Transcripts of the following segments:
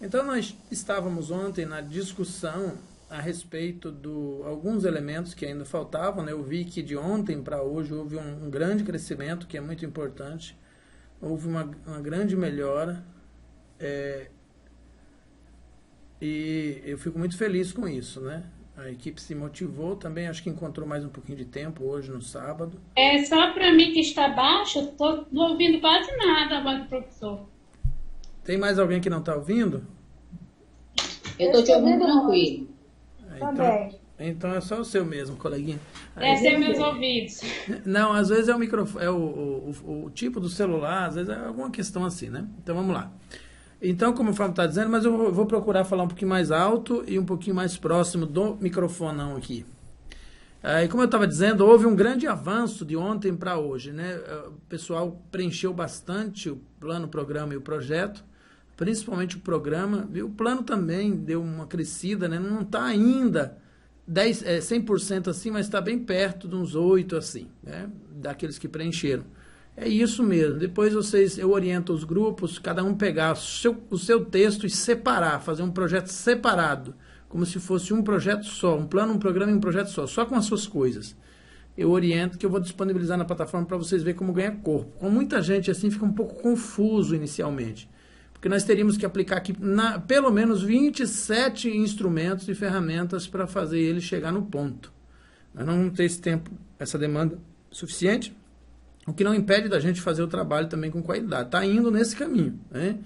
Então, nós estávamos ontem na discussão a respeito de alguns elementos que ainda faltavam, né? Eu vi que de ontem para hoje houve um grande crescimento, que é muito importante. Houve uma grande melhora. E eu fico muito feliz com isso, né? A equipe se motivou também, acho que encontrou mais um pouquinho de tempo hoje no sábado. É só para mim que está baixo, eu tô não ouvindo quase nada a voz do professor. Tem mais alguém que não está ouvindo? Eu tô te ouvindo tranquilo. Então é só o seu mesmo, coleguinha. Deve ser meus ouvidos. Não, às vezes é o microfone, é o tipo do celular, às vezes é alguma questão assim, né? Então vamos lá. Então, como o Fábio está dizendo, mas eu vou procurar falar um pouquinho mais alto e um pouquinho mais próximo do microfonão aqui. E como eu estava dizendo, houve um grande avanço de ontem para hoje, né? O pessoal preencheu bastante o plano, o programa e o projeto, principalmente o programa. E o plano também deu uma crescida, né? Não está ainda 100% assim, mas está bem perto de uns 8 assim, né? Daqueles que preencheram. É isso mesmo. Depois eu oriento os grupos, cada um pegar o seu texto e separar, fazer um projeto separado, como se fosse um projeto só, um plano, um programa e um projeto só com as suas coisas. Eu oriento que eu vou disponibilizar na plataforma para vocês verem como ganha corpo. Com muita gente assim fica um pouco confuso inicialmente, porque nós teríamos que aplicar aqui pelo menos 27 instrumentos e ferramentas para fazer ele chegar no ponto. Nós não vamos ter esse tempo, essa demanda suficiente. O que não impede da gente fazer o trabalho também com qualidade. Está indo nesse caminho, né?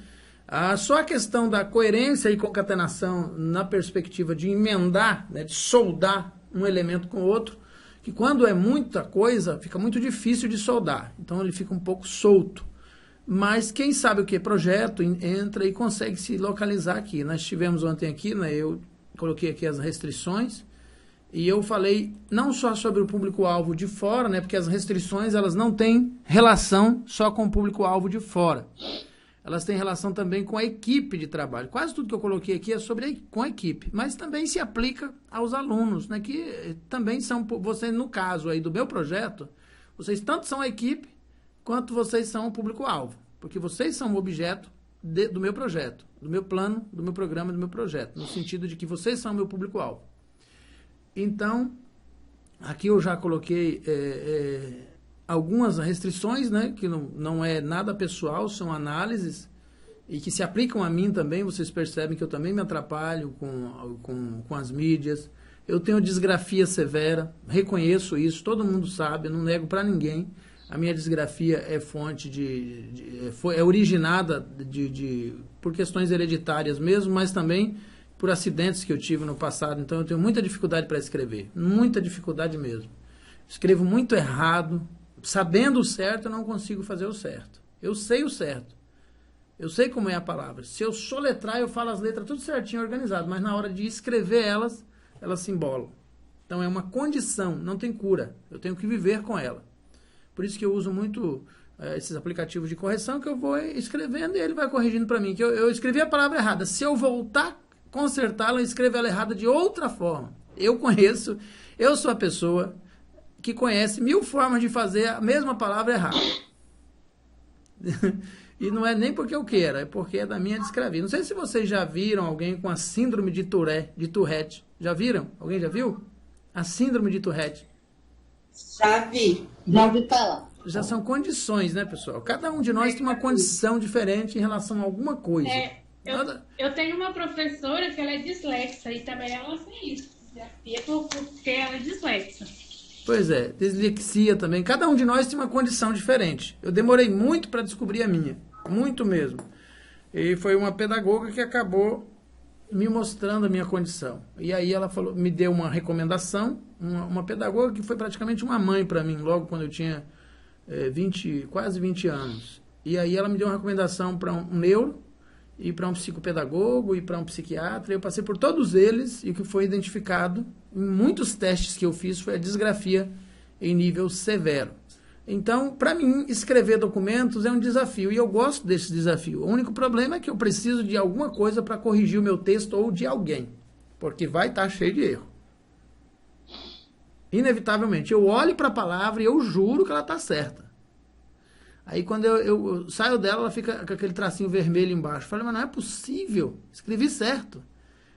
Só a questão da coerência e concatenação na perspectiva de emendar, né, de soldar um elemento com o outro, que quando é muita coisa, fica muito difícil de soldar. Então ele fica um pouco solto. Mas quem sabe o que? Projeto, entra e consegue se localizar aqui. Nós tivemos ontem aqui, né, eu coloquei aqui as restrições, e eu falei não só sobre o público-alvo de fora, né, porque as restrições elas não têm relação só com o público-alvo de fora. Elas têm relação também com a equipe de trabalho. Quase tudo que eu coloquei aqui é com a equipe, mas também se aplica aos alunos, né, que também são, você no caso aí do meu projeto, vocês tanto são a equipe, quanto vocês são o público-alvo, porque vocês são o objeto do meu projeto, do meu plano, do meu programa, do meu projeto, no sentido de que vocês são o meu público-alvo. Então, aqui eu já coloquei algumas restrições, né, que não é nada pessoal, são análises e que se aplicam a mim também. Vocês percebem que eu também me atrapalho com as mídias. Eu tenho disgrafia severa, reconheço isso, todo mundo sabe, eu não nego para ninguém. A minha disgrafia é fonte é originada por questões hereditárias mesmo, mas também por acidentes que eu tive no passado. Então eu tenho muita dificuldade para escrever, muita dificuldade mesmo. Escrevo muito errado, sabendo o certo eu não consigo fazer o certo. Eu sei o certo, eu sei como é a palavra. Se eu soletrar eu falo as letras tudo certinho, organizado, mas na hora de escrever elas se embolam. Então é uma condição, não tem cura, eu tenho que viver com ela. Por isso que eu uso muito esses aplicativos de correção, que eu vou escrevendo e ele vai corrigindo para mim, que eu escrevi a palavra errada. Se eu voltar consertá-la e escrever ela errada de outra forma. Eu sou a pessoa que conhece 1000 formas de fazer a mesma palavra errada. E não é nem porque eu queira, é porque é da minha disgrafia. Não sei se vocês já viram alguém com a síndrome de Tourette. Já viram? Alguém já viu? A síndrome de Tourette. Já ouvi falar. Já são condições, né, pessoal? Cada um de nós tem uma condição diferente em relação a alguma coisa. Eu tenho uma professora que ela é dislexa e também ela tem isso, porque ela é dislexa. Pois é, dislexia também. Cada um de nós tem uma condição diferente. Eu demorei muito para descobrir a minha, muito mesmo. E foi uma pedagoga que acabou me mostrando a minha condição. E aí ela me deu uma recomendação, uma pedagoga que foi praticamente uma mãe para mim, logo quando eu tinha quase 20 anos. E aí ela me deu uma recomendação para um neuro, e para um psicopedagogo, e para um psiquiatra. Eu passei por todos eles, e o que foi identificado em muitos testes que eu fiz foi a disgrafia em nível severo. Então, para mim, escrever documentos é um desafio, e eu gosto desse desafio. O único problema é que eu preciso de alguma coisa para corrigir o meu texto ou de alguém, porque vai estar cheio de erro. Inevitavelmente, eu olho para a palavra e eu juro que ela está certa. Aí quando eu saio dela, ela fica com aquele tracinho vermelho embaixo. Falei, mas não é possível, escrevi certo.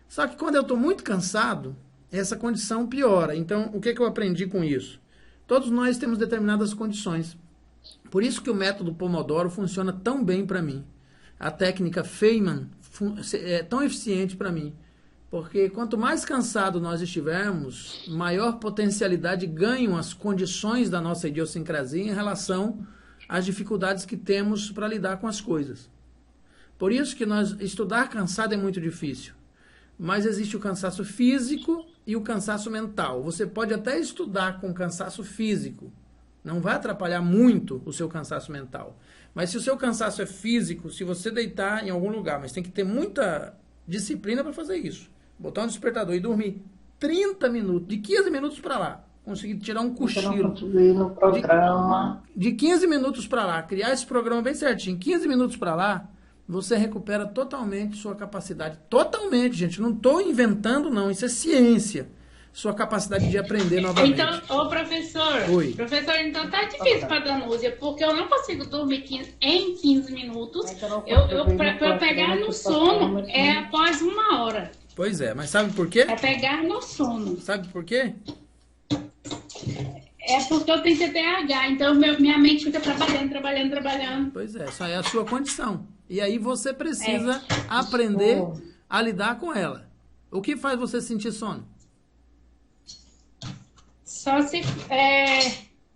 Só que quando eu estou muito cansado, essa condição piora. Então, o que eu aprendi com isso? Todos nós temos determinadas condições. Por isso que o método Pomodoro funciona tão bem para mim. A técnica Feynman é tão eficiente para mim. Porque quanto mais cansado nós estivermos, maior potencialidade ganham as condições da nossa idiosincrasia em relação às dificuldades que temos para lidar com as coisas. Por isso que estudar cansado é muito difícil. Mas existe o cansaço físico e o cansaço mental. Você pode até estudar com cansaço físico. Não vai atrapalhar muito o seu cansaço mental. Mas se o seu cansaço é físico, se você deitar em algum lugar, mas tem que ter muita disciplina para fazer isso. Botar um despertador e dormir 30 minutos, de 15 minutos para lá. Conseguir tirar um cochilo. De 15 minutos para lá, criar esse programa bem certinho. 15 minutos para lá, você recupera totalmente sua capacidade. Totalmente, gente. Não estou inventando, não. Isso é ciência. Sua capacidade de aprender novamente. Então, ô professor. Oi. Professor, então tá difícil para Danúzia, porque eu não consigo dormir em 15 minutos. Para eu pegar no sono é após 1 hora. Pois é, mas sabe por quê? É pegar no sono. Sabe por quê? É porque eu tenho TDAH, então minha mente fica trabalhando. Pois é, essa é a sua condição. E aí você precisa aprender a lidar com ela. O que faz você sentir sono? Só se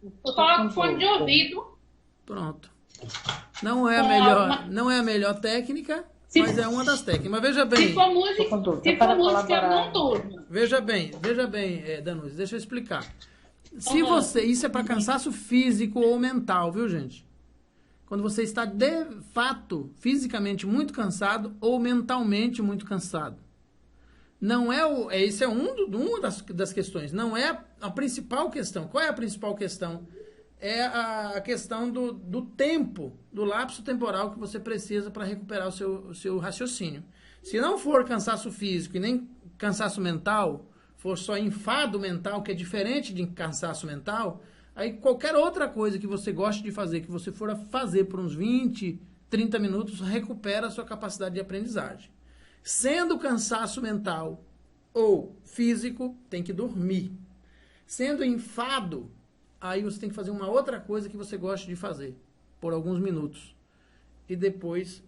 eu coloco fone de ouvido. Pronto. Não é a melhor técnica, mas é uma das técnicas. Mas veja bem. Se for música, eu não durmo. Veja bem, Danúzia, deixa eu explicar. Isso é para cansaço físico ou mental, viu, gente? Quando você está de fato fisicamente muito cansado ou mentalmente muito cansado. Não é isso é uma das questões. Não é a principal questão. Qual é a principal questão? É a questão do tempo, do lapso temporal que você precisa para recuperar o seu raciocínio. Se não for cansaço físico e nem cansaço mental, for só enfado mental, que é diferente de cansaço mental, aí qualquer outra coisa que você goste de fazer, que você for a fazer por uns 20, 30 minutos, recupera a sua capacidade de aprendizagem. Sendo cansaço mental ou físico, tem que dormir. Sendo enfado, aí você tem que fazer uma outra coisa que você gosta de fazer, por alguns minutos. E depois,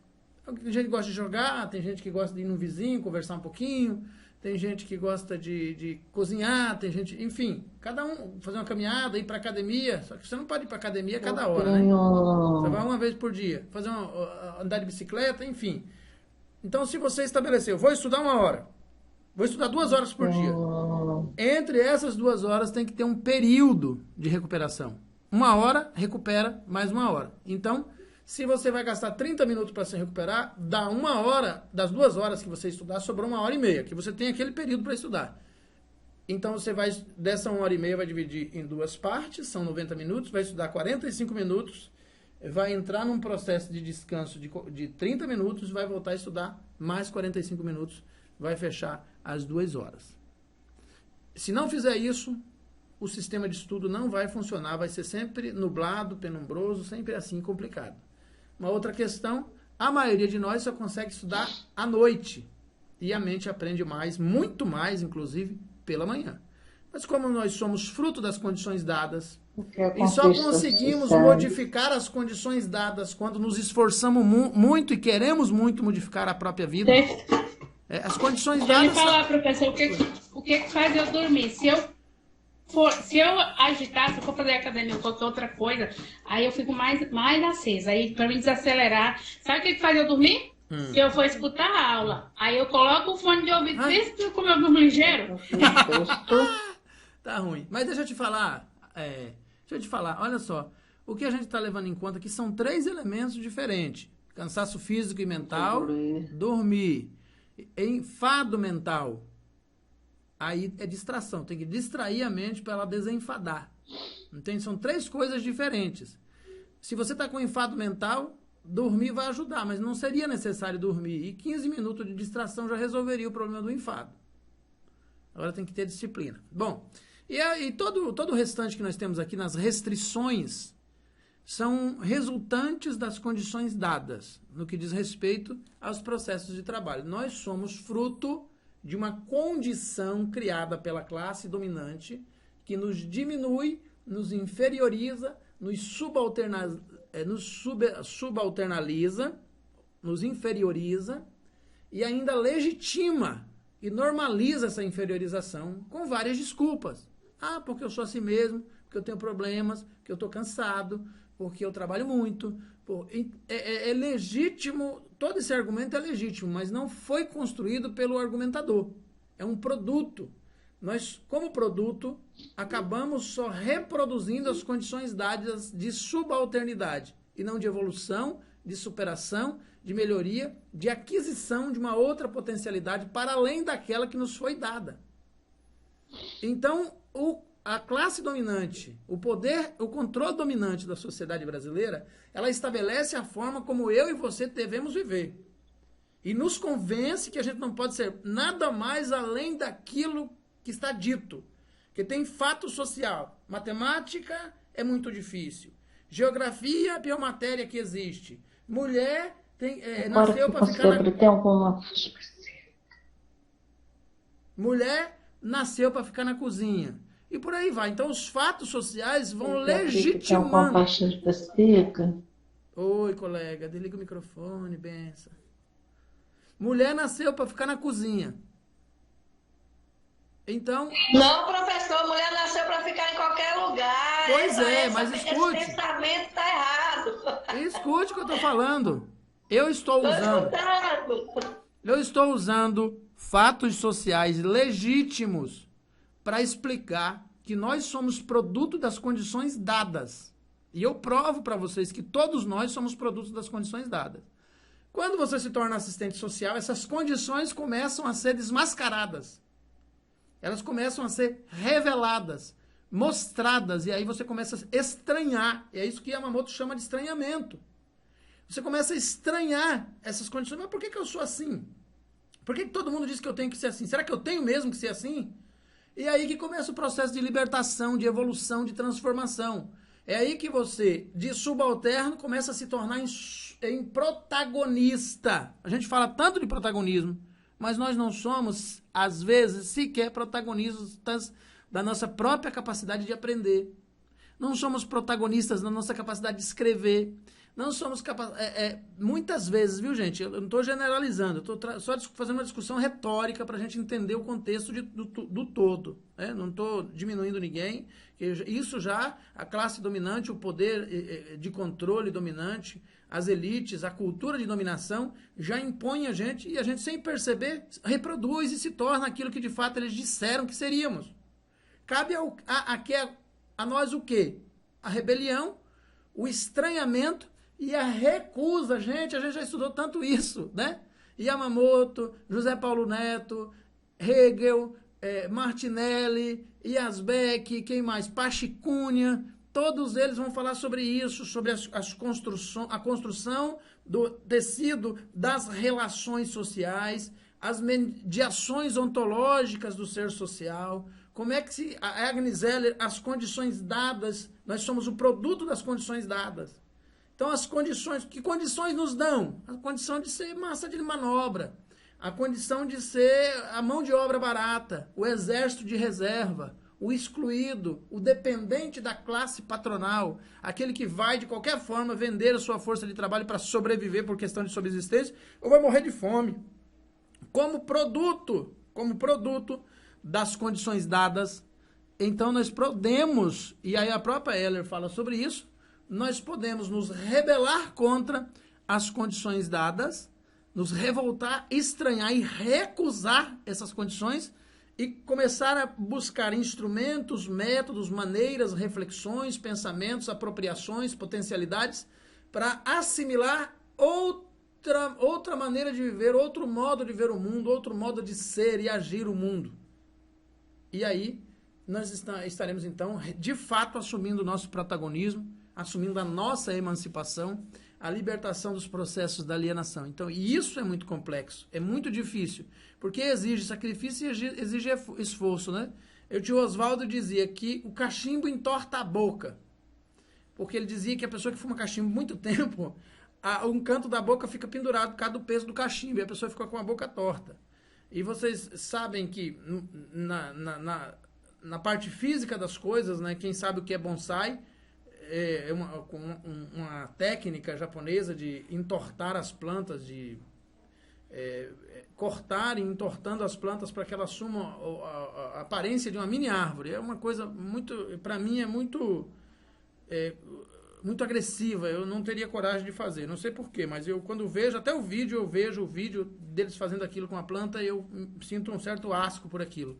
tem gente que gosta de jogar, tem gente que gosta de ir no vizinho, conversar um pouquinho, tem gente que gosta de cozinhar, tem gente, enfim, cada um fazer uma caminhada, ir para academia, só que você não pode ir para academia a cada hora, né? Você vai uma vez por dia, andar de bicicleta, enfim. Então, se você estabeleceu, vou estudar 1 hora, vou estudar 2 horas por dia. Entre essas 2 horas tem que ter um período de recuperação. 1 hora, recupera mais 1 hora. Então, se você vai gastar 30 minutos para se recuperar, dá 1 hora, das 2 horas que você estudar, sobrou 1h30, que você tem aquele período para estudar. Então, você vai, dessa 1h30, vai dividir em 2 partes, são 90 minutos, vai estudar 45 minutos, vai entrar num processo de descanso de 30 minutos, vai voltar a estudar mais 45 minutos, vai fechar as 2 horas. Se não fizer isso, o sistema de estudo não vai funcionar, vai ser sempre nublado, penumbroso, sempre assim complicado. Uma outra questão, a maioria de nós só consegue estudar à noite. E a mente aprende mais, muito mais, inclusive, pela manhã. Mas como nós somos fruto das condições dadas, e só conseguimos modificar as condições dadas quando nos esforçamos muito e queremos muito modificar a própria vida. As condições dadas... Deixa eu falar, professor, o que faz eu dormir? Se eu agitar, se eu for fazer academia ou qualquer outra coisa, aí eu fico mais acesa. Aí, para me desacelerar, sabe o que faz eu dormir? Se eu for escutar a aula. Aí eu coloco o fone de ouvido, vê como eu durmo ligeiro. Tá ruim. Mas deixa eu te falar, olha só. O que a gente está levando em conta aqui são 3 elementos diferentes. Cansaço físico e mental, dormir, enfado mental. Aí é distração, tem que distrair a mente para ela desenfadar. Entende? São 3 coisas diferentes. Se você está com enfado mental, dormir vai ajudar, mas não seria necessário dormir. E 15 minutos de distração já resolveria o problema do enfado. Agora tem que ter disciplina. Bom, e todo o restante que nós temos aqui nas restrições são resultantes das condições dadas, no que diz respeito aos processos de trabalho. Nós somos fruto de uma condição criada pela classe dominante que nos diminui, nos inferioriza, nos subalternaliza, nos inferioriza e ainda legitima e normaliza essa inferiorização com várias desculpas. Ah, porque eu sou assim mesmo, porque eu tenho problemas, porque eu estou cansado, porque eu trabalho muito. É legítimo, todo esse argumento é legítimo, mas não foi construído pelo argumentador. É um produto. Nós, como produto, acabamos só reproduzindo as condições dadas de subalternidade e não de evolução, de superação, de melhoria, de aquisição de uma outra potencialidade para além daquela que nos foi dada. Então, a classe dominante, o poder, o controle dominante da sociedade brasileira, ela estabelece a forma como eu e você devemos viver. E nos convence que a gente não pode ser nada mais além daquilo que está dito. Que tem fato social. Matemática é muito difícil. Geografia é a pior matéria que existe. Mulher nasceu para ficar Mulher nasceu para ficar na cozinha. E por aí vai. Então, os fatos sociais vão legitimando. Oi, colega, desliga o microfone, benção. Mulher nasceu para ficar na cozinha. Então... Não, professor, mulher nasceu para ficar em qualquer lugar. Pois mas escute. Esse pensamento está errado. Escute o que eu estou falando. Eu estou usando fatos sociais legítimos para explicar que nós somos produto das condições dadas. E eu provo para vocês que todos nós somos produtos das condições dadas. Quando você se torna assistente social, essas condições começam a ser desmascaradas. Elas começam a ser reveladas, mostradas, e aí você começa a estranhar. E é isso que Yamamoto chama de estranhamento. Você começa a estranhar essas condições. Mas por que eu sou assim? Por que todo mundo diz que eu tenho que ser assim? Será que eu tenho mesmo que ser assim? E é aí que começa o processo de libertação, de evolução, de transformação. É aí que você, de subalterno, começa a se tornar em protagonista. A gente fala tanto de protagonismo, mas nós não somos, às vezes, sequer protagonistas da nossa própria capacidade de aprender. Não somos protagonistas da nossa capacidade de escrever. Não somos capazes... muitas vezes, viu, gente? Eu não estou generalizando. Eu estou só fazendo uma discussão retórica para a gente entender o contexto do todo. Né? Não estou diminuindo ninguém. Isso já, a classe dominante, o poder de controle dominante, as elites, a cultura de dominação, já impõe a gente, e a gente, sem perceber, reproduz e se torna aquilo que, de fato, eles disseram que seríamos. Cabe a nós o quê? A rebelião, o estranhamento e a recusa. A gente já estudou tanto isso, né? Yamamoto, José Paulo Neto, Hegel, Martinelli, Yazbek, quem mais? Pachicunha, todos eles vão falar sobre isso, sobre a construção do tecido das relações sociais, as mediações ontológicas do ser social. Como é que a Agnes Heller, as condições dadas, nós somos o produto das condições dadas. Então, as condições, que condições nos dão? A condição de ser massa de manobra, a condição de ser a mão de obra barata, o exército de reserva, o excluído, o dependente da classe patronal, aquele que vai, de qualquer forma, vender a sua força de trabalho para sobreviver por questão de subsistência, ou vai morrer de fome. Como produto das condições dadas, então nós podemos, e aí a própria Heller fala sobre isso, nós podemos nos rebelar contra as condições dadas, nos revoltar, estranhar e recusar essas condições e começar a buscar instrumentos, métodos, maneiras, reflexões, pensamentos, apropriações, potencialidades para assimilar outra maneira de viver, outro modo de ver o mundo, outro modo de ser e agir o mundo. E aí nós estaremos, então, de fato, assumindo o nosso protagonismo, assumindo a nossa emancipação, a libertação dos processos da alienação. Então, e isso é muito complexo, é muito difícil, porque exige sacrifício e exige esforço, né? O tio Oswaldo dizia que o cachimbo entorta a boca. porque ele dizia que a pessoa que fuma cachimbo muito tempo, um canto da boca fica pendurado por causa do peso do cachimbo, e a pessoa fica com a boca torta. E vocês sabem que na parte física das coisas, né, quem sabe o que é bonsai, é uma técnica japonesa de entortar as plantas, de cortar e entortando as plantas para que elas assumam a aparência de uma mini árvore. É uma coisa muito, para mim, é muito agressiva. Eu não teria coragem de fazer. Não sei porquê, mas eu quando vejo, até o vídeo, eu vejo o vídeo deles fazendo aquilo com a planta e eu sinto um certo asco por aquilo.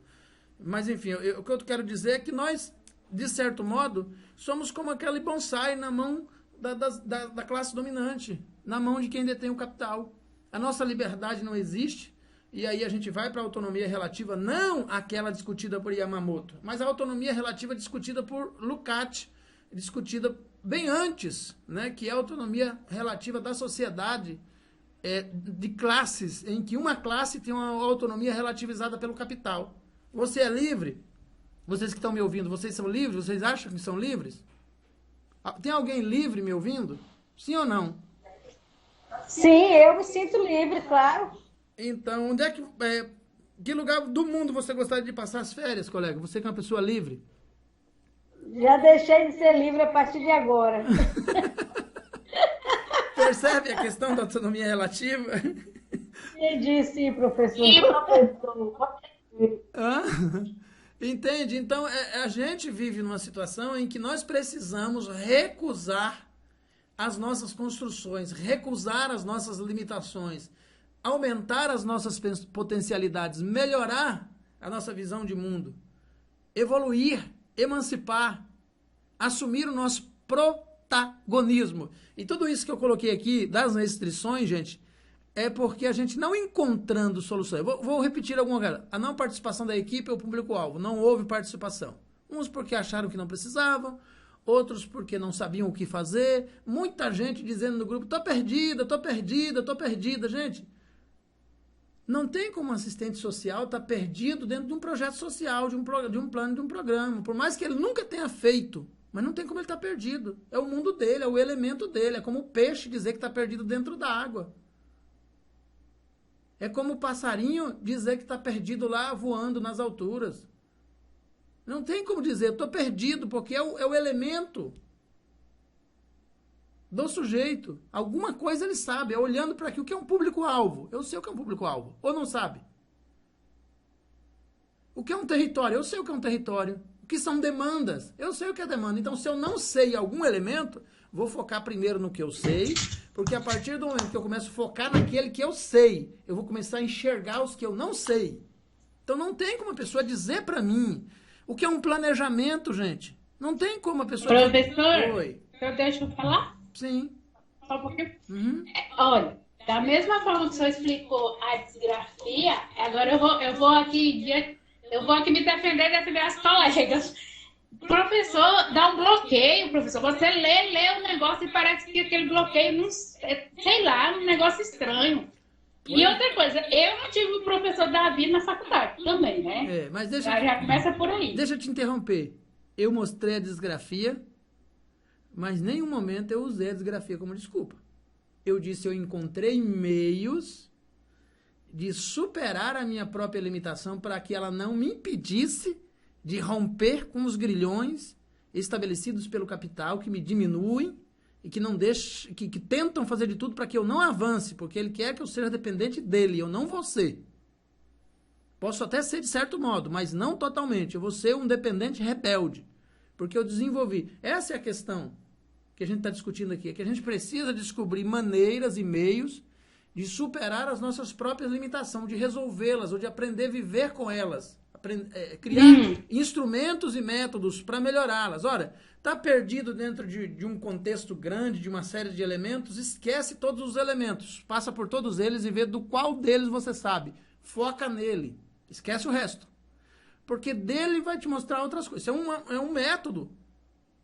Mas, enfim, o que eu quero dizer é que nós, de certo modo, somos como aquele bonsai na mão da classe dominante, na mão de quem detém o capital. A nossa liberdade não existe, e aí a gente vai para a autonomia relativa, não aquela discutida por Yamamoto, mas a autonomia relativa discutida por Lukács, discutida bem antes, né, que é a autonomia relativa da sociedade, de classes, em que uma classe tem uma autonomia relativizada pelo capital. Você é livre? Vocês que estão me ouvindo, vocês são livres? Vocês acham que são livres? Tem alguém livre me ouvindo? Sim ou não? Sim, eu me sinto livre, claro. Então, onde é que lugar do mundo você gostaria de passar as férias, colega? Você que é uma pessoa livre? Já deixei de ser livre a partir de agora. Percebe a questão da autonomia relativa? Entendi, sim, professor. Sim, professor. Entende? Então, a gente vive numa situação em que nós precisamos recusar as nossas construções, recusar as nossas limitações, aumentar as nossas potencialidades, melhorar a nossa visão de mundo, evoluir, emancipar, assumir o nosso protagonismo. E tudo isso que eu coloquei aqui das restrições, gente, é porque a gente não encontrando soluções. Vou repetir alguma coisa. A não participação da equipe é o público-alvo. Não houve participação. Uns porque acharam que não precisavam, outros porque não sabiam o que fazer. Muita gente dizendo no grupo, tô perdida, tô perdida, tô perdida. Gente, não tem como um assistente social estar perdido dentro de um projeto social, de um plano, de um programa. Por mais que ele nunca tenha feito, mas não tem como ele estar perdido. É o mundo dele, é o elemento dele. É como o peixe dizer que está perdido dentro da água. É como o passarinho dizer que está perdido lá voando nas alturas. Não tem como dizer, estou perdido, porque é o elemento do sujeito. Alguma coisa ele sabe, é olhando para aqui o que é um público-alvo. Eu sei o que é um público-alvo, ou não sabe? O que é um território? Eu sei o que é um território. O que são demandas? Eu sei o que é demanda. Então, se eu não sei algum elemento, vou focar primeiro no que eu sei, porque a partir do momento que eu começo a focar naquele que eu sei, eu vou começar a enxergar os que eu não sei. Então, não tem como a pessoa dizer para mim o que é um planejamento, gente. Não tem como a pessoa... Professor, Oi. deixa eu falar? Sim. Só um pouquinho. Uhum. Olha, da mesma forma que o senhor explicou a disgrafia, agora eu vou aqui me defender as colegas. Professor, dá um bloqueio, professor. Você lê o negócio e parece que aquele bloqueio, não, sei lá, um negócio estranho. E outra coisa, eu não tive o professor Davi na faculdade também, né? Mas já começa por aí. Deixa eu te interromper. Eu mostrei a disgrafia, mas em nenhum momento eu usei a disgrafia como desculpa. Eu disse, eu encontrei meios de superar a minha própria limitação para que ela não me impedisse de romper com os grilhões estabelecidos pelo capital, que me diminuem e que não deixam, que tentam fazer de tudo para que eu não avance, porque ele quer que eu seja dependente dele, eu não vou ser. Posso até ser de certo modo, mas não totalmente. Eu vou ser um dependente rebelde, porque eu desenvolvi. Essa é a questão que a gente está discutindo aqui, é que a gente precisa descobrir maneiras e meios de superar as nossas próprias limitações, de resolvê-las ou de aprender a viver com elas. Criar instrumentos e métodos para melhorá-las. Ora, está perdido dentro de um contexto grande, de uma série de elementos, esquece todos os elementos, passa por todos eles e vê do qual deles você sabe. Foca nele, esquece o resto. Porque dele vai te mostrar outras coisas. Isso é um método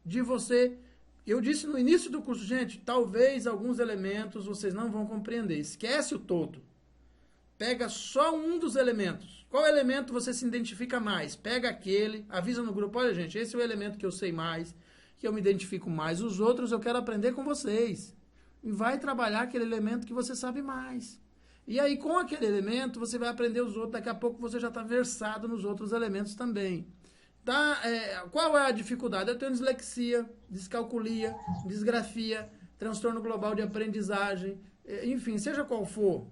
de você... Eu disse no início do curso, gente, talvez alguns elementos vocês não vão compreender. Esquece o todo. Pega só um dos elementos. Qual elemento você se identifica mais? Pega aquele, avisa no grupo, olha gente, esse é o elemento que eu sei mais, que eu me identifico mais. Os outros eu quero aprender com vocês. E vai trabalhar aquele elemento que você sabe mais. E aí, com aquele elemento, você vai aprender os outros. Daqui a pouco você já está versado nos outros elementos também. Tá? Qual é a dificuldade? Eu tenho dislexia, descalculia, disgrafia, transtorno global de aprendizagem, enfim, seja qual for.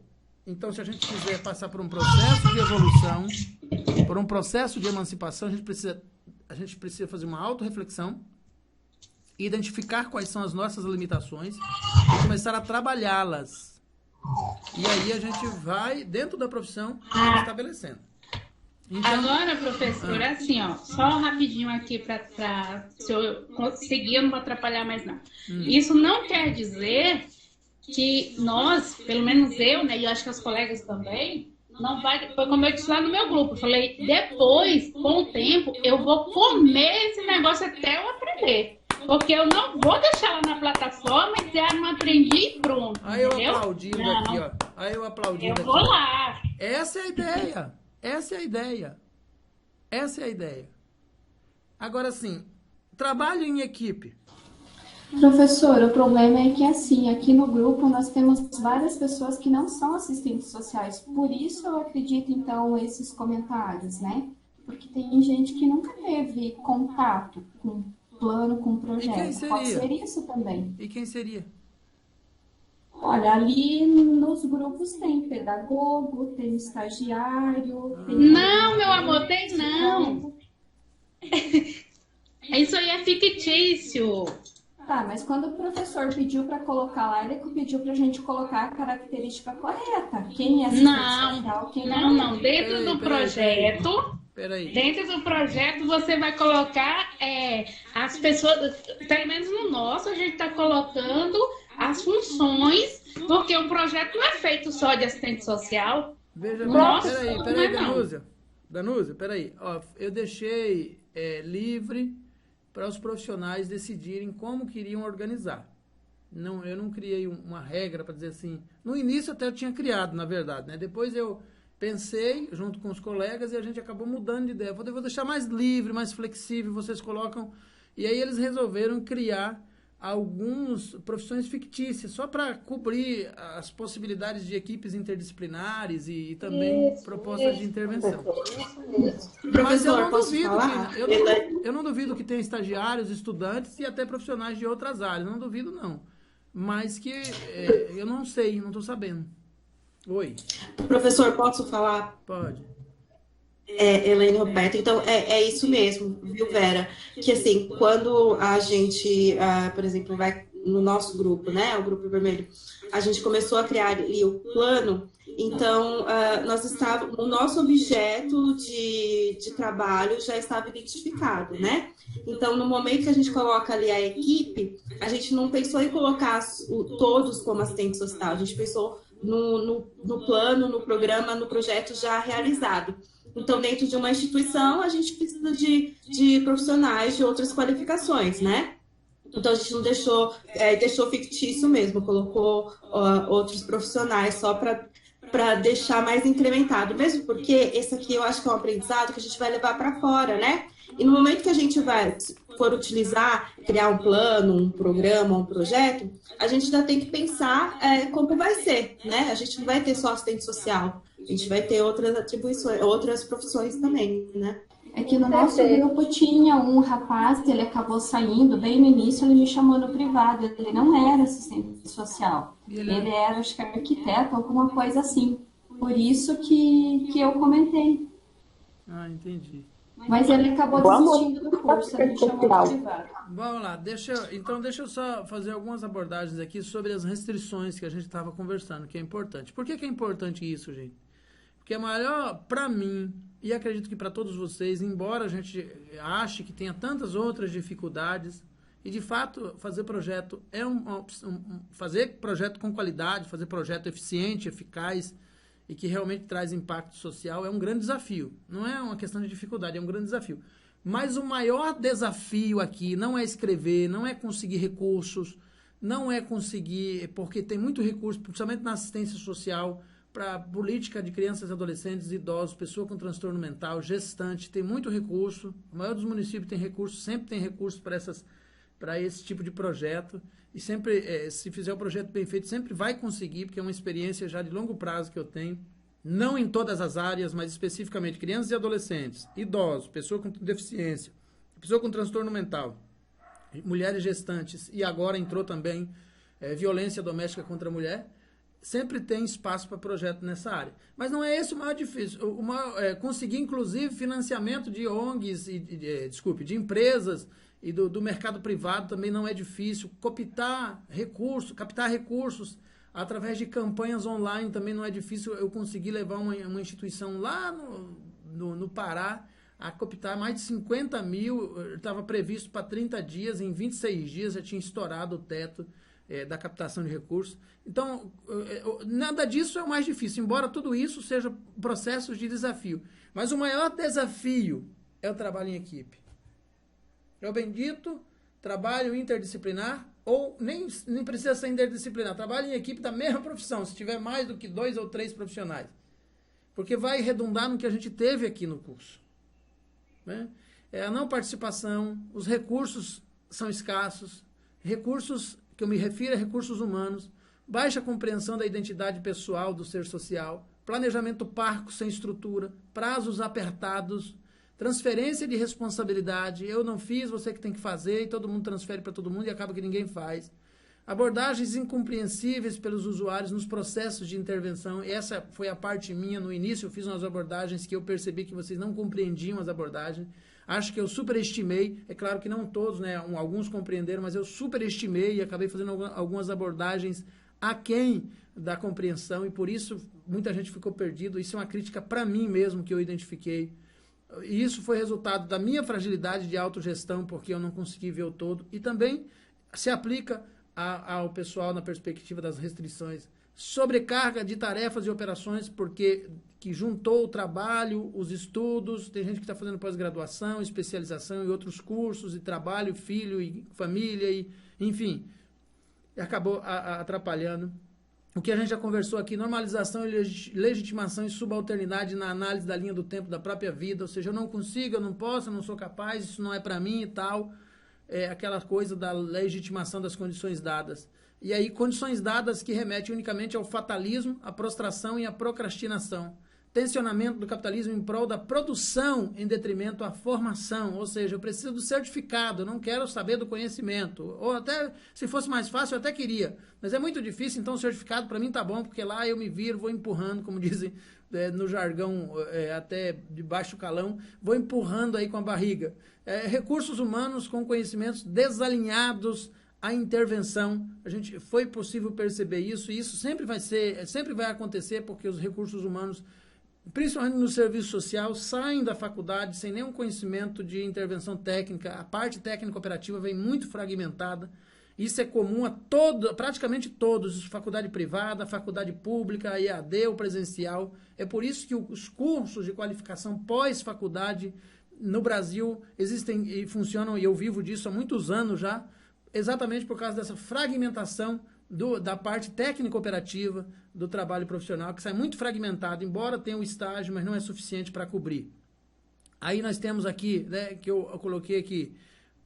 Então, se a gente quiser passar por um processo de evolução, por um processo de emancipação, a gente precisa fazer uma autorreflexão, identificar quais são as nossas limitações e começar a trabalhá-las. E aí a gente vai, dentro da profissão, estabelecendo. Então, agora, professor, assim, ó, só rapidinho aqui para se eu conseguir, eu não vou atrapalhar mais não. Isso não quer dizer que nós, pelo menos eu, né, e eu acho que as colegas também, não vai, foi como eu disse lá no meu grupo, eu falei, depois, com o tempo, eu vou comer esse negócio até eu aprender. Porque eu não vou deixar lá na plataforma e dizer, não aprendi e pronto. Aí eu entendeu? aplaudindo aqui, ó. Aí eu aplaudindo aqui. Eu vou lá. Essa é a ideia. Essa é a ideia. Essa é a ideia. Agora, assim, trabalho em equipe. Professor, o problema é que, assim, aqui no grupo nós temos várias pessoas que não são assistentes sociais. Por isso eu acredito, então, esses comentários, né? Porque tem gente que nunca teve contato com plano, com projeto. E quem seria? Pode ser isso também. E quem seria? Olha, ali nos grupos tem pedagogo, tem estagiário, tem... Não, meu amor, tem não. Isso aí é fictício. Tá, mas quando o professor pediu para colocar lá, ele pediu para a gente colocar a característica correta. Quem é assistente social, quem não é. Não. Dentro do projeto... Peraí. Dentro do projeto você vai colocar as pessoas, pelo menos no nosso, a gente está colocando as funções, porque o projeto não é feito só de assistente social. Veja, Nossa, peraí, não. Danúzia, peraí. Ó, eu deixei livre para os profissionais decidirem como queriam organizar. Não, eu não criei uma regra para dizer assim. No início até eu tinha criado, na verdade, né? Depois eu pensei junto com os colegas e a gente acabou mudando de ideia. Eu vou deixar mais livre, mais flexível, vocês colocam... E aí eles resolveram criar algumas profissões fictícias, só para cobrir as possibilidades de equipes interdisciplinares e também propostas de intervenção. Mas eu não duvido eu não duvido que tenha estagiários, estudantes e até profissionais de outras áreas, não duvido não. Mas que eu não sei, não estou sabendo. Oi. Professor, posso falar? Pode. Elaine Roberto, então é isso mesmo, viu, Vera? Que assim, quando a gente, por exemplo, vai no nosso grupo, né, o Grupo Vermelho, a gente começou a criar ali o plano, então o nosso objeto de trabalho já estava identificado, né? Então, no momento que a gente coloca ali a equipe, a gente não pensou em colocar todos como assistente social, a gente pensou no plano, no programa, no projeto já realizado. Então, dentro de uma instituição, a gente precisa de profissionais de outras qualificações, né? Então, a gente não deixou fictício mesmo, colocou outros profissionais só para deixar mais incrementado. Mesmo porque esse aqui eu acho que é um aprendizado que a gente vai levar para fora, né? E no momento que a gente for utilizar, criar um plano, um programa, um projeto, a gente já tem que pensar como vai ser, né? A gente não vai ter só assistente social, a gente vai ter outras atribuições, outras profissões também, né? É que no nosso grupo tinha um rapaz que ele acabou saindo, bem no início ele me chamou no privado, ele não era assistente social, ele era, acho que arquiteto, alguma coisa assim. Por isso que eu comentei. Ah, entendi. Mas ele acabou desistindo do curso, ele me chamou no privado. Vamos lá, deixa eu só fazer algumas abordagens aqui sobre as restrições que a gente estava conversando, que é importante. Por que é importante isso, gente? Porque é maior, para mim, e acredito que para todos vocês, embora a gente ache que tenha tantas outras dificuldades, e de fato fazer projeto fazer projeto com qualidade, fazer projeto eficiente, eficaz e que realmente traz impacto social é um grande desafio. Não é uma questão de dificuldade, é um grande desafio. Mas o maior desafio aqui não é escrever, não é conseguir recursos, não é conseguir, porque tem muito recurso, principalmente na assistência social, para política de crianças, adolescentes, idosos, pessoa com transtorno mental, gestante, tem muito recurso. O maior dos municípios tem recurso, sempre tem recurso para para esse tipo de projeto. E sempre, se fizer o projeto bem feito, sempre vai conseguir, porque é uma experiência já de longo prazo que eu tenho. Não em todas as áreas, mas especificamente crianças e adolescentes, idosos, pessoa com deficiência, pessoa com transtorno mental, mulheres gestantes, e agora entrou também violência doméstica contra a mulher. Sempre tem espaço para projeto nessa área. Mas não é esse o maior difícil. Conseguir, inclusive, financiamento de ONGs, de empresas e do mercado privado também não é difícil. Captar recursos através de campanhas online também não é difícil. Eu consegui levar uma instituição lá no Pará a captar mais de 50 mil. Estava previsto para 30 dias, em 26 dias já tinha estourado o teto da captação de recursos. Então, nada disso é o mais difícil, embora tudo isso seja processos de desafio. Mas o maior desafio é o trabalho em equipe. É o bendito trabalho interdisciplinar, ou nem precisa ser interdisciplinar, trabalho em equipe da mesma profissão, se tiver mais do que 2 ou 3 profissionais. Porque vai redundar no que a gente teve aqui no curso. Né? A não participação, os recursos são escassos, recursos que eu me refiro a recursos humanos, baixa compreensão da identidade pessoal do ser social, planejamento parco sem estrutura, prazos apertados, transferência de responsabilidade, eu não fiz, você que tem que fazer, e todo mundo transfere para todo mundo e acaba que ninguém faz. Abordagens incompreensíveis pelos usuários nos processos de intervenção, essa foi a parte minha no início, eu fiz umas abordagens que eu percebi que vocês não compreendiam as abordagens, acho que eu superestimei, é claro que não todos, né, alguns compreenderam, mas eu superestimei e acabei fazendo algumas abordagens aquém da compreensão, e por isso muita gente ficou perdido. Isso é uma crítica para mim mesmo que eu identifiquei. E isso foi resultado da minha fragilidade de autogestão, porque eu não consegui ver o todo, e também se aplica ao pessoal na perspectiva das restrições. Sobrecarga de tarefas e operações, porque que juntou o trabalho, os estudos, tem gente que está fazendo pós-graduação, especialização e outros cursos, e trabalho, filho e família, e enfim, acabou atrapalhando. O que a gente já conversou aqui, normalização e legitimação e subalternidade na análise da linha do tempo da própria vida, ou seja, eu não consigo, eu não posso, eu não sou capaz, isso não é para mim e tal, aquela coisa da legitimação das condições dadas. E aí, condições dadas que remetem unicamente ao fatalismo, à prostração e à procrastinação. Tensionamento do capitalismo em prol da produção em detrimento à formação, ou seja, eu preciso do certificado, eu não quero saber do conhecimento, ou até, se fosse mais fácil, eu até queria, mas é muito difícil, então o certificado para mim tá bom, porque lá eu me viro, vou empurrando, como dizem no jargão até de baixo calão, vou empurrando aí com a barriga. Recursos humanos com conhecimentos desalinhados à intervenção, foi possível perceber isso, e isso sempre vai acontecer, porque os recursos humanos, principalmente no serviço social, saem da faculdade sem nenhum conhecimento de intervenção técnica. A parte técnica operativa vem muito fragmentada. Isso é comum a praticamente todos, faculdade privada, faculdade pública, a EAD ou presencial. É por isso que os cursos de qualificação pós-faculdade no Brasil existem e funcionam, e eu vivo disso há muitos anos já, exatamente por causa dessa fragmentação da parte técnica operativa do trabalho profissional, que sai muito fragmentado, embora tenha um estágio, mas não é suficiente para cobrir. Aí nós temos aqui, né, que eu coloquei aqui,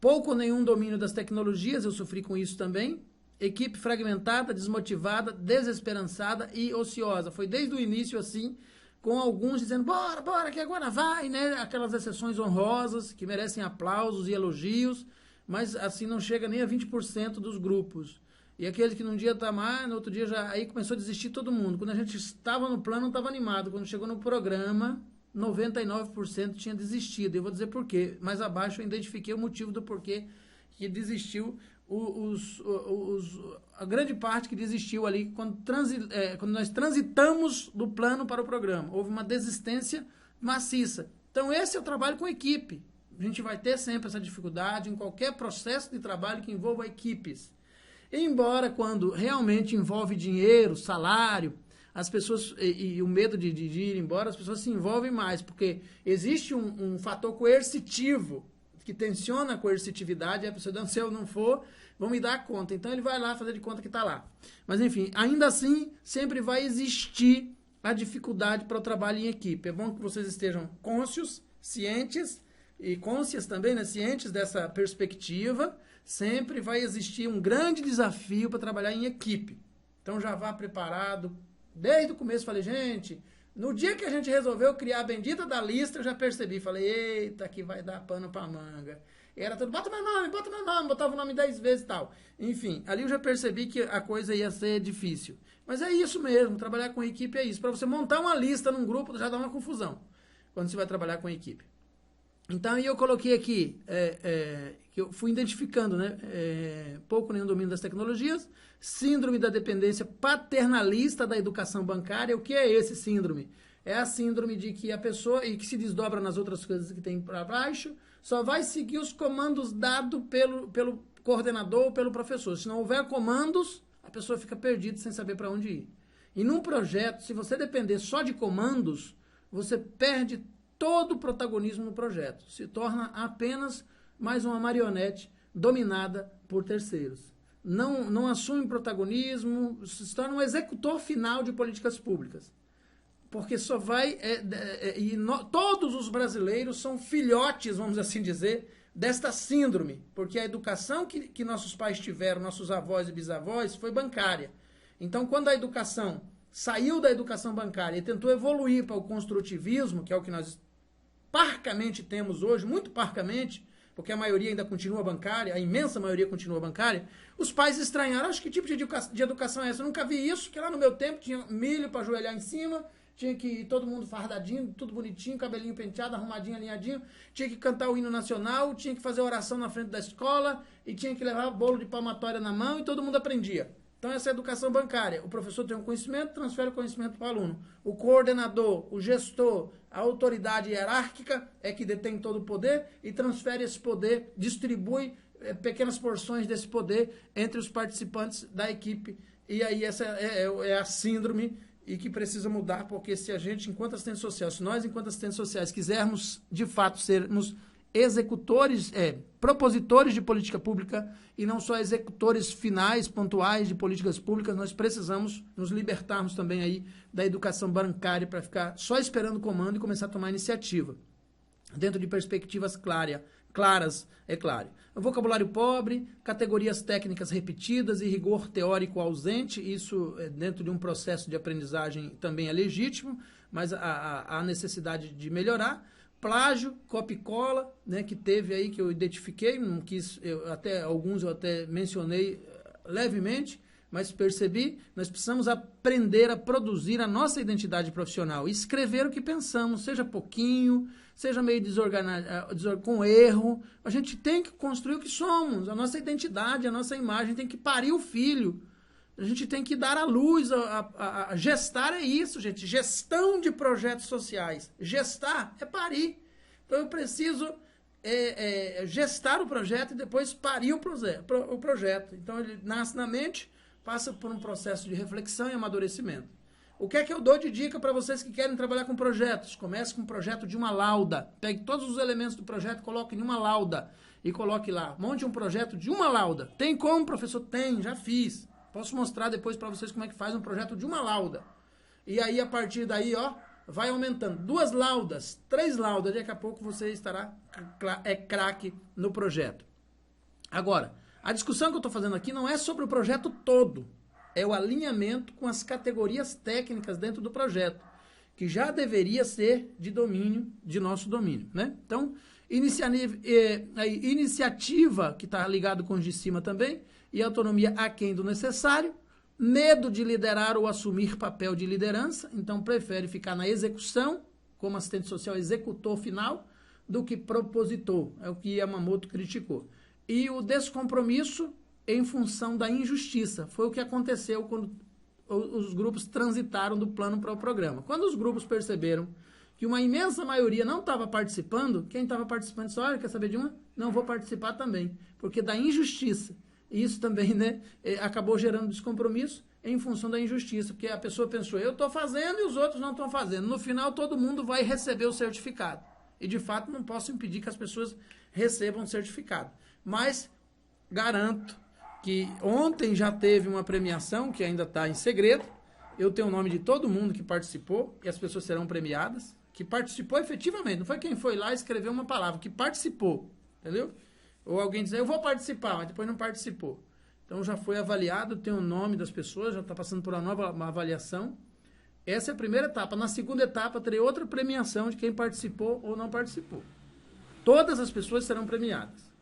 pouco ou nenhum domínio das tecnologias, eu sofri com isso também, equipe fragmentada, desmotivada, desesperançada e ociosa. Foi desde o início assim, com alguns dizendo, bora, que agora vai, né, aquelas exceções honrosas, que merecem aplausos e elogios, mas assim não chega nem a 20% dos grupos. E aquele que num dia está mais, no outro dia já aí começou a desistir todo mundo. Quando a gente estava no plano, não estava animado. Quando chegou no programa, 99% tinha desistido. Eu vou dizer por quê. Mais abaixo eu identifiquei o motivo do porquê que desistiu. A grande parte que desistiu ali quando nós transitamos do plano para o programa. Houve uma desistência maciça. Então esse é o trabalho com equipe. A gente vai ter sempre essa dificuldade em qualquer processo de trabalho que envolva equipes. Embora quando realmente envolve dinheiro, salário, as pessoas, e o medo de ir embora, as pessoas se envolvem mais, porque existe um fator coercitivo, que tensiona a coercitividade, e a pessoa, se eu não for, vão me dar conta. Então ele vai lá fazer de conta que está lá. Mas enfim, ainda assim, sempre vai existir a dificuldade para o trabalho em equipe. É bom que vocês estejam cônscios, cientes, e conscientes também, né, cientes dessa perspectiva, sempre vai existir um grande desafio para trabalhar em equipe. Então já vá preparado. Desde o começo falei, gente, no dia que a gente resolveu criar a bendita da lista, eu já percebi, falei, eita, que vai dar pano pra manga. E era tudo, bota meu nome, botava o nome 10 vezes e tal. Enfim, ali eu já percebi que a coisa ia ser difícil. Mas é isso mesmo, trabalhar com equipe é isso. Para você montar uma lista num grupo, já dá uma confusão, quando você vai trabalhar com equipe. Então, aí eu coloquei aqui, que eu fui identificando, né, pouco nem o domínio das tecnologias, síndrome da dependência paternalista da educação bancária. O que é esse síndrome? É a síndrome de que a pessoa, e que se desdobra nas outras coisas que tem para baixo, só vai seguir os comandos dados pelo coordenador ou pelo professor. Se não houver comandos, a pessoa fica perdida sem saber para onde ir. E num projeto, se você depender só de comandos, você perde todo o protagonismo no projeto. Se torna apenas mais uma marionete dominada por terceiros. Não assume protagonismo, se torna um executor final de políticas públicas. Porque só vai... todos os brasileiros são filhotes, vamos assim dizer, desta síndrome. Porque a educação que nossos pais tiveram, nossos avós e bisavós, foi bancária. Então, quando a educação saiu da educação bancária e tentou evoluir para o construtivismo, que é o que nós parcamente temos hoje, muito parcamente, porque a maioria ainda continua bancária, a imensa maioria continua bancária, os pais estranharam, acho que tipo de educação é essa? Eu nunca vi isso, porque lá no meu tempo tinha milho para ajoelhar em cima, tinha que ir todo mundo fardadinho, tudo bonitinho, cabelinho penteado, arrumadinho, alinhadinho, tinha que cantar o hino nacional, tinha que fazer oração na frente da escola, e tinha que levar bolo de palmatória na mão, e todo mundo aprendia. Então, essa é a educação bancária. O professor tem um conhecimento, transfere o conhecimento para o aluno. O coordenador, o gestor, a autoridade hierárquica é que detém todo o poder e transfere esse poder, distribui pequenas porções desse poder entre os participantes da equipe. E aí essa é a síndrome e que precisa mudar, porque se a gente, enquanto assistentes sociais, se nós, enquanto assistentes sociais, quisermos, de fato, sermos executores, propositores de política pública e não só executores finais, pontuais de políticas públicas, nós precisamos nos libertarmos também aí da educação bancária para ficar só esperando o comando e começar a tomar iniciativa. Dentro de perspectivas claras, é claro. O vocabulário pobre, categorias técnicas repetidas e rigor teórico ausente, isso dentro de um processo de aprendizagem também é legítimo, mas há necessidade de melhorar. Plágio, copia e cola, né, que teve aí, que eu identifiquei, não quis, alguns eu até mencionei levemente, mas percebi, nós precisamos aprender a produzir a nossa identidade profissional, escrever o que pensamos, seja pouquinho, seja meio desorganizado, com erro, a gente tem que construir o que somos, a nossa identidade, a nossa imagem, tem que parir o filho, a gente tem que dar à luz, a gestar é isso, gente, gestão de projetos sociais, gestar é parir, então eu preciso gestar o projeto e depois parir o projeto, então ele nasce na mente, passa por um processo de reflexão e amadurecimento. O que é que eu dou de dica para vocês que querem trabalhar com projetos? Comece com um projeto de uma lauda. Pegue todos os elementos do projeto, coloque em uma lauda e coloque lá. Monte um projeto de uma lauda. Tem como, professor? Tem, já fiz. Posso mostrar depois para vocês como é que faz um projeto de uma lauda. E aí, a partir daí, vai aumentando. 2 laudas, 3 laudas. Daqui a pouco você estará craque no projeto. Agora, a discussão que eu estou fazendo aqui não é sobre o projeto todo. É o alinhamento com as categorias técnicas dentro do projeto, que já deveria ser de nosso domínio, né? Então, iniciativa, que está ligado com os de cima também, e autonomia aquém do necessário, medo de liderar ou assumir papel de liderança, então prefere ficar na execução, como assistente social executor final, do que propositor, é o que Yamamoto criticou. E o descompromisso em função da injustiça. Foi o que aconteceu quando os grupos transitaram do plano para o programa. Quando os grupos perceberam que uma imensa maioria não estava participando, quem estava participando disse, olha, quer saber de uma? Não vou participar também, porque da injustiça. E isso também, né, acabou gerando descompromisso em função da injustiça, porque a pessoa pensou, eu estou fazendo e os outros não estão fazendo. No final, todo mundo vai receber o certificado. E, de fato, não posso impedir que as pessoas recebam o certificado. Mas garanto que ontem já teve uma premiação, que ainda está em segredo, eu tenho o nome de todo mundo que participou e as pessoas serão premiadas, que participou efetivamente, não foi quem foi lá e escreveu uma palavra, que participou, entendeu? Ou alguém dizer, eu vou participar, mas depois não participou. Então já foi avaliado, tem o nome das pessoas, já está passando por uma avaliação. Essa é a primeira etapa. Na segunda etapa, terei outra premiação de quem participou ou não participou. Todas as pessoas serão premiadas.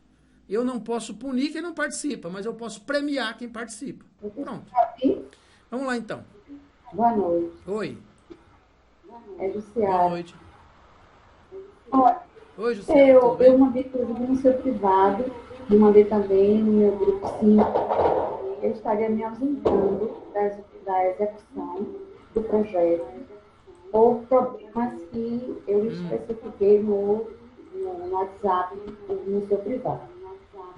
Eu não posso punir quem não participa, mas eu posso premiar quem participa. Pronto. Vamos lá, então. Boa noite. Oi. É Luciana. Boa noite. Olha, Oi, José. eu mandei, inclusive, no seu privado, e mandei também no meu grupo 5. Eu estaria me ausentando da execução do projeto por problemas que eu especifiquei no WhatsApp, no seu privado.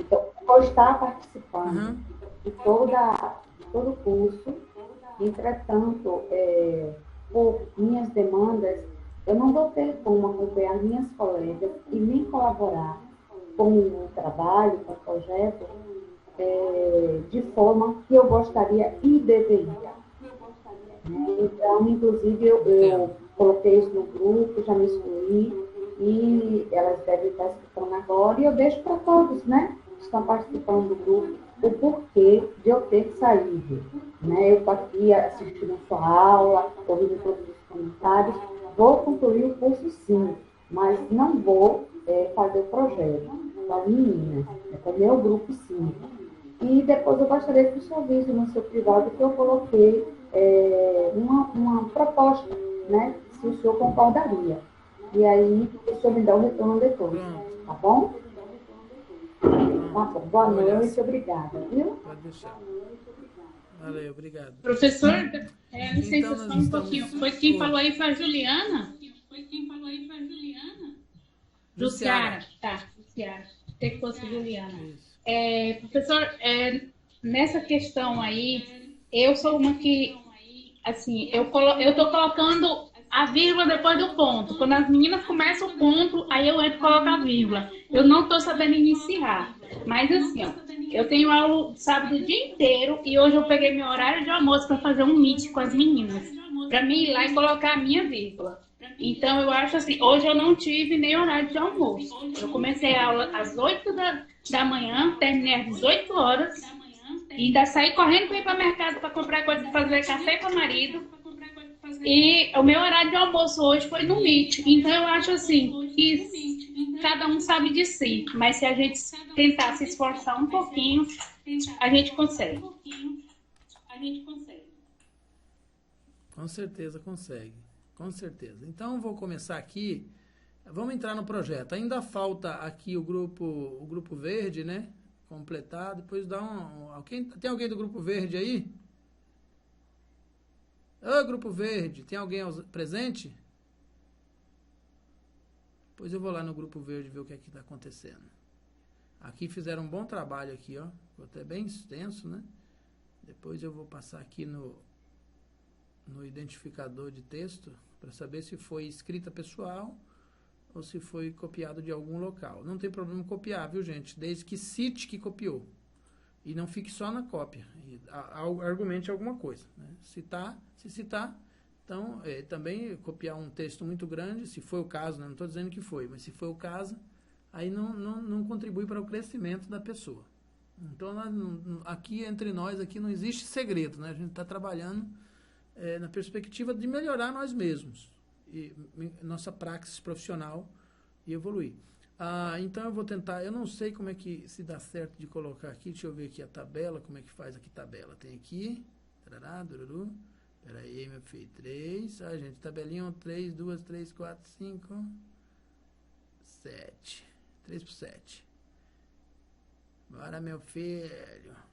Então, vou estar participando de todo o curso, entretanto, por minhas demandas, eu não vou ter como acompanhar minhas colegas e nem colaborar com o trabalho, com o projeto, de forma que eu gostaria e deveria. Então, inclusive, eu coloquei isso no grupo, já me excluí, e elas devem estar escutando agora, e eu deixo para todos, né, que estão participando do grupo, o porquê de eu ter que sair. Né? Eu estou aqui assistindo a sua aula, ouvindo todos os comentários, vou concluir o curso sim, mas não vou fazer o projeto com as meninas, com o meu grupo sim. E depois eu gostaria que o senhor visse no seu privado que eu coloquei uma proposta, né? Se o senhor concordaria. E aí o senhor me dá o retorno depois, tá bom? Tá bom. Boa noite, obrigada, viu? Pode deixar. Valeu, obrigado. Professor, licença Então, só nós um estamos- pouquinho. Foi quem falou aí foi a Juliana? Jussiara. Tá, Jussiara. Tem que fosse Juliana. Isso. Professor, nessa questão aí, eu sou uma que, assim, eu tô colocando a vírgula depois do ponto. Quando as meninas começam o ponto, aí eu entro e coloco a vírgula. Eu não tô sabendo iniciar. Mas assim, ó, eu tenho aula sábado o dia inteiro e hoje eu peguei meu horário de almoço para fazer um meet com as meninas. Para mim ir lá e colocar a minha vírgula. Então, eu acho assim, hoje eu não tive nem horário de almoço. Eu comecei a aula às 8 da manhã, terminei às 18 horas, e ainda saí correndo para ir para o mercado para comprar coisa para fazer café para o marido. E o meu horário de almoço hoje foi no Meet. Então, eu acho assim, que cada um sabe de si, mas se a gente tentar se esforçar um pouquinho, a gente consegue. Com certeza consegue. Com certeza. Então, vou começar aqui. Vamos entrar no projeto. Ainda falta aqui o grupo verde, né? Completar. Depois dá tem alguém do grupo verde aí? Ô, grupo verde, tem alguém presente? Depois eu vou lá no grupo verde ver o que é que está acontecendo. Aqui fizeram um bom trabalho aqui, ó. Ficou até bem extenso, né? Depois eu vou passar aqui no identificador de texto para saber se foi escrita pessoal ou se foi copiado de algum local. Não tem problema copiar, viu, gente? Desde que cite que copiou. E não fique só na cópia. E argumente alguma coisa. Né? Se citar, então, também copiar um texto muito grande, se foi o caso, né? Não estou dizendo que foi, mas se foi o caso, aí não contribui para o crescimento da pessoa. Então, aqui entre nós, aqui não existe segredo, né? A gente está trabalhando na perspectiva de melhorar nós mesmos, e nossa praxis profissional e evoluir. Então eu vou tentar, eu não sei como é que se dá certo de colocar aqui, deixa eu ver aqui a tabela, como é que faz aqui tabela, tem aqui, tarará, dururu, peraí meu filho, 3, gente, tabelinha 1, 3, 2, 3, 4, 5, 7, 3 por 7, bora meu filho.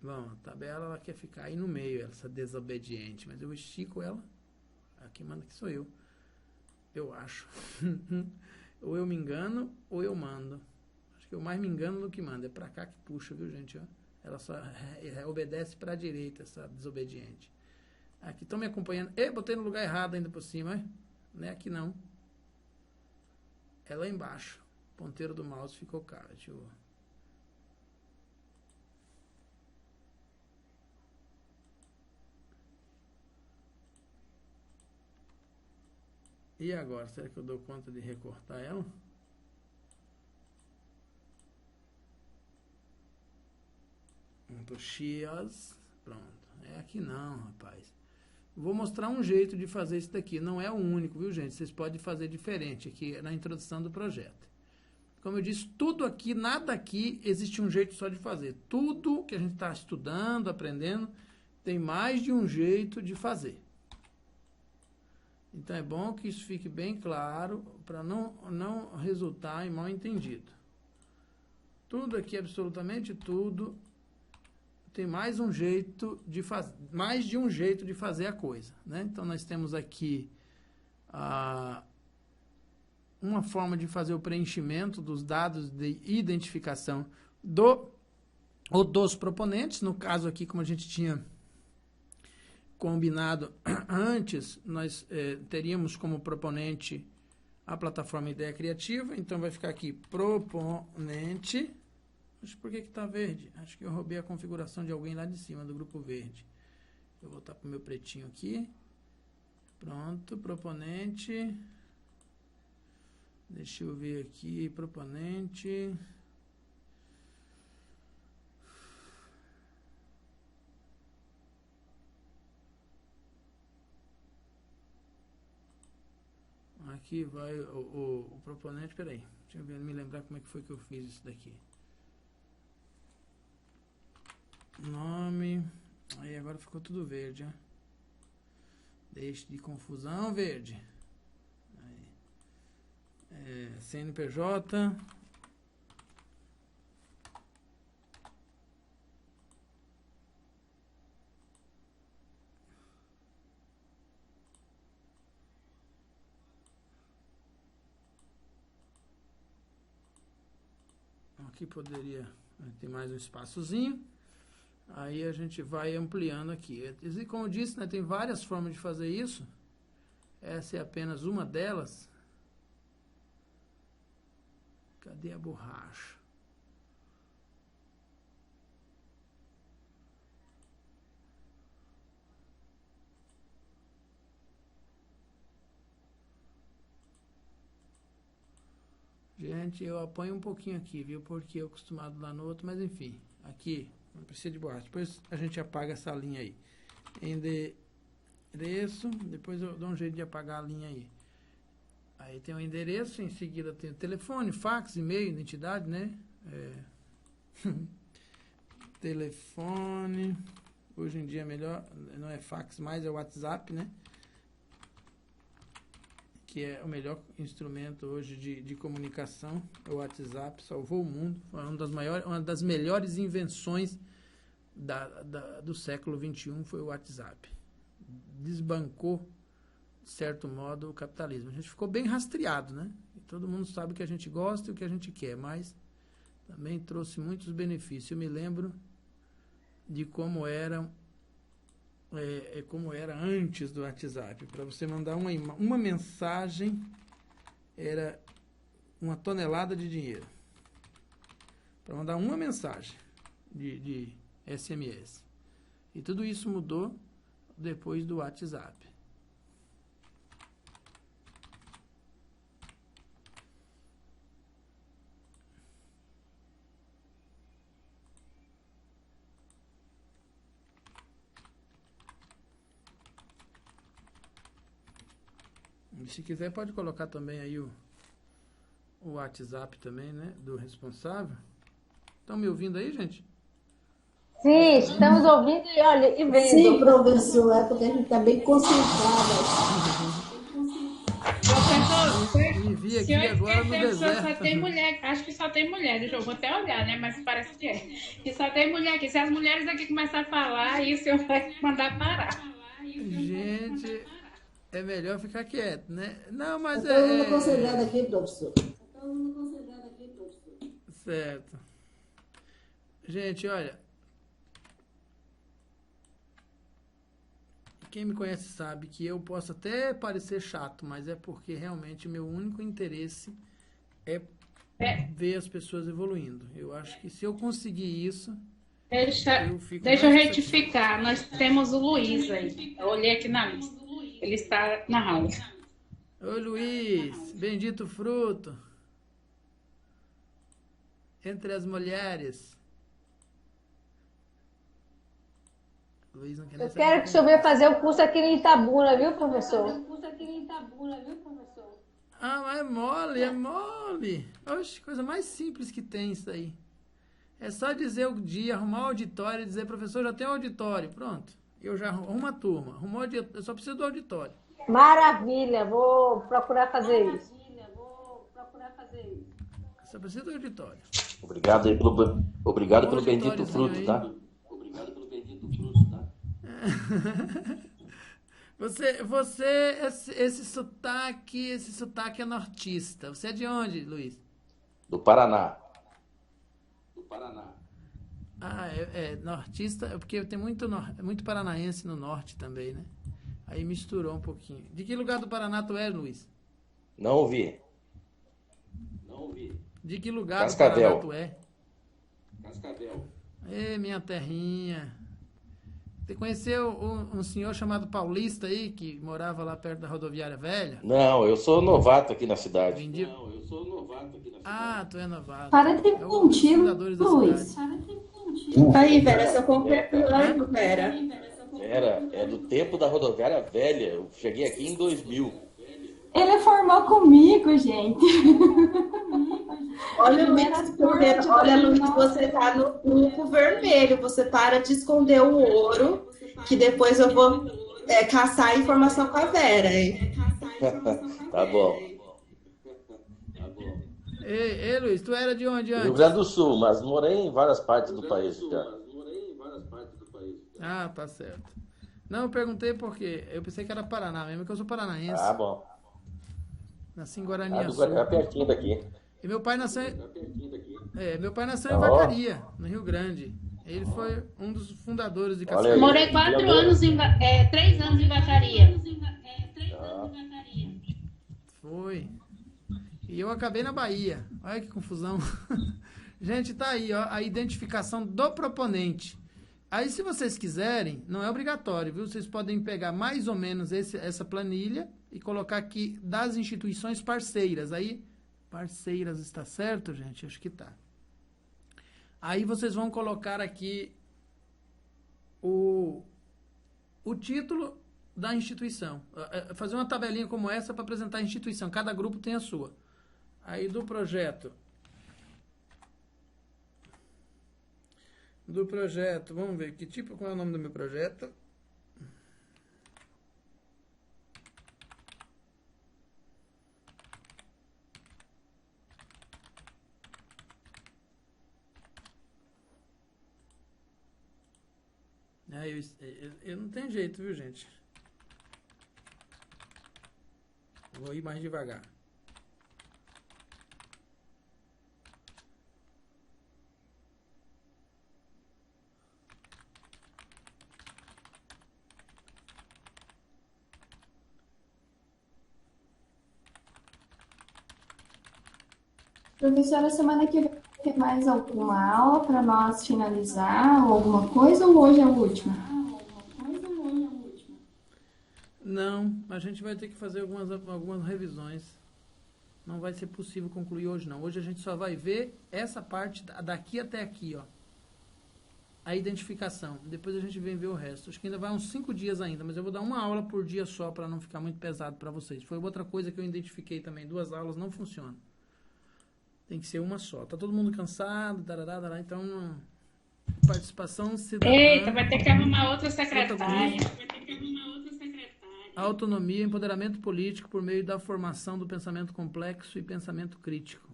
Bom, a tabela ela quer ficar aí no meio, essa desobediente, mas eu estico ela. Aqui manda que sou eu. Eu acho. Ou eu me engano, ou eu mando. Acho que eu mais me engano do que mando. É pra cá que puxa, viu, gente? Ela só obedece pra direita, essa desobediente. Aqui estão me acompanhando. Botei no lugar errado ainda por cima, hein? Não é aqui não. É lá embaixo. O ponteiro do mouse ficou cá. Deixa eu E agora, será que eu dou conta de recortar ela? X, pronto. É aqui não, rapaz. Vou mostrar um jeito de fazer isso daqui. Não é o único, viu, gente? Vocês podem fazer diferente aqui na introdução do projeto. Como eu disse, tudo aqui, nada aqui, existe um jeito só de fazer. Tudo que a gente está estudando, aprendendo, tem mais de um jeito de fazer. Então, é bom que isso fique bem claro para não resultar em mal entendido. Tudo aqui, absolutamente tudo, tem mais um jeito de fazer, mais de um jeito de fazer a coisa, né? Então, nós temos aqui uma forma de fazer o preenchimento dos dados de identificação dos proponentes. No caso aqui, como a gente tinha combinado antes, nós teríamos como proponente a plataforma Ideia Criativa. Então, vai ficar aqui proponente. Mas por que está verde? Acho que eu roubei a configuração de alguém lá de cima do grupo verde. Eu vou voltar para o meu pretinho aqui. Pronto, proponente. Deixa eu ver aqui, proponente. Aqui vai o proponente, peraí. Deixa eu me lembrar como é que foi que eu fiz isso daqui. Nome. Aí agora ficou tudo verde, ó. Deixe de confusão, verde. Aí. CNPJ. Aqui poderia ter mais um espaçozinho. Aí a gente vai ampliando aqui. E como eu disse, né, tem várias formas de fazer isso. Essa é apenas uma delas. Cadê a borracha? Gente, eu apanho um pouquinho aqui, viu? Porque eu acostumado lá no outro, mas enfim. Aqui, não precisa de borracha. Depois a gente apaga essa linha aí. Endereço. Depois eu dou um jeito de apagar a linha aí. Aí tem o endereço, em seguida tem o telefone, fax, e-mail, identidade, né? Telefone. Hoje em dia é melhor, não é fax mais, é o WhatsApp, né? Que é o melhor instrumento hoje de comunicação, é o WhatsApp, salvou o mundo, foi uma das melhores invenções do século XXI, foi o WhatsApp. Desbancou, de certo modo, o capitalismo. A gente ficou bem rastreado, né? E todo mundo sabe o que a gente gosta e o que a gente quer, mas também trouxe muitos benefícios. Eu me lembro de como era antes do WhatsApp. Para você mandar uma mensagem, era 1 tonelada de dinheiro. Para mandar uma mensagem de SMS. E tudo isso mudou depois do WhatsApp. Se quiser, pode colocar também aí o WhatsApp também, né? Do responsável. Estão me ouvindo aí, gente? Sim, estamos ouvindo e olha, e vendo. Sim, professor, é porque a gente está bem concentrada. Professor, Me vi aqui agora no deserto. Só tem mulher, acho que só tem mulher, deixa eu vou até olhar, né? Mas parece que é. E só tem mulher aqui. Se as mulheres aqui começarem a falar, isso eu vou mandar parar. Gente, é melhor ficar quieto, né? Não, mas Todo mundo concentrado aqui, professor. Certo. Gente, olha. Quem me conhece sabe que eu posso até parecer chato, mas é porque realmente meu único interesse é ver as pessoas evoluindo. Eu acho que se eu conseguir isso, Deixa eu retificar. Nós temos o Luiz aí. Eu olhei aqui na lista. Ele está na aula. Oi, Luiz. Bendito fruto. Entre as mulheres. Luiz não quer nem Eu quero que o senhor venha fazer o curso aqui em Itabuna, viu, professor? Ah, mas é mole, é mole. Oxe, coisa mais simples que tem isso aí. É só dizer o dia, arrumar o auditório e dizer, professor, já tem um auditório. Pronto. Eu já arrumo a turma. Eu só preciso do auditório. Maravilha, vou procurar fazer isso. Só preciso do auditório. Obrigado pelo bendito fruto, aí. tá? Esse sotaque é nortista. Você é de onde, Luiz? Do Paraná. Ah, nortista, é porque tem muito paranaense no norte também, né? Aí misturou um pouquinho. De que lugar do Paraná tu és, Luiz? Não ouvi. De que lugar Cascavel. do Paraná tu é? Ê, minha terrinha. Você conheceu um senhor chamado Paulista aí, que morava lá perto da rodoviária velha? Não, eu sou novato aqui na cidade. Ah, tu é novato. Para de mentir, Luiz. Aí, Vera, seu contemporâneo, Vera. É do tempo da rodoviária velha. Eu cheguei aqui em 2000. Ele formou comigo, gente. Olha, Luiz, você tá no grupo vermelho. Você para de esconder o ouro, que depois eu vou caçar a informação com a Vera, hein? Tá bom. Ei, Luiz, tu era de onde antes? Rio Grande do Sul, mas morei em várias partes do país já. Ah, tá certo. Não, eu perguntei porque eu pensei que era Paraná mesmo, que eu sou paranaense. Ah, bom. Nasci em Guaraniaçu. É pertinho daqui. E meu pai nasceu em Vacaria, no Rio Grande. Ele foi um dos fundadores de Cascavel. Morei 3 anos em Vacaria. Foi. E eu acabei na Bahia. Olha que confusão. Gente, tá aí, ó, a identificação do proponente. Aí, se vocês quiserem, não é obrigatório, viu? Vocês podem pegar mais ou menos essa planilha e colocar aqui das instituições parceiras. Aí, parceiras, está certo, gente? Acho que tá. Aí, vocês vão colocar aqui o título da instituição. Fazer uma tabelinha como essa para apresentar a instituição. Cada grupo tem a sua. Aí, do projeto, vamos ver qual é o nome do meu projeto. Eu não tenho jeito, viu, gente? Vou ir mais devagar. Professora, semana que vem tem mais alguma aula para nós finalizar ou alguma coisa, ou hoje é a última? Não, a gente vai ter que fazer algumas revisões. Não vai ser possível concluir hoje, não. Hoje a gente só vai ver essa parte daqui até aqui, ó. A identificação. Depois a gente vem ver o resto. Acho que ainda vai uns 5 dias ainda, mas eu vou dar uma aula por dia só para não ficar muito pesado para vocês. Foi outra coisa que eu identifiquei também. 2 aulas não funcionam. Tem que ser uma só. Tá todo mundo cansado, então participação cidadã. Eita, vai ter que arrumar outra secretária. Autonomia, empoderamento político por meio da formação do pensamento complexo e pensamento crítico.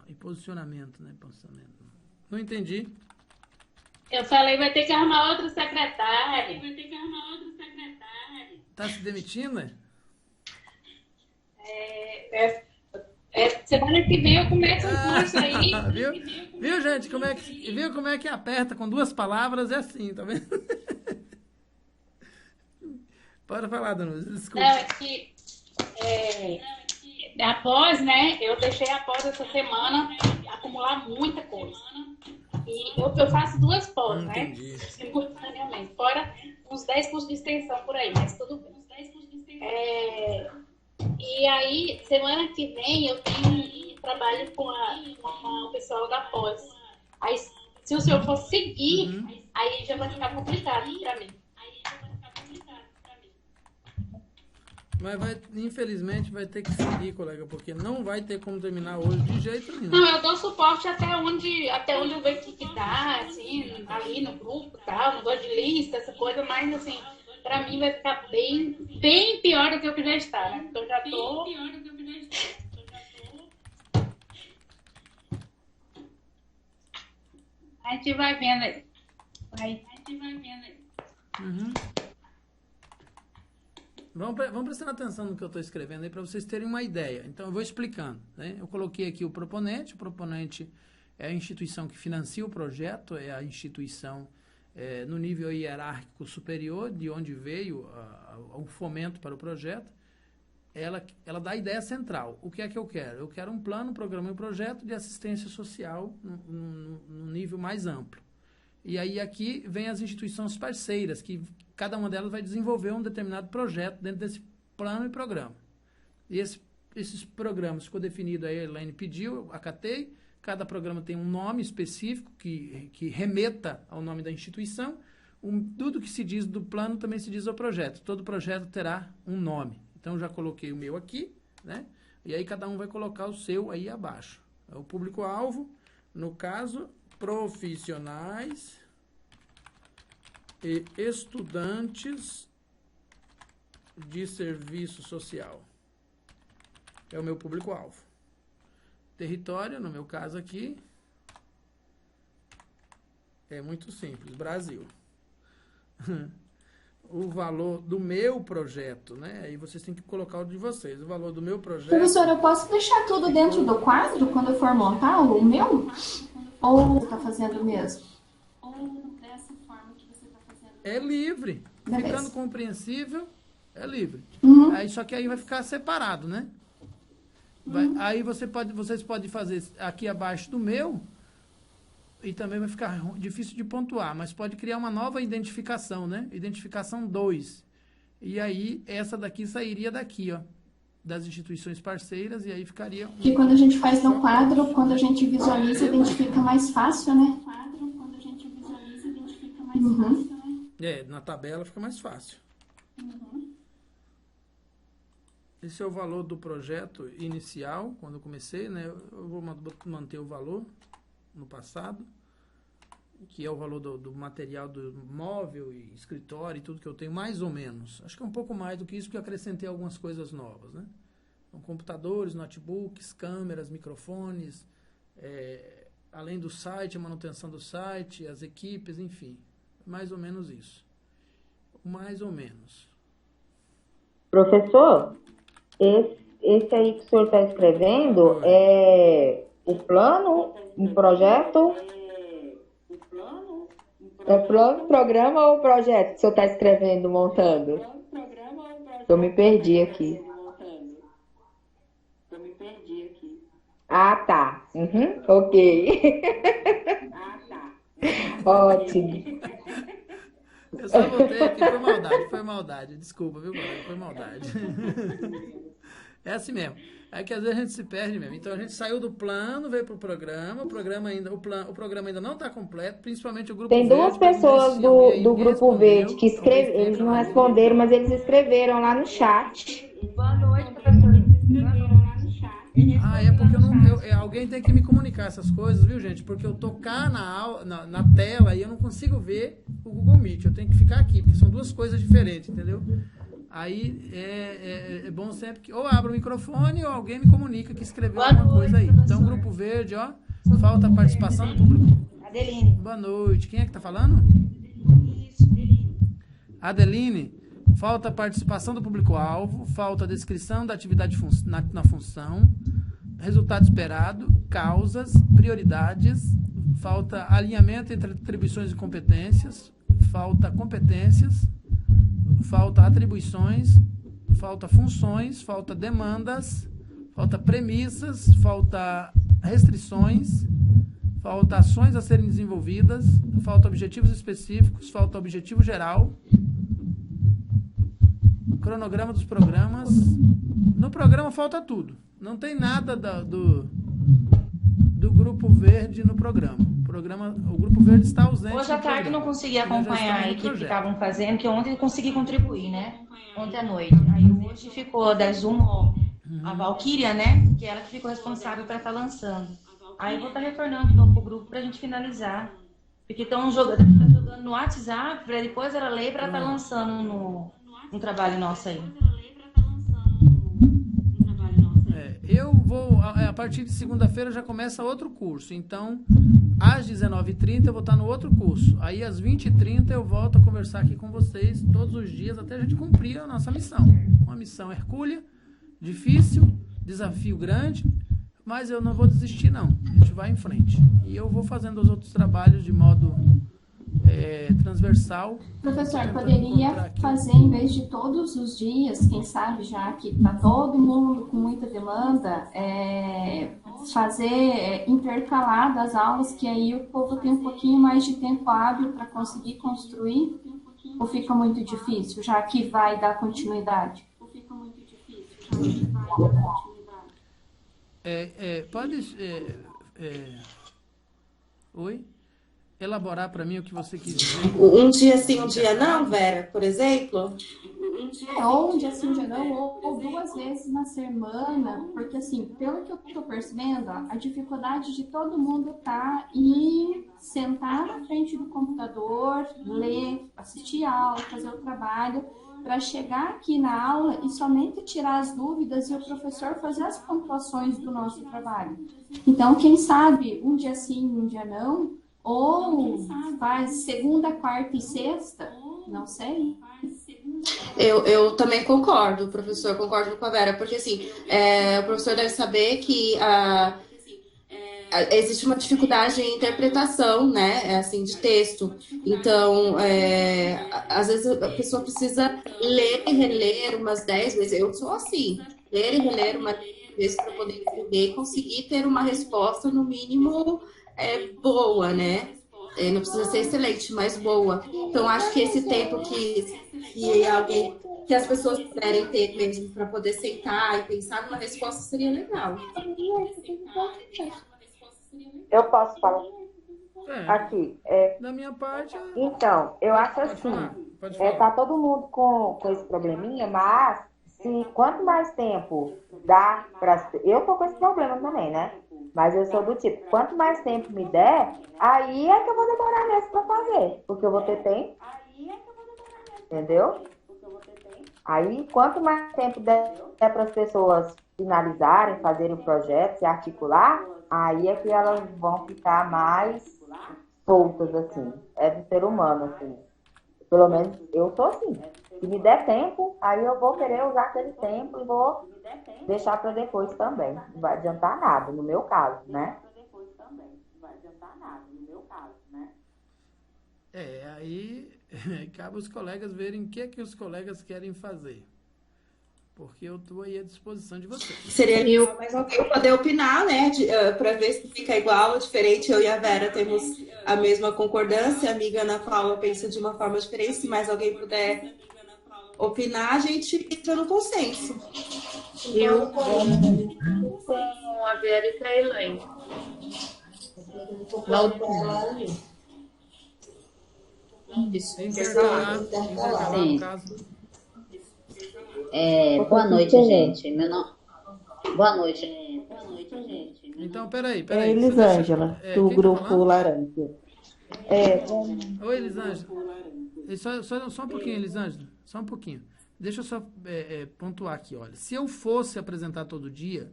E posicionamento, né? Pensamento. Não entendi. Eu falei, vai ter que arrumar outra secretária. Tá se demitindo, né? Semana que vem eu começo um curso aí. Viu, gente? Viu como é que aperta com 2 palavras? É assim, tá vendo? Pode falar, dona Luz, desculpa. Não, após, né? Eu deixei após essa semana acumular muita coisa. E eu faço 2 pós, né? Simultaneamente. Fora uns 10 cursos de extensão por aí, mas tudo bem. E aí, semana que vem, eu tenho um trabalho com o pessoal da pós. Aí, se o senhor for seguir, aí já vai ficar complicado para mim. Mas infelizmente vai ter que seguir, colega, porque não vai ter como terminar hoje de jeito nenhum. Não, eu dou suporte até onde eu vejo que dá, assim, ali no grupo e tal, não gosto de lista, essa coisa, mas assim, pra mim vai ficar bem pior do que o que já está, né? Porque eu já tô... A gente vai vendo aí. Uhum. Vamos prestando atenção no que eu estou escrevendo aí para vocês terem uma ideia. Então, eu vou explicando, né? Eu coloquei aqui o proponente. O proponente é a instituição que financia o projeto, é a instituição no nível hierárquico superior, de onde veio o fomento para o projeto. Ela dá a ideia central. O que é que eu quero? Eu quero um plano, programa e projeto de assistência social no nível mais amplo. E aí aqui vem as instituições parceiras, que cada uma delas vai desenvolver um determinado projeto dentro desse plano e programa. E esses programas ficou definido, aí a Elaine pediu, eu acatei, cada programa tem um nome específico que remeta ao nome da instituição. Tudo que se diz do plano também se diz ao projeto. Todo projeto terá um nome. Então, já coloquei o meu aqui, né? E aí cada um vai colocar o seu aí abaixo. O público-alvo, no caso, profissionais e estudantes de serviço social. É o meu público-alvo. Território, no meu caso aqui, é muito simples, Brasil. O valor do meu projeto, né? Aí vocês têm que colocar o de vocês. O valor do meu projeto... Professor, eu posso deixar tudo dentro do quadro quando eu for montar o meu? Ou você está fazendo mesmo? Ou dessa forma que você está fazendo? É livre. Beleza. Ficando compreensível, é livre. Uhum. Aí, só que aí vai ficar separado, né? Aí vocês podem fazer aqui abaixo do meu... E também vai ficar difícil de pontuar, mas pode criar uma nova identificação, né? Identificação 2. E aí, essa daqui sairia daqui, ó, das instituições parceiras, e aí ficaria... Que quando a gente faz no quadro, quando a gente visualiza, identifica mais fácil, né? Na tabela fica mais fácil. Esse é o valor do projeto inicial, quando eu comecei, né? Eu vou manter o valor no passado, que é o valor do material do móvel e escritório e tudo que eu tenho, mais ou menos. Acho que é um pouco mais do que isso, porque eu acrescentei algumas coisas novas, né? Então, computadores, notebooks, câmeras, microfones, além do site, a manutenção do site, as equipes, enfim. Mais ou menos isso. Mais ou menos. Professor, esse aí que o senhor está escrevendo é o plano, um projeto? É plano, programa ou projeto que o senhor está escrevendo, montando? Eu me perdi aqui. Ah, tá. Uhum, ok. Ótimo. Eu só botei aqui, foi maldade. Desculpa, viu, galera? Foi maldade. É assim mesmo. É que às vezes a gente se perde mesmo. Então a gente saiu do plano, veio pro programa. O programa ainda não está completo, principalmente o grupo Tem verde. Tem duas pessoas do grupo verde que escreveram, eles não responderam, mas eles escreveram lá no chat. Boa noite, professora. É porque alguém tem que me comunicar essas coisas, viu, gente? Porque eu tocar na tela e eu não consigo ver o Google Meet. Eu tenho que ficar aqui, porque são duas coisas diferentes, entendeu? Aí é bom sempre que ou abra o microfone ou alguém me comunica que escreveu alguma coisa aí. Então, Grupo Verde, ó, falta a participação do público. Adeline. Boa noite. Quem é que tá falando? Adeline, falta a participação do público-alvo, falta a descrição da atividade na função, resultado esperado, causas, prioridades, falta alinhamento entre atribuições e competências, falta competências, falta atribuições, falta funções, falta demandas, falta premissas, falta restrições, falta ações a serem desenvolvidas, falta objetivos específicos, falta objetivo geral, cronograma dos programas, No programa falta tudo. Não tem nada do Grupo Verde no programa. O Grupo Verde está ausente. Hoje à tarde não consegui acompanhar a equipe que estavam fazendo, que ontem eu consegui contribuir, né? Ontem à noite. Aí hoje ficou das 1 a Valquíria, né? Que é ela que ficou responsável para estar lançando. Aí eu vou estar retornando de novo pro grupo para a gente finalizar. Porque estão jogando no WhatsApp, para depois ela ler para estar lançando no trabalho nosso aí. Eu vou, a partir de segunda-feira já começa outro curso, então às 19h30 eu vou estar no outro curso, aí às 20h30 eu volto a conversar aqui com vocês todos os dias até a gente cumprir a nossa missão, uma missão hercúlea, difícil, desafio grande, mas eu não vou desistir não, a gente vai em frente, e eu vou fazendo os outros trabalhos de modo transversal. Professor, poderia fazer, em vez de todos os dias, quem sabe, já que está todo mundo com muita demanda, fazer intercalado as aulas, que aí o povo tem um pouquinho mais de tempo hábil para conseguir construir, ou fica muito difícil, já que vai dar continuidade? Pode... Oi? Elaborar para mim o que você quis dizer. Um dia sim, um dia não, Vera, por exemplo? Ou um dia sim, um dia não, ou 2 vezes na semana, porque assim, pelo que eu estou percebendo, a dificuldade de todo mundo tá em sentar na frente do computador, ler, assistir a aula, fazer o trabalho, para chegar aqui na aula e somente tirar as dúvidas e o professor fazer as pontuações do nosso trabalho. Então, quem sabe, um dia sim, um dia não, ou faz segunda, quarta e sexta, não sei. Eu também concordo, professor, concordo com a Vera, porque assim, o professor deve saber que existe uma dificuldade em interpretação, né, assim, de texto. Então, às vezes a pessoa precisa ler e reler umas 10 vezes. Eu sou assim, ler e reler umas 10 vezes para poder entender e conseguir ter uma resposta, no mínimo, boa, né? Não precisa ser excelente, mas boa. Então, acho que esse tempo que as pessoas puderem ter mesmo para poder sentar e pensar numa resposta seria legal. Eu posso falar? Aqui. Da minha parte... Então, eu acho assim, tá todo mundo com esse probleminha, mas quanto mais tempo dá para... Eu tô com esse problema também, né? Mas eu sou do tipo, quanto mais tempo me der, aí é que eu vou demorar mesmo para fazer, porque eu vou ter tempo. Entendeu? Aí, quanto mais tempo der para as pessoas finalizarem, fazerem o projeto, se articular, aí é que elas vão ficar mais soltas, assim. É do ser humano, assim. Pelo menos eu sou assim. Se me der tempo, aí eu vou querer usar aquele tempo e vou deixar para depois também. Não vai adiantar nada, no meu caso, né? Aí cabe os colegas verem o que é que os colegas querem fazer. Porque eu estou aí à disposição de vocês. Seria legal, mas alguém poder opinar, né? Para ver se fica igual ou diferente. Eu e a Vera temos a mesma concordância. A amiga Ana Paula pensa de uma forma diferente. Se mais alguém puder opinar, a gente entra no consenso. Eu com a Vera e a Elaine. Isso, intercalar o caso. Boa noite, gente. Boa noite, gente. Então, peraí. Elisângela, do Grupo Laranja. Oi, Elisângela. Só um pouquinho, Elisângela. Só um pouquinho. Deixa eu só pontuar aqui, olha. Se eu fosse apresentar todo dia,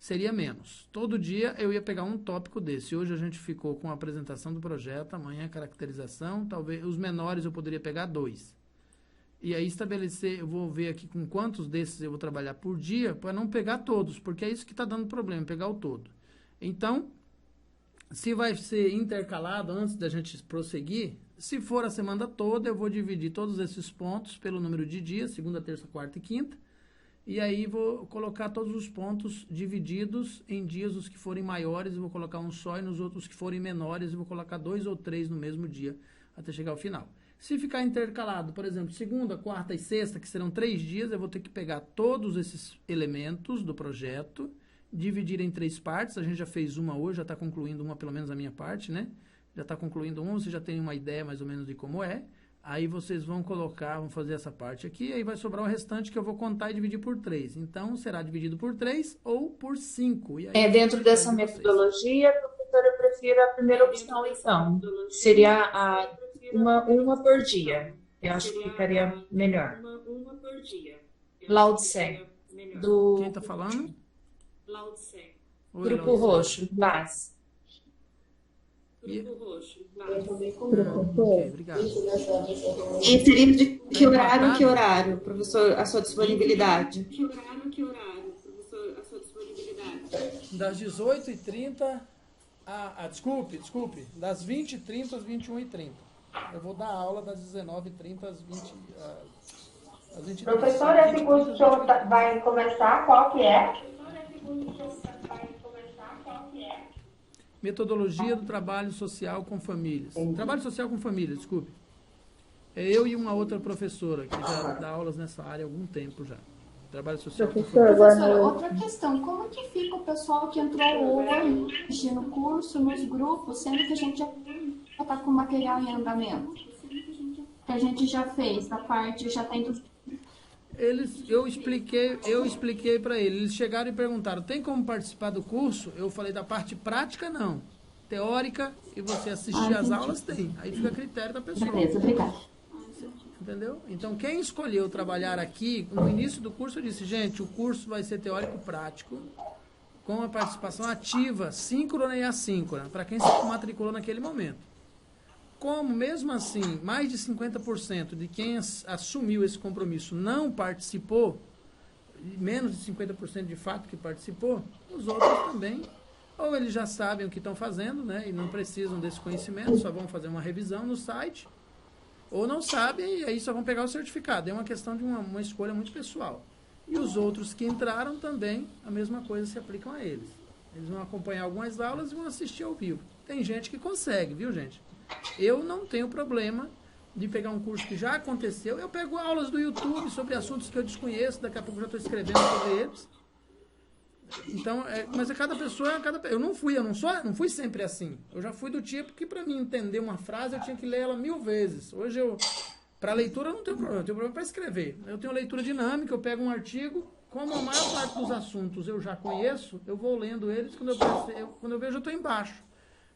seria menos. Todo dia eu ia pegar um tópico desse. Hoje a gente ficou com a apresentação do projeto, amanhã a caracterização, talvez os menores eu poderia pegar 2. E aí estabelecer, eu vou ver aqui com quantos desses eu vou trabalhar por dia, para não pegar todos, porque é isso que está dando problema, pegar o todo. Então, se vai ser intercalado antes da gente prosseguir, se for a semana toda, eu vou dividir todos esses pontos pelo número de dias, segunda, terça, quarta e quinta, e aí vou colocar todos os pontos divididos em dias, os que forem maiores, eu vou colocar um só, e nos outros que forem menores, eu vou colocar 2 ou 3 no mesmo dia, até chegar ao final. Se ficar intercalado, por exemplo, segunda, quarta e sexta, que serão 3 dias, eu vou ter que pegar todos esses elementos do projeto, dividir em 3 partes. A gente já fez uma hoje, já está concluindo uma, pelo menos a minha parte, né? Já está concluindo uma, você já tem uma ideia mais ou menos de como é. Aí vocês vão colocar, vão fazer essa parte aqui, aí vai sobrar o restante que eu vou contar e dividir por 3. Então, será dividido por 3 ou por 5. E aí, dentro dessa metodologia, professora, eu prefiro a primeira opção, então. Seria uma por dia. Eu acho que ficaria melhor. Lao Tse. Quem está falando? Grupo Roxo, Vaz. Ok, obrigado. E seria de que horário, professor, a sua disponibilidade? Das 18h30 desculpe, das 20h30 às 21h30. Eu vou dar aula das 19h30 às 23h. Professor, esse curso que o senhor vai começar, qual que é? Metodologia do trabalho social com famílias. Trabalho social com famílias, desculpe. É eu e uma outra professora que já dá aulas nessa área há algum tempo já. Trabalho social com famílias. Professora, outra questão, como que fica o pessoal que entrou hoje no curso, nos grupos, sendo que a gente já está com material em andamento? Que a gente já fez, a parte já tem tudo. Eu expliquei para eles. Eles chegaram e perguntaram: tem como participar do curso? Eu falei: da parte prática, não. Teórica, e você assistir às aulas, tem. Aí fica a critério da pessoa. Beleza, obrigada. Entendeu? Então, quem escolheu trabalhar aqui, no início do curso, eu disse: gente, o curso vai ser teórico-prático, com a participação ativa, síncrona e assíncrona, para quem se matriculou naquele momento. Como, mesmo assim, mais de 50% de quem assumiu esse compromisso não participou, menos de 50% de fato que participou, os outros também, ou eles já sabem o que estão fazendo, né, e não precisam desse conhecimento, só vão fazer uma revisão no site, ou não sabem e aí só vão pegar o certificado. É uma questão de uma escolha muito pessoal. E os outros que entraram também, a mesma coisa se aplicam a eles. Eles vão acompanhar algumas aulas e vão assistir ao vivo. Tem gente que consegue, viu, gente? Eu não tenho problema de pegar um curso que já aconteceu. Eu pego aulas do YouTube sobre assuntos que eu desconheço, daqui a pouco eu já estou escrevendo sobre eles. Então, mas a cada pessoa, eu não fui sempre assim. Eu já fui do tipo que, para mim entender uma frase, eu tinha que ler ela 1000 vezes. Hoje para leitura eu não tenho problema, eu tenho problema para escrever. Eu tenho leitura dinâmica, eu pego um artigo, como a maior parte dos assuntos eu já conheço, eu vou lendo eles, quando eu vejo eu estou embaixo.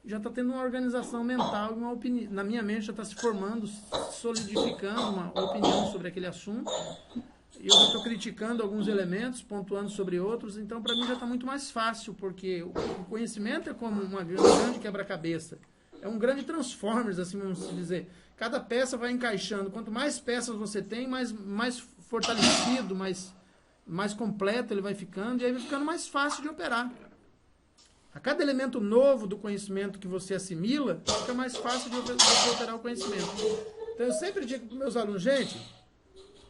Já está tendo uma organização mental, uma opinião, na minha mente já está se formando, solidificando uma opinião sobre aquele assunto. E eu já estou criticando alguns elementos, pontuando sobre outros, então para mim já está muito mais fácil, porque o conhecimento é como uma grande quebra-cabeça. É um grande Transformers, assim vamos dizer. Cada peça vai encaixando. Quanto mais peças você tem, mais fortalecido, mais completo ele vai ficando, e aí vai ficando mais fácil de operar. A cada elemento novo do conhecimento que você assimila, fica mais fácil de operar o conhecimento. Então eu sempre digo para os meus alunos: gente,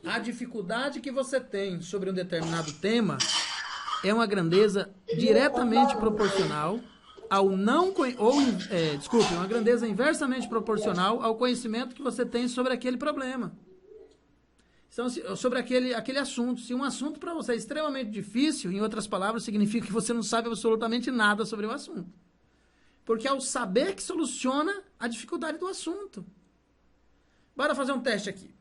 a dificuldade que você tem sobre um determinado tema é uma grandeza diretamente proporcional ao uma grandeza inversamente proporcional ao conhecimento que você tem sobre aquele problema. Então, sobre aquele assunto. Se um assunto para você é extremamente difícil, em outras palavras, significa que você não sabe absolutamente nada sobre o assunto. Porque é o saber que soluciona a dificuldade do assunto. Bora fazer um teste aqui.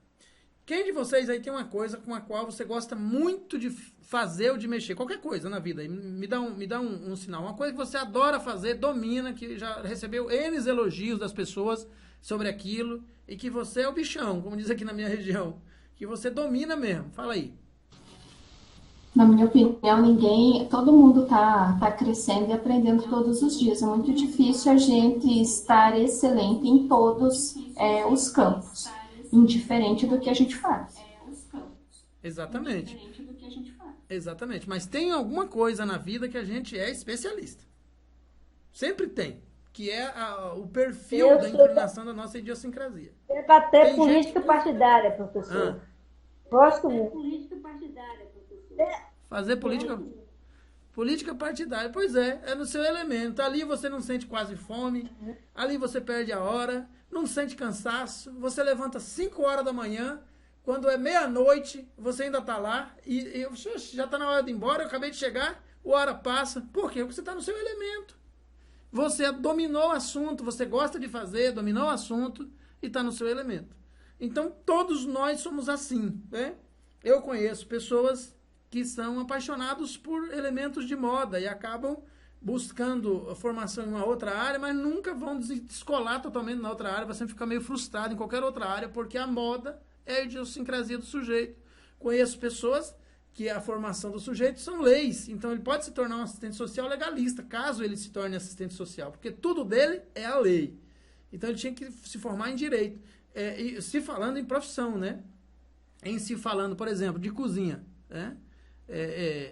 Quem de vocês aí tem uma coisa com a qual você gosta muito de fazer ou de mexer? Qualquer coisa na vida. Me dá um sinal. Uma coisa que você adora fazer, domina, que já recebeu N elogios das pessoas sobre aquilo, e que você é o bichão, como diz aqui na minha região. Que você domina mesmo. Fala aí. Na minha opinião, todo mundo tá crescendo e aprendendo todos os dias. É muito difícil a gente estar excelente em todos os campos, indiferente do que a gente faz. Exatamente. Exatamente. Mas tem alguma coisa na vida que a gente é especialista. Sempre tem. Que é o perfil da inclinação da nossa idiosincrasia. Debater política partidária, professor. Gosto muito. Fazer política... Política partidária, pois é no seu elemento. Ali você não sente quase fome, ali você perde a hora, não sente cansaço, você levanta 5 horas da manhã, quando é meia-noite, você ainda está lá, e já está na hora de ir embora, eu acabei de chegar, a hora passa. Por quê? Porque você está no seu elemento. Você dominou o assunto, você gosta de fazer, dominou o assunto e está no seu elemento. Então, todos nós somos assim, né? Eu conheço pessoas que são apaixonados por elementos de moda e acabam buscando formação em uma outra área, mas nunca vão descolar totalmente na outra área, vai sempre ficar meio frustrado em qualquer outra área, porque a moda é a idiosincrasia do sujeito. Conheço pessoas que a formação do sujeito são leis, então ele pode se tornar um assistente social legalista, caso ele se torne assistente social, porque tudo dele é a lei. Então ele tinha que se formar em direito. E se falando em profissão, né? Em se falando, por exemplo, de cozinha, né?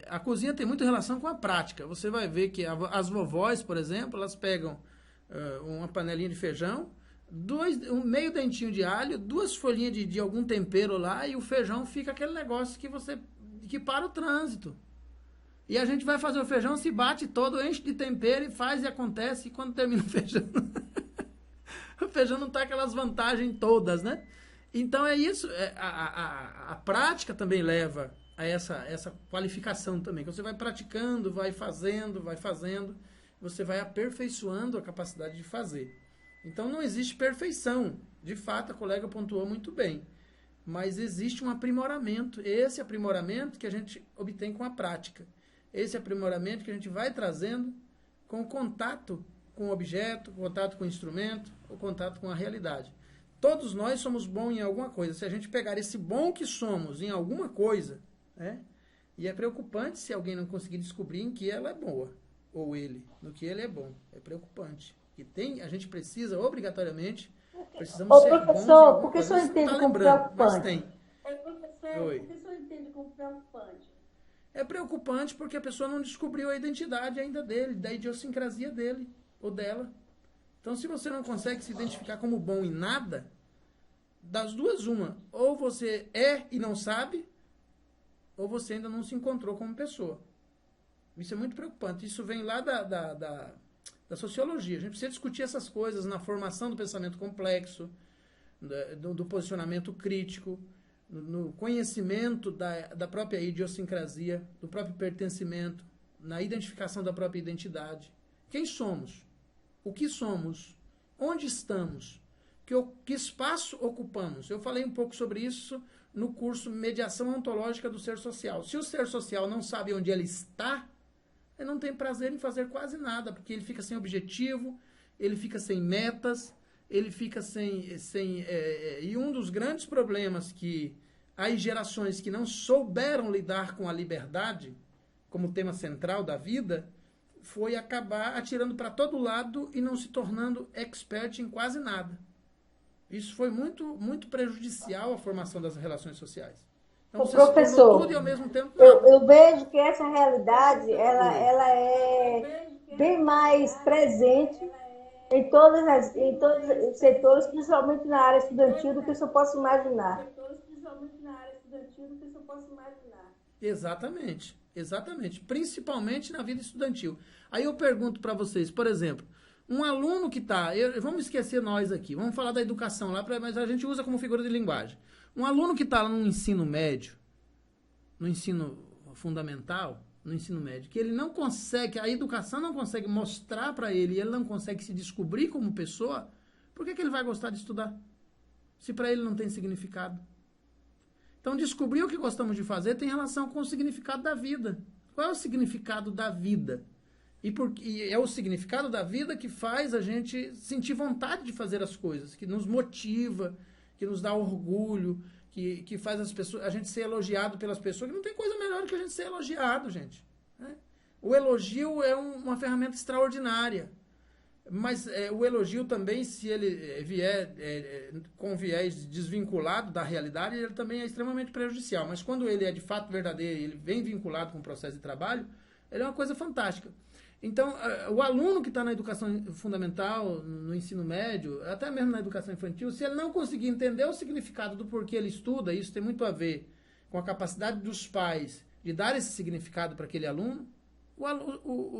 A cozinha tem muita relação com a prática. Você vai ver que as vovós, por exemplo, elas pegam uma panelinha de feijão, meio dentinho de alho, 2 folhinhas de algum tempero lá, e o feijão fica aquele negócio que para o trânsito. E a gente vai fazer o feijão, se bate todo, enche de tempero e faz e acontece, e quando termina o feijão o feijão não tá aquelas vantagens todas, né? Então é isso, a prática também leva a essa qualificação também, que você vai praticando, vai fazendo, você vai aperfeiçoando a capacidade de fazer. Então não existe perfeição, de fato a colega pontuou muito bem, mas existe um aprimoramento, esse aprimoramento que a gente obtém com a prática, esse aprimoramento que a gente vai trazendo com o contato com o objeto, o contato com o instrumento, o contato com a realidade. Todos nós somos bons em alguma coisa. Se a gente pegar esse bom que somos em alguma coisa, né? E é preocupante se alguém não conseguir descobrir em que ela é boa, ou ele, no que ele é bom. É preocupante. E a gente precisa, obrigatoriamente, precisamos ser bons em professor, por que o coisa. senhor entende Tá como lembrando, mas preocupante? tem. Professor, por que o senhor entende como preocupante? É preocupante porque a pessoa não descobriu a identidade ainda dele, da idiosincrasia dele ou dela. Então, se você não consegue se identificar como bom em nada, das duas uma, ou você é e não sabe, ou você ainda não se encontrou como pessoa. Isso é muito preocupante. Isso vem lá da sociologia. A gente precisa discutir essas coisas na formação do pensamento complexo, do posicionamento crítico, no conhecimento da própria idiosincrasia, do próprio pertencimento, na identificação da própria identidade. Quem somos? O que somos? Onde estamos? Que espaço ocupamos? Eu falei um pouco sobre isso no curso Mediação Ontológica do Ser Social. Se o ser social não sabe onde ele está, ele não tem prazer em fazer quase nada, porque ele fica sem objetivo, ele fica sem metas, ele fica e um dos grandes problemas que as gerações que não souberam lidar com a liberdade, como tema central da vida, foi acabar atirando para todo lado e não se tornando expert em quase nada. Isso foi muito, muito prejudicial à formação das relações sociais. Então, você professor, se tornou tudo e ao mesmo tempo eu vejo que essa realidade ela é bem mais presente em todos os setores, principalmente na área estudantil, do que eu posso imaginar. Exatamente, exatamente. Principalmente na vida estudantil. Aí eu pergunto para vocês, por exemplo, um aluno que está... Vamos esquecer nós aqui, vamos falar da educação lá, mas a gente usa como figura de linguagem. Um aluno que está no ensino médio, no ensino fundamental, no ensino médio, que ele não consegue, a educação não consegue mostrar para ele, e ele não consegue se descobrir como pessoa, por que ele vai gostar de estudar? Se para ele não tem significado. Então, descobrir o que gostamos de fazer tem relação com o significado da vida. Qual é o significado da vida? E é o significado da vida que faz a gente sentir vontade de fazer as coisas, que nos motiva, que nos dá orgulho, que faz a gente ser elogiado pelas pessoas, que não tem coisa melhor do que a gente ser elogiado, gente. Né? O elogio é uma ferramenta extraordinária. Mas o elogio também, se ele vier com viés desvinculado da realidade, ele também é extremamente prejudicial. Mas quando ele é de fato verdadeiro e ele vem vinculado com o processo de trabalho, ele é uma coisa fantástica. Então, o aluno que está na educação fundamental, no ensino médio, até mesmo na educação infantil, se ele não conseguir entender o significado do porquê ele estuda, isso tem muito a ver com a capacidade dos pais de dar esse significado para aquele aluno,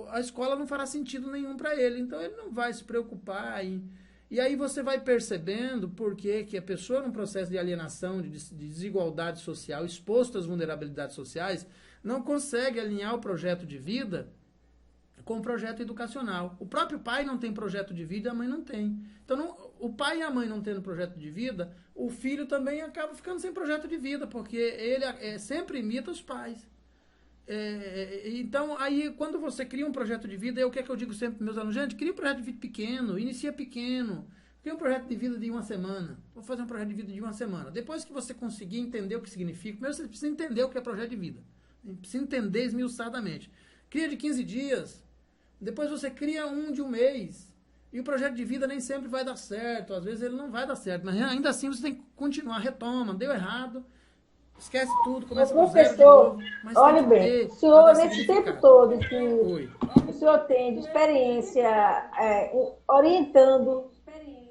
a escola não fará sentido nenhum para ele. Então, ele não vai se preocupar E aí você vai percebendo por que a pessoa num processo de alienação, de desigualdade social, exposto às vulnerabilidades sociais, não consegue alinhar o projeto de vida com o projeto educacional. O próprio pai não tem projeto de vida e a mãe não tem. Então, o pai e a mãe não tendo projeto de vida, o filho também acaba ficando sem projeto de vida, porque ele sempre imita os pais. Então, aí, quando você cria um projeto de vida, o que é que eu digo sempre para meus alunos? Gente, cria um projeto de vida pequeno, inicia pequeno. Cria um projeto de vida de 1 semana. Vou fazer um projeto de vida de 1 semana. Depois que você conseguir entender o que significa, primeiro você precisa entender o que é projeto de vida. Precisa entender esmiuçadamente. Cria de 15 dias. Depois você cria um de 1 mês. E o projeto de vida nem sempre vai dar certo. Às vezes ele não vai dar certo. Mas ainda assim você tem que continuar. Retoma. Deu errado. Esquece tudo. Começa com zero de novo. Mas olha bem, o senhor, nesse tempo todo que o senhor tem de experiência orientando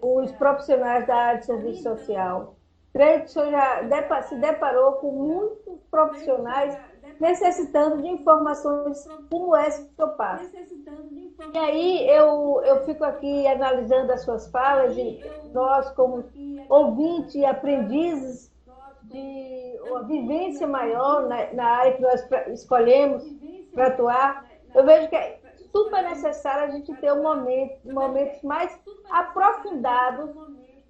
os profissionais da área de serviço social, creio que o senhor já se deparou com muitos profissionais necessitando de informações como essa que o senhor passa. E aí eu fico aqui analisando as suas falas e nós, como ouvintes e aprendizes de uma vivência maior na área que nós escolhemos para atuar, eu vejo que é super necessário a gente ter momentos mais aprofundados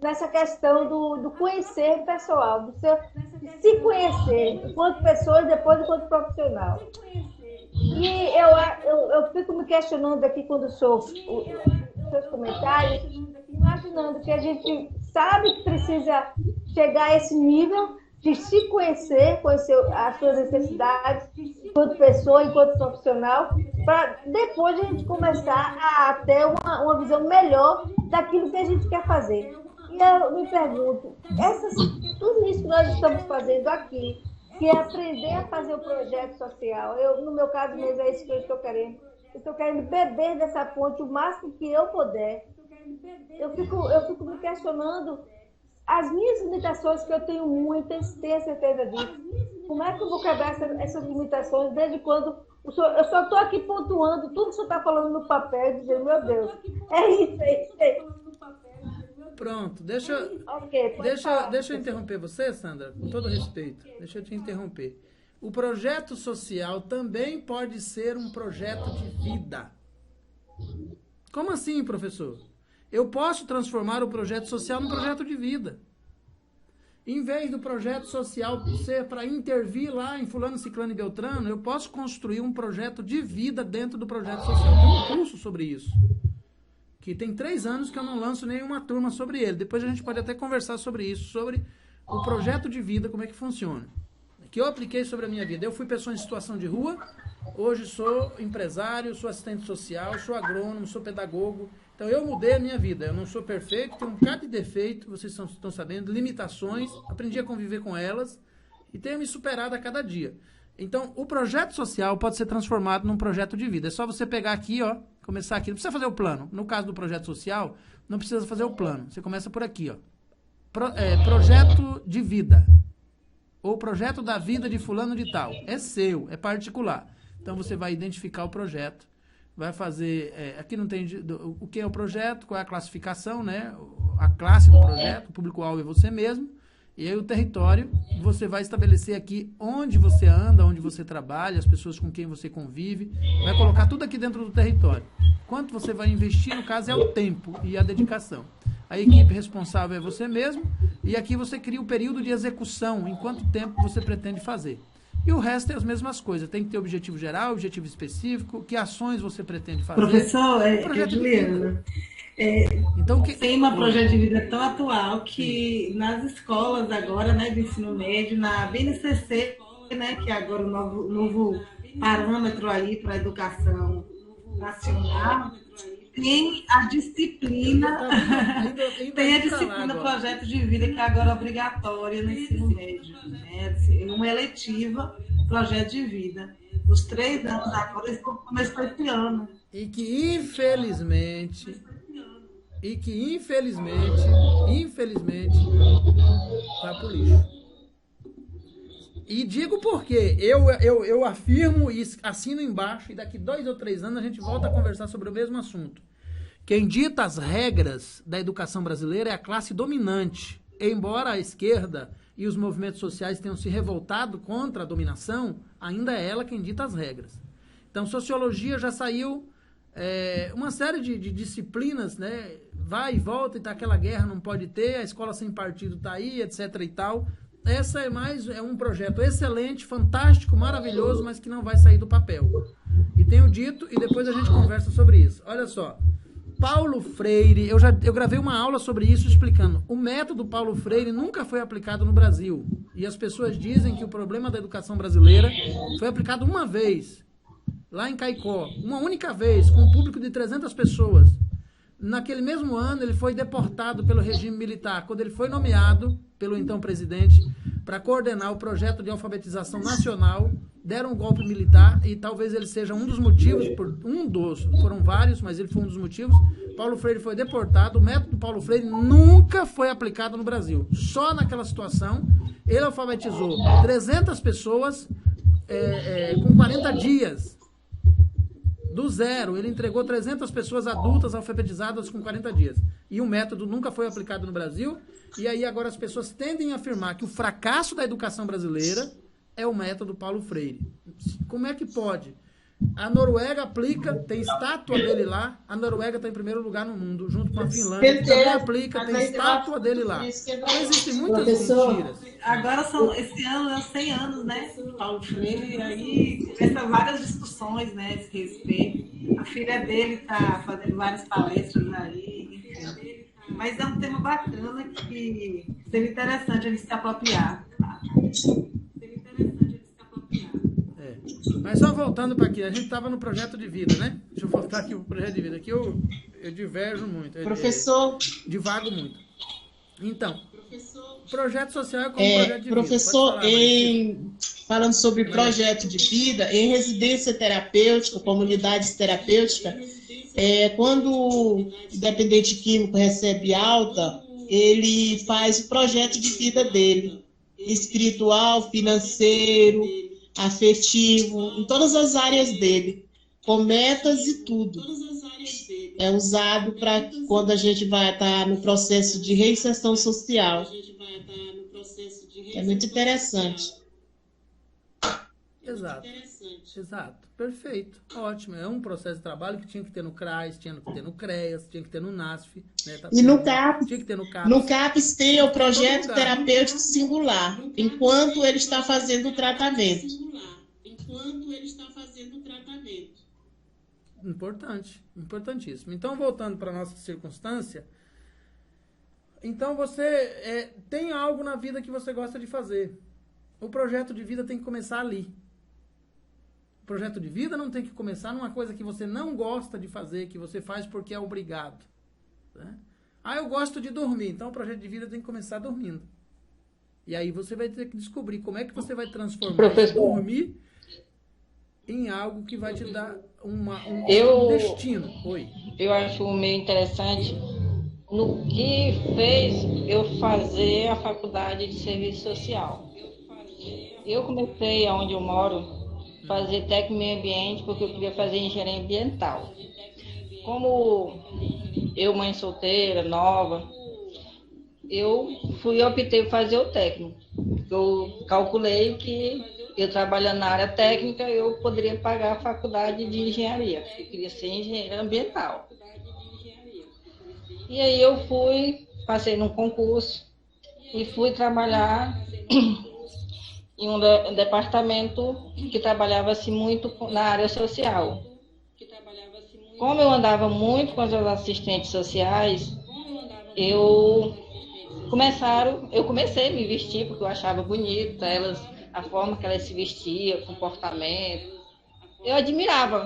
nessa questão do conhecer pessoal, de se conhecer enquanto pessoa e depois enquanto profissional. E eu fico me questionando aqui quando sou os seus comentários, imaginando que a gente sabe que precisa chegar a esse nível de se conhecer as suas necessidades enquanto pessoa, enquanto profissional, para depois a gente começar a ter uma visão melhor daquilo que a gente quer fazer. E eu me pergunto, tudo isso que nós estamos fazendo aqui, que é aprender a fazer o projeto social, no meu caso mesmo é isso que eu estou querendo. Eu estou querendo beber dessa fonte o máximo que eu puder. Eu fico me questionando as minhas limitações, que eu tenho muitas, tenho certeza disso. Como é que eu vou quebrar essas limitações desde quando eu só estou aqui pontuando tudo que o senhor está falando no papel, dizendo, meu Deus, é isso. Pronto, deixa eu interromper você, Sandra, com todo respeito. Deixa eu te interromper. O projeto social também pode ser um projeto de vida. Como assim, professor? Eu posso transformar o projeto social num projeto de vida. Em vez do projeto social ser para intervir lá em fulano, ciclano e beltrano, eu posso construir um projeto de vida dentro do projeto social. Tem um curso sobre isso. Que tem 3 anos que eu não lanço nenhuma turma sobre ele. Depois a gente pode até conversar sobre isso, sobre o projeto de vida, como é que funciona. Que eu apliquei sobre a minha vida. Eu fui pessoa em situação de rua, hoje sou empresário, sou assistente social, sou agrônomo, sou pedagogo. Então eu mudei a minha vida. Eu não sou perfeito, tenho um bocado de defeito, vocês estão sabendo, limitações, aprendi a conviver com elas e tenho me superado a cada dia. Então, o projeto social pode ser transformado num projeto de vida. É só você pegar aqui, ó, começar aqui. Não precisa fazer o plano. No caso do projeto social, não precisa fazer o plano. Você começa por aqui, ó. Projeto de vida. Ou projeto da vida de fulano de tal. É seu, é particular. Então, você vai identificar o projeto. Vai fazer... aqui não tem... o que é o projeto, qual é a classificação, né? A classe do projeto, o público-alvo é você mesmo. E aí o território, você vai estabelecer aqui onde você anda, onde você trabalha, as pessoas com quem você convive. Vai colocar tudo aqui dentro do território. Quanto você vai investir, no caso, é o tempo e a dedicação. A equipe responsável é você mesmo. E aqui você cria o período de execução, em quanto tempo você pretende fazer. E o resto é as mesmas coisas. Tem que ter objetivo geral, objetivo específico, que ações você pretende fazer. Professor, Juliana, então, tem um projeto de vida tão atual que nas escolas agora, né, de ensino médio, na BNCC, né, que é agora o novo parâmetro aí para a educação nacional, tem a disciplina, tem a disciplina projeto de vida, que é agora obrigatória no ensino médio, né, uma eletiva projeto de vida. Os 3 anos agora eles começam esse ano. E que infelizmente, vai pro lixo. E digo por quê. Eu afirmo e assino embaixo, e daqui 2 ou 3 anos a gente volta a conversar sobre o mesmo assunto. Quem dita as regras da educação brasileira é a classe dominante. Embora a esquerda e os movimentos sociais tenham se revoltado contra a dominação, ainda é ela quem dita as regras. Então, sociologia já saiu uma série de disciplinas, né? Vai e volta, e tá aquela guerra, não pode ter, a escola sem partido tá aí, etc e tal. Essa é um projeto excelente, fantástico, maravilhoso, mas que não vai sair do papel. E tenho dito, e depois a gente conversa sobre isso. Olha só, Paulo Freire, eu gravei uma aula sobre isso explicando. O método Paulo Freire nunca foi aplicado no Brasil. E as pessoas dizem que o problema da educação brasileira foi aplicado uma vez, lá em Caicó, uma única vez, com um público de 300 pessoas. Naquele mesmo ano, ele foi deportado pelo regime militar, quando ele foi nomeado pelo então presidente para coordenar o projeto de alfabetização nacional, deram um golpe militar, e talvez ele seja um dos motivos, foram vários, mas ele foi um dos motivos. Paulo Freire foi deportado, o método Paulo Freire nunca foi aplicado no Brasil. Só naquela situação, ele alfabetizou 300 pessoas com 40 dias. Do zero, ele entregou 300 pessoas adultas alfabetizadas com 40 dias. E o método nunca foi aplicado no Brasil. E aí agora as pessoas tendem a afirmar que o fracasso da educação brasileira é o método Paulo Freire. Como é que pode? A Noruega aplica, tem estátua dele lá. A Noruega está em primeiro lugar no mundo, junto com a Finlândia, que também aplica, tem estátua dele lá. Então, existem muitas mentiras. Agora esse ano é 100 anos, né? Paulo Freire, e aí começam várias discussões, né, a esse respeito. A filha dele está fazendo várias palestras aí, enfim. Mas é um tema bacana que seria interessante a gente se apropriar. Mas só voltando para aqui, a gente estava no projeto de vida, né? Deixa eu voltar aqui pro projeto de vida. Aqui eu diverjo muito. Professor. Divago muito. Então, projeto social é como projeto de professor, vida. Falando sobre projeto de vida, em residência terapêutica, comunidades terapêuticas, quando o dependente químico recebe alta, ele faz o projeto de vida dele, espiritual, financeiro, afetivo, em todas as áreas dele, com metas e tudo. É usado para quando a gente vai estar no processo de reinserção social. É muito interessante. Exato. Perfeito. Ótimo. É um processo de trabalho que tinha que ter no CRAS, tinha que ter no CREAS, tinha que ter no NASF. Né? E no CAPS, tinha que ter no CAPS. No CAPS tem o projeto terapêutico singular, enquanto ele está fazendo o tratamento. Importante. Importantíssimo. Então, voltando para a nossa circunstância, então você tem algo na vida que você gosta de fazer. O projeto de vida tem que começar ali. O projeto de vida não tem que começar numa coisa que você não gosta de fazer, que você faz porque é obrigado. Né? Eu gosto de dormir, então o projeto de vida tem que começar dormindo. E aí você vai ter que descobrir como é que você vai transformar esse dormir em algo que vai te dar um destino. Oi. Eu acho meio interessante no que fez eu fazer a faculdade de serviço social. Eu comecei, onde eu moro, fazer técnico em meio ambiente porque eu queria fazer engenharia ambiental. Como eu, mãe solteira, nova, eu optei por fazer o técnico. Eu calculei que eu trabalhando na área técnica, eu poderia pagar a faculdade de engenharia, porque eu queria ser engenheira ambiental. E aí eu passei num concurso e fui trabalhar em um departamento que trabalhava-se muito na área social. Como eu andava muito com as assistentes sociais, eu comecei a me vestir porque eu achava bonita a forma que elas se vestiam, o comportamento. Eu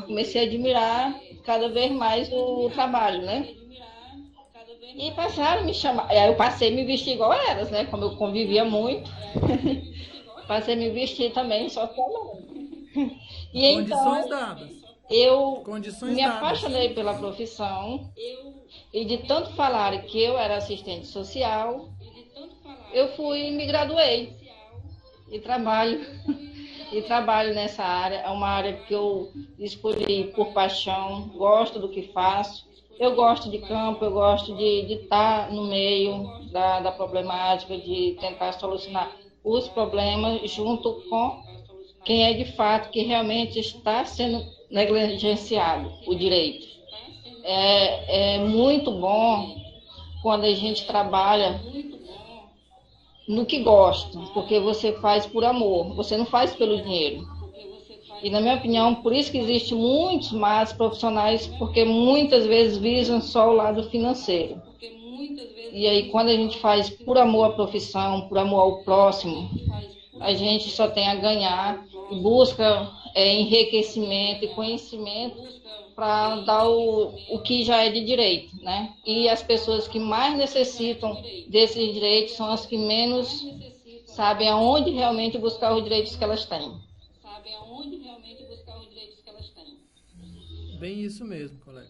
comecei a admirar cada vez mais o trabalho, né? E passaram a me chamar. Aí eu passei a me vestir igual elas, né? Como eu convivia muito. Passei a me vestir também, só que E então, eu me apaixonei pela profissão e de tanto falar que eu era assistente social, eu me graduei. e trabalho e trabalho nessa área. É uma área que eu escolhi por paixão, gosto do que faço. Eu gosto de campo, eu gosto de estar no meio da problemática, de tentar solucionar os problemas junto com quem é de fato, que realmente está sendo negligenciado, o direito. É muito bom quando a gente trabalha no que gosta, porque você faz por amor, você não faz pelo dinheiro. E, na minha opinião, por isso que existem muitos más profissionais, porque muitas vezes visam só o lado financeiro. E aí, quando a gente faz por amor à profissão, por amor ao próximo, a gente só tem a ganhar e busca enriquecimento e conhecimento para dar o que já é de direito, né? E as pessoas que mais necessitam desses direitos são as que menos sabem aonde realmente buscar os direitos que elas têm. Bem isso mesmo, colega.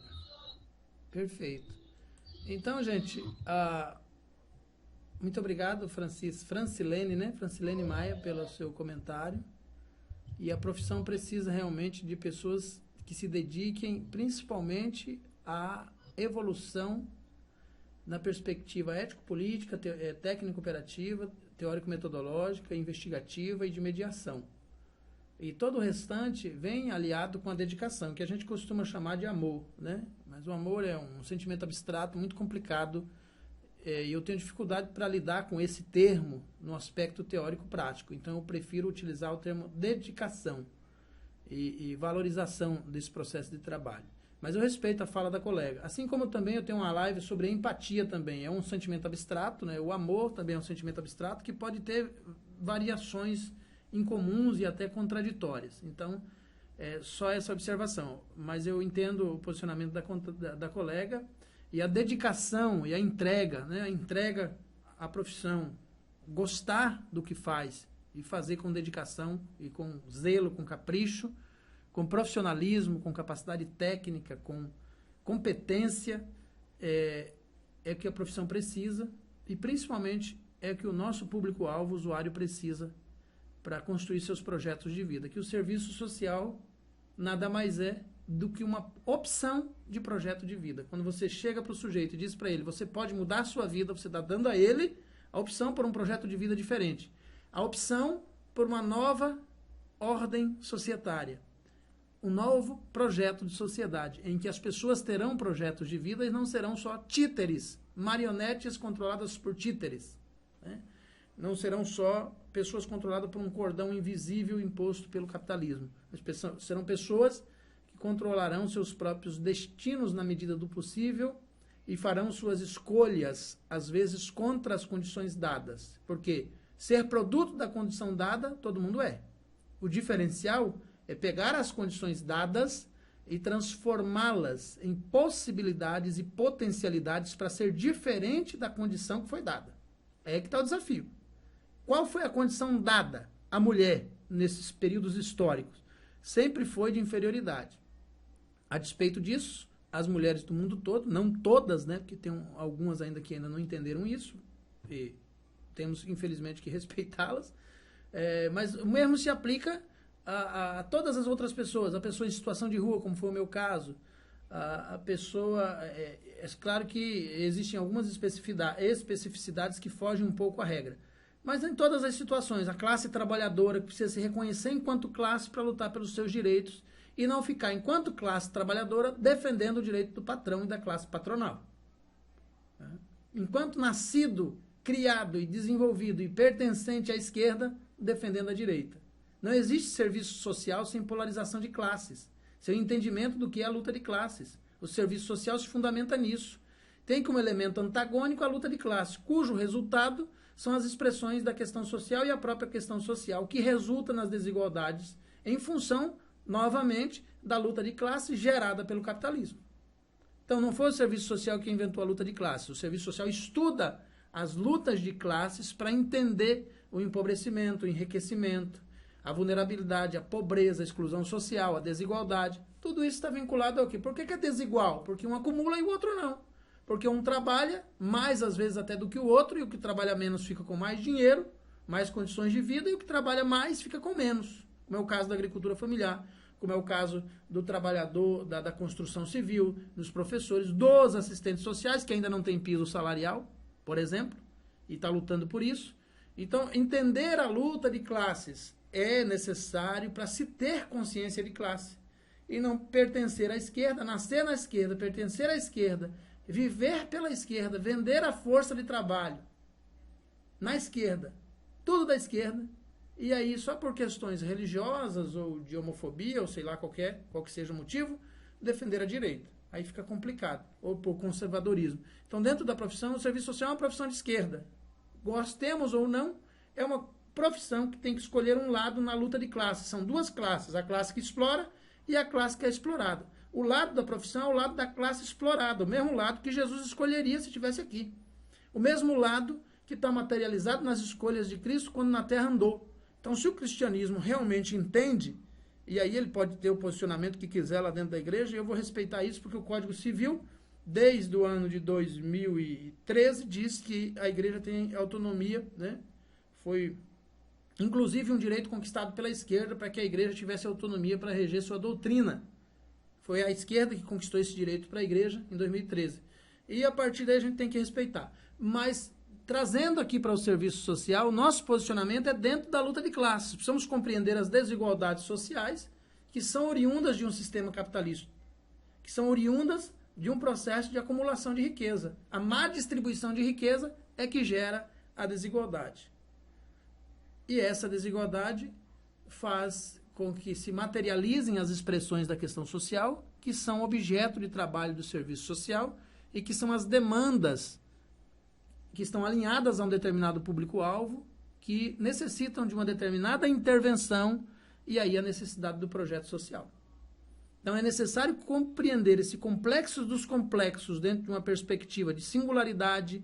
Perfeito. Então, gente, muito obrigado, Francilene, né? Francilene Maia, pelo seu comentário. E a profissão precisa realmente de pessoas que se dediquem principalmente à evolução na perspectiva ético-política, técnico-operativa, teórico-metodológica, investigativa e de mediação. E todo o restante vem aliado com a dedicação, que a gente costuma chamar de amor, né? Mas o amor é um sentimento abstrato muito complicado e eu tenho dificuldade para lidar com esse termo no aspecto teórico-prático. Então eu prefiro utilizar o termo dedicação e valorização desse processo de trabalho. Mas eu respeito a fala da colega. Assim como também eu tenho uma live sobre empatia também. É um sentimento abstrato, né? O amor também é um sentimento abstrato que pode ter variações incomuns e até contraditórias. Então, só essa observação. Mas eu entendo o posicionamento da colega e a dedicação e a entrega, né? A entrega à profissão, gostar do que faz e fazer com dedicação e com zelo, com capricho, com profissionalismo, com capacidade técnica, com competência, é o que a profissão precisa e, principalmente, é o que o nosso público-alvo, o usuário, precisa para construir seus projetos de vida. Que o serviço social nada mais é do que uma opção de projeto de vida. Quando você chega para o sujeito e diz para ele, você pode mudar a sua vida, você está dando a ele a opção por um projeto de vida diferente. A opção por uma nova ordem societária. Um novo projeto de sociedade, em que as pessoas terão projetos de vida e não serão só títeres, marionetes controladas por títeres, né? Não serão só pessoas controladas por um cordão invisível imposto pelo capitalismo. Serão pessoas que controlarão seus próprios destinos na medida do possível e farão suas escolhas, às vezes, contra as condições dadas. Porque ser produto da condição dada, todo mundo é. O diferencial é pegar as condições dadas e transformá-las em possibilidades e potencialidades para ser diferente da condição que foi dada. É aí que está o desafio. Qual foi a condição dada à mulher nesses períodos históricos? Sempre foi de inferioridade. A despeito disso, as mulheres do mundo todo, não todas, né, porque tem algumas ainda que ainda não entenderam isso, e temos, infelizmente, que respeitá-las, mas o mesmo se aplica a todas as outras pessoas, a pessoa em situação de rua, como foi o meu caso, a pessoa... É claro que existem algumas especificidades que fogem um pouco à regra, mas em todas as situações, a classe trabalhadora que precisa se reconhecer enquanto classe para lutar pelos seus direitos e não ficar, enquanto classe trabalhadora, defendendo o direito do patrão e da classe patronal. Enquanto nascido, criado e desenvolvido e pertencente à esquerda, defendendo a direita. Não existe serviço social sem polarização de classes, sem entendimento do que é a luta de classes. O serviço social se fundamenta nisso. Tem como elemento antagônico a luta de classes, cujo resultado são as expressões da questão social e a própria questão social, que resulta nas desigualdades em função, novamente, da luta de classe gerada pelo capitalismo. Então, não foi o serviço social que inventou a luta de classes. O serviço social estuda as lutas de classes para entender o empobrecimento, o enriquecimento, a vulnerabilidade, a pobreza, a exclusão social, a desigualdade. Tudo isso está vinculado ao quê? Por que é desigual? Porque um acumula e o outro não. Porque um trabalha mais, às vezes, até do que o outro, e o que trabalha menos fica com mais dinheiro, mais condições de vida, e o que trabalha mais fica com menos, como é o caso da agricultura familiar, como é o caso do trabalhador da construção civil, dos professores, dos assistentes sociais, que ainda não tem piso salarial, por exemplo, e está lutando por isso. Então, entender a luta de classes é necessário para se ter consciência de classe e não pertencer à esquerda, nascer na esquerda, pertencer à esquerda, viver pela esquerda, vender a força de trabalho na esquerda, tudo da esquerda, e aí só por questões religiosas ou de homofobia, ou sei lá qual que seja o motivo, defender a direita. Aí fica complicado, ou por conservadorismo. Então, dentro da profissão, o serviço social é uma profissão de esquerda. Gostemos ou não, é uma profissão que tem que escolher um lado na luta de classes. São duas classes, a classe que explora e a classe que é explorada. O lado da profissão é o lado da classe explorada, o mesmo lado que Jesus escolheria se estivesse aqui. O mesmo lado que está materializado nas escolhas de Cristo quando na Terra andou. Então, se o cristianismo realmente entende, e aí ele pode ter o posicionamento que quiser lá dentro da igreja, e eu vou respeitar isso, porque o Código Civil, desde o ano de 2013, diz que a igreja tem autonomia, né? Foi, inclusive, um direito conquistado pela esquerda para que a igreja tivesse autonomia para reger sua doutrina. Foi a esquerda que conquistou esse direito para a igreja em 2013. E a partir daí a gente tem que respeitar. Mas, trazendo aqui para o serviço social, o nosso posicionamento é dentro da luta de classes. Precisamos compreender as desigualdades sociais que são oriundas de um sistema capitalista, que são oriundas de um processo de acumulação de riqueza. A má distribuição de riqueza é que gera a desigualdade. E essa desigualdade faz com que se materializem as expressões da questão social, que são objeto de trabalho do serviço social e que são as demandas que estão alinhadas a um determinado público-alvo, que necessitam de uma determinada intervenção, e aí a necessidade do projeto social. Então é necessário compreender esse complexo dos complexos dentro de uma perspectiva de singularidade,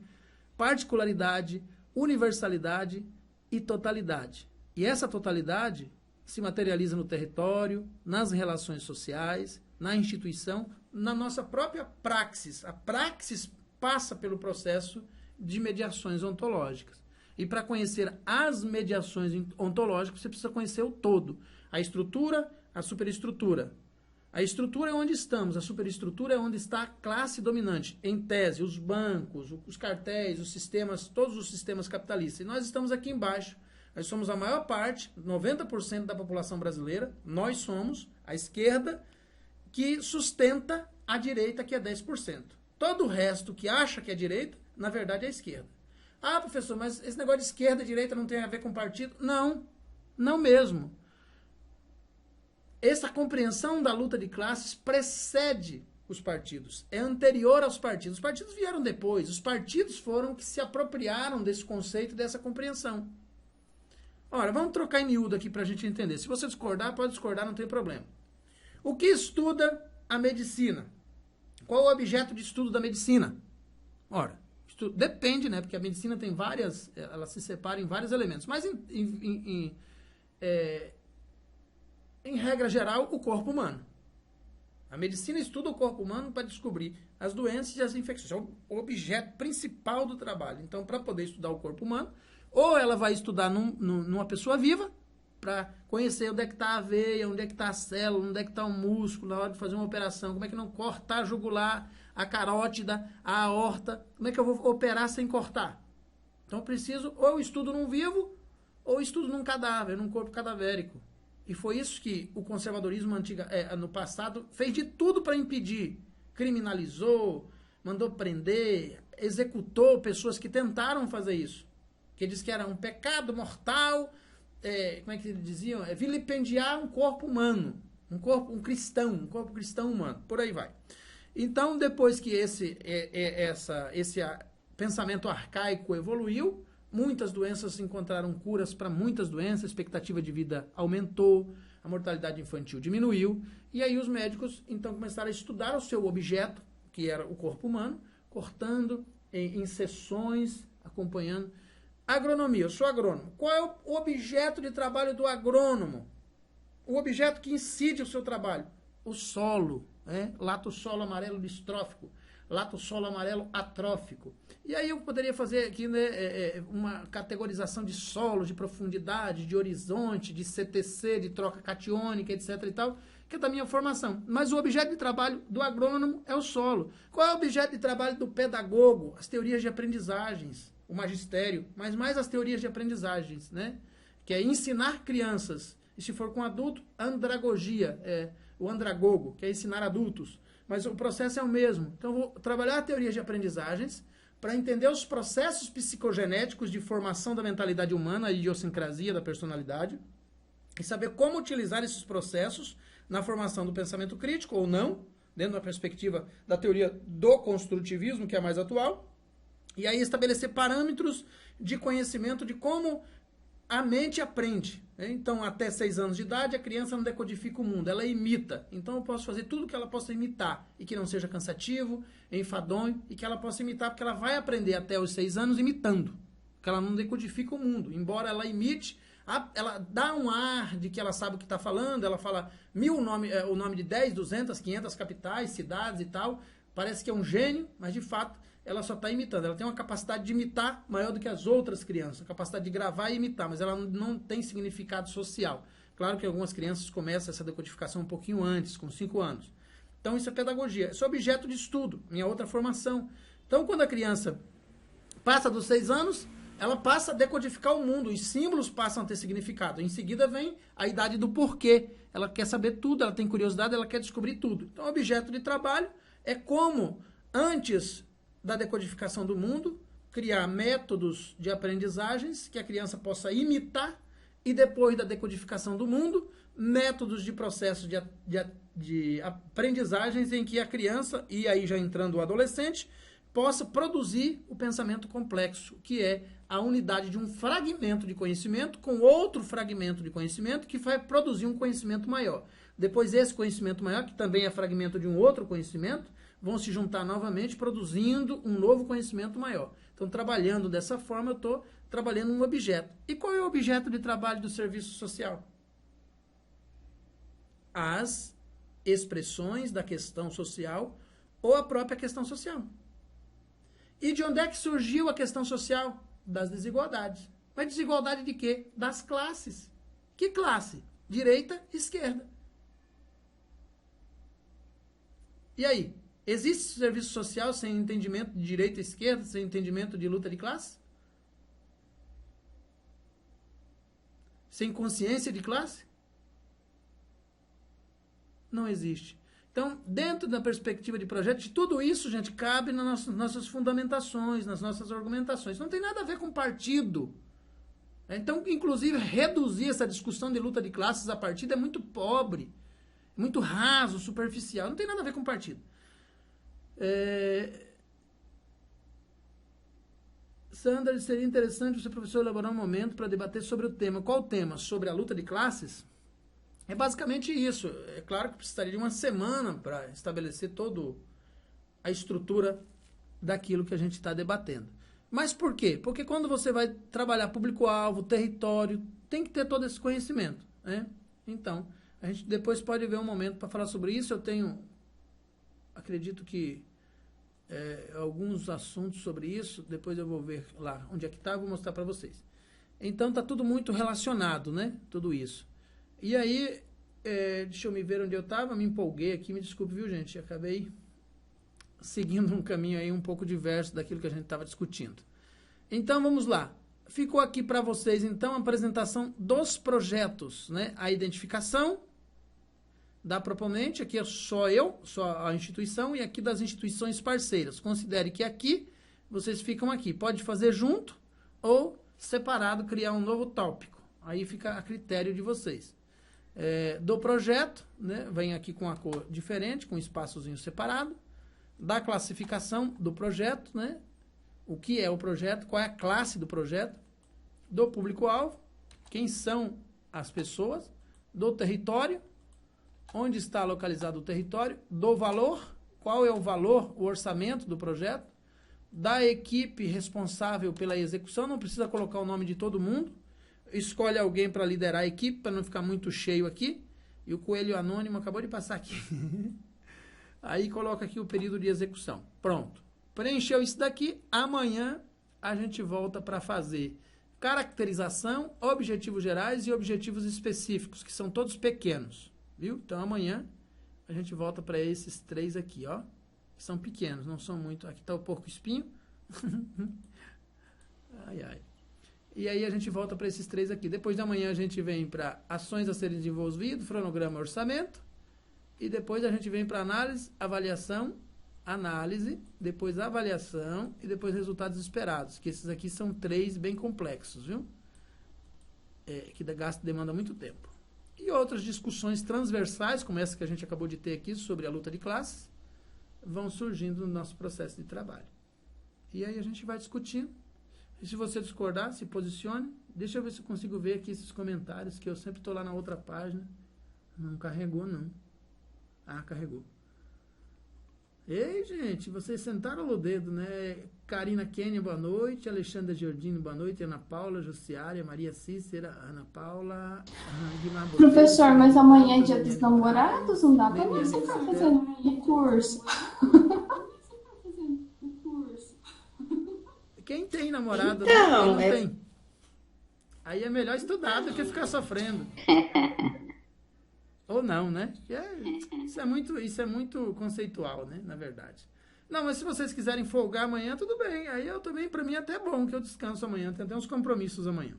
particularidade, universalidade e totalidade. E essa totalidade se materializa no território, nas relações sociais, na instituição, na nossa própria praxis. A praxis passa pelo processo de mediações ontológicas. E para conhecer as mediações ontológicas, você precisa conhecer o todo. A estrutura, a superestrutura. A estrutura é onde estamos, a superestrutura é onde está a classe dominante. Em tese, os bancos, os cartéis, os sistemas, todos os sistemas capitalistas. E nós estamos aqui embaixo. Nós somos a maior parte, 90% da população brasileira, nós somos a esquerda que sustenta a direita, que é 10%. Todo o resto que acha que é direita, na verdade é a esquerda. Ah, professor, mas esse negócio de esquerda e direita não tem a ver com partido? Não, não mesmo. Essa compreensão da luta de classes precede os partidos, é anterior aos partidos. Os partidos vieram depois, os partidos foram que se apropriaram desse conceito, dessa compreensão. Ora, vamos trocar em miúdo aqui para a gente entender. Se você discordar, pode discordar, não tem problema. O que estuda a medicina? Qual o objeto de estudo da medicina? Ora, depende, né? Porque a medicina tem várias, ela se separa em vários elementos. Mas, em regra geral, o corpo humano. A medicina estuda o corpo humano para descobrir as doenças e as infecções. É o objeto principal do trabalho. Então, para poder estudar o corpo humano, ou ela vai estudar numa pessoa viva, para conhecer onde é que está a veia, onde é que está a célula, onde é que está o músculo, na hora de fazer uma operação, como é que não cortar a jugular, a carótida, a aorta, como é que eu vou operar sem cortar? Então eu preciso, ou eu estudo num vivo, ou eu estudo num cadáver, num corpo cadavérico. E foi isso que o conservadorismo no passado fez de tudo para impedir. Criminalizou, mandou prender, executou pessoas que tentaram fazer isso. Que diz que era um pecado mortal, como é que eles diziam? Vilipendiar um corpo humano, um corpo cristão humano, por aí vai. Então, depois que esse pensamento arcaico evoluiu, muitas doenças encontraram curas para muitas doenças, a expectativa de vida aumentou, a mortalidade infantil diminuiu, e aí os médicos então começaram a estudar o seu objeto, que era o corpo humano, cortando em sessões, acompanhando. Agronomia, eu sou agrônomo. Qual é o objeto de trabalho do agrônomo? O objeto que incide o seu trabalho? O solo, lato solo amarelo distrófico. latossolo amarelo atrófico. E aí eu poderia fazer aqui, né, uma categorização de solo, de profundidade, de horizonte, de CTC, de troca catiônica, etc. e tal, que é da minha formação. Mas o objeto de trabalho do agrônomo é o solo. Qual é o objeto de trabalho do pedagogo? As teorias de aprendizagens, o magistério, mas mais as teorias de aprendizagens, né? Que é ensinar crianças. E se for com adulto, andragogia, o andragogo, que é ensinar adultos. Mas o processo é o mesmo. Então, eu vou trabalhar a teoria de aprendizagens para entender os processos psicogenéticos de formação da mentalidade humana, a idiosincrasia da personalidade, e saber como utilizar esses processos na formação do pensamento crítico, ou não, dentro da perspectiva da teoria do construtivismo, que é a mais atual, e aí estabelecer parâmetros de conhecimento de como a mente aprende. Então, até 6 anos de idade, a criança não decodifica o mundo, ela imita. Então, eu posso fazer tudo que ela possa imitar, e que não seja cansativo, enfadonho, e que ela possa imitar, porque ela vai aprender até os 6 anos imitando, porque ela não decodifica o mundo. Embora ela imite, ela dá um ar de que ela sabe o que está falando, ela fala o nome de 10, 200, 500 capitais, cidades e tal, parece que é um gênio, mas de fato ela só está imitando. Ela tem uma capacidade de imitar maior do que as outras crianças, a capacidade de gravar e imitar, mas ela não tem significado social. Claro que algumas crianças começam essa decodificação um pouquinho antes, com 5 anos. Então isso é pedagogia, isso é objeto de estudo, minha outra formação. Então quando a criança passa dos 6 anos, ela passa a decodificar o mundo, os símbolos passam a ter significado. Em seguida vem a idade do porquê. Ela quer saber tudo, ela tem curiosidade, ela quer descobrir tudo. Então, o objeto de trabalho é como, antes da decodificação do mundo, criar métodos de aprendizagens que a criança possa imitar, e depois da decodificação do mundo, métodos de processos de aprendizagens em que a criança, e aí já entrando o adolescente, possa produzir o pensamento complexo, que é a unidade de um fragmento de conhecimento com outro fragmento de conhecimento que vai produzir um conhecimento maior. Depois esse conhecimento maior, que também é fragmento de um outro conhecimento, vão se juntar novamente produzindo um novo conhecimento maior. Então, trabalhando dessa forma, eu estou trabalhando um objeto. E qual é o objeto de trabalho do serviço social? As expressões da questão social ou a própria questão social. E de onde é que surgiu a questão social? Das desigualdades. Mas desigualdade de quê? Das classes. Que classe? Direita e esquerda. E aí? Existe serviço social sem entendimento de direita e esquerda, sem entendimento de luta de classe? Sem consciência de classe? Não existe. Então, dentro da perspectiva de projeto, de tudo isso, gente, cabe nas nossas fundamentações, nas nossas argumentações. Não tem nada a ver com partido. Então, inclusive, reduzir essa discussão de luta de classes a partido é muito pobre, muito raso, superficial. Não tem nada a ver com partido. Sandra, seria interessante você, professor, elaborar um momento para debater sobre o tema. Qual o tema? Sobre a luta de classes? É basicamente isso. É claro que precisaria de uma semana para estabelecer toda a estrutura daquilo que a gente está debatendo. Mas por quê? Porque quando você vai trabalhar público-alvo, território, tem que ter todo esse conhecimento, né? Então, a gente depois pode ver um momento para falar sobre isso. Eu tenho, acredito que, alguns assuntos sobre isso. Depois eu vou ver lá onde é que está, vou mostrar para vocês. Então, está tudo muito relacionado, né? Tudo isso. E aí, deixa eu me ver onde eu estava, me empolguei aqui, me desculpe, viu, gente? Acabei seguindo um caminho aí um pouco diverso daquilo que a gente estava discutindo. Então, vamos lá. Ficou aqui para vocês, então, a apresentação dos projetos, né? A identificação da proponente, aqui é só eu, só a instituição, e aqui das instituições parceiras. Considere que aqui, vocês ficam aqui. Pode fazer junto ou separado, criar um novo tópico. Aí fica a critério de vocês. Do projeto, né, vem aqui com a cor diferente, com um espaçozinho separado. Da classificação do projeto, né, o que é o projeto, qual é a classe do projeto. Do público-alvo, quem são as pessoas. Do território, onde está localizado o território. Do valor, qual é o valor, o orçamento do projeto. Da equipe responsável pela execução, não precisa colocar o nome de todo mundo. Escolhe alguém para liderar a equipe, para não ficar muito cheio aqui. E o coelho anônimo acabou de passar aqui. Aí coloca aqui o período de execução. Pronto. Preencheu isso daqui, amanhã a gente volta para fazer caracterização, objetivos gerais e objetivos específicos, que são todos pequenos, viu? Então amanhã a gente volta para esses 3 aqui, ó, que são pequenos, não são muito. Aqui está o porco-espinho. Ai, ai. E aí a gente volta para esses 3 aqui. Depois de amanhã a gente vem para ações a serem desenvolvidas, cronograma, orçamento. E depois a gente vem para análise, avaliação, análise, depois avaliação e depois resultados esperados. Que esses aqui são 3 bem complexos, viu? Que demanda muito tempo. E outras discussões transversais, como essa que a gente acabou de ter aqui sobre a luta de classes, vão surgindo no nosso processo de trabalho. E aí a gente vai discutindo. E se você discordar, se posicione. Deixa eu ver se eu consigo ver aqui esses comentários, que eu sempre estou lá na outra página. Não carregou, não. Ah, carregou. Ei, gente, vocês sentaram no dedo, né? Karina Kênia, boa noite. Alexandra Giordino, boa noite. Ana Paula, Jussiária, Maria Cícera, Ana Paula, Guimar Botelho. Professor, mas amanhã é dia dos namorados? Não dá para você ficar fazendo um curso. Quem tem namorado, então, não tem. Aí é melhor estudar do que ficar sofrendo. Ou não, né? Isso é muito conceitual, né? Na verdade. Não, mas se vocês quiserem folgar amanhã, tudo bem. Aí eu também, pra mim, é até bom que eu descanso amanhã. Tem até uns compromissos amanhã.